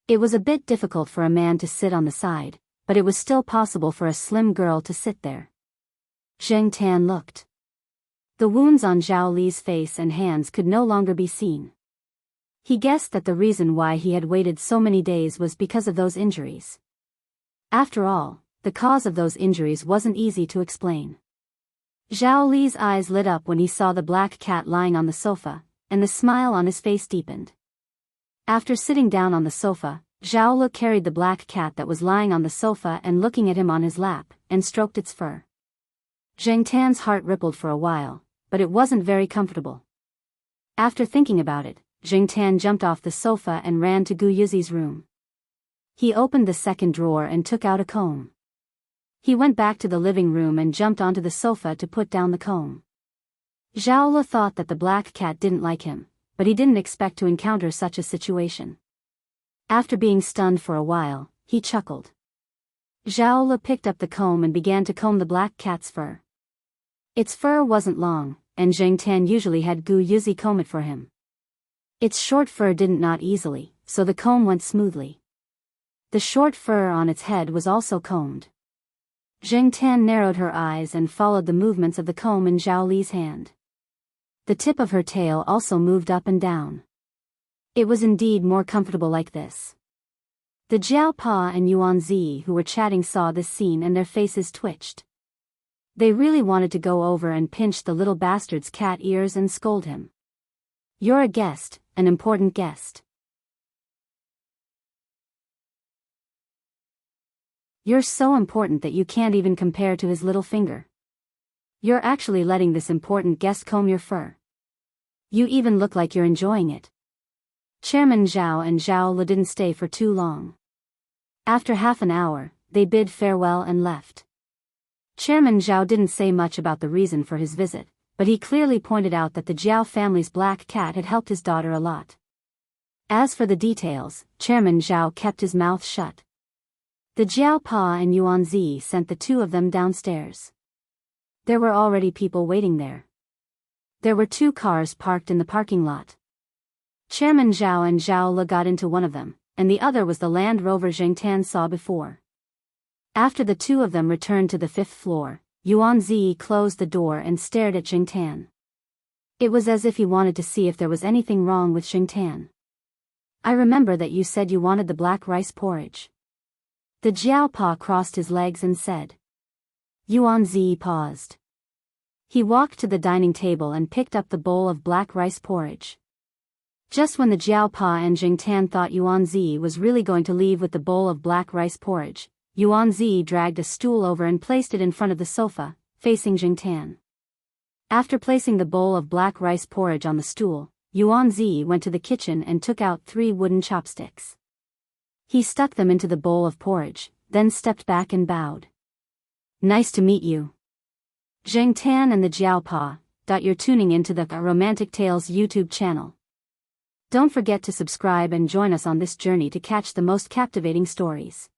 It was a bit difficult for a man to sit on the side, but it was still possible for a slim girl to sit there. Zheng Tan looked. The wounds on Zhao Li's face and hands could no longer be seen. He guessed that the reason why he had waited so many days was because of those injuries. After all, the cause of those injuries wasn't easy to explain. Zhao Li's eyes lit up when he saw the black cat lying on the sofa, and the smile on his face deepened. After sitting down on the sofa, Zhao Li carried the black cat that was lying on the sofa and looking at him on his lap, and stroked its fur. Zheng Tan's heart rippled for a while, but it wasn't very comfortable. After thinking about it, Zheng Tan jumped off the sofa and ran to Gu Yuzi's room. He opened the second drawer and took out a comb. He went back to the living room and jumped onto the sofa to put down the comb. Zhao Li thought that the black cat didn't like him, but he didn't expect to encounter such a situation. After being stunned for a while, he chuckled. Zhao Li picked up the comb and began to comb the black cat's fur. Its fur wasn't long, and Zheng Tan usually had Gu Yuzi comb it for him. Its short fur didn't knot easily, so the comb went smoothly. The short fur on its head was also combed. Zheng Tan narrowed her eyes and followed the movements of the comb in Zhao Li's hand. The tip of her tail also moved up and down. It was indeed more comfortable like this. The Jiao Pa and Yuanzi who were chatting saw this scene and their faces twitched. They really wanted to go over and pinch the little bastard's cat ears and scold him. "You're a guest, an important guest. You're so important that you can't even compare to his little finger. You're actually letting this important guest comb your fur. You even look like you're enjoying it." Chairman Zhao and Zhao Li didn't stay for too long. After half an hour, they bid farewell and left. Chairman Zhao didn't say much about the reason for his visit, but he clearly pointed out that the Jiao family's black cat had helped his daughter a lot. As for the details, Chairman Zhao kept his mouth shut. The Jiao Pa and Yuanzi sent the 2 of them downstairs. There were already people waiting there. There were 2 cars parked in the parking lot. Chairman Zhao and Zhao Li got into one of them, and the other was the Land Rover Zheng Tan saw before. After the 2 of them returned to the 5th floor, Yuanzi closed the door and stared at Zheng Tan. It was as if he wanted to see if there was anything wrong with Zheng Tan. "I remember that you said you wanted the black rice porridge." The Jiao Pa crossed his legs and said. Yuanzi paused. He walked to the dining table and picked up the bowl of black rice porridge. Just when the Jiao Pa and Zheng Tan thought Yuanzi was really going to leave with the bowl of black rice porridge, Yuanzi dragged a stool over and placed it in front of the sofa, facing Zheng Tan. After placing the bowl of black rice porridge on the stool, Yuanzi went to the kitchen and took out 3 wooden chopsticks. He stuck them into the bowl of porridge, then stepped back and bowed. "Nice to meet you, Zheng Tan and the Jiao Pa. You're tuning into the Romantic Tales YouTube channel. Don't forget to subscribe and join us on this journey to catch the most captivating stories.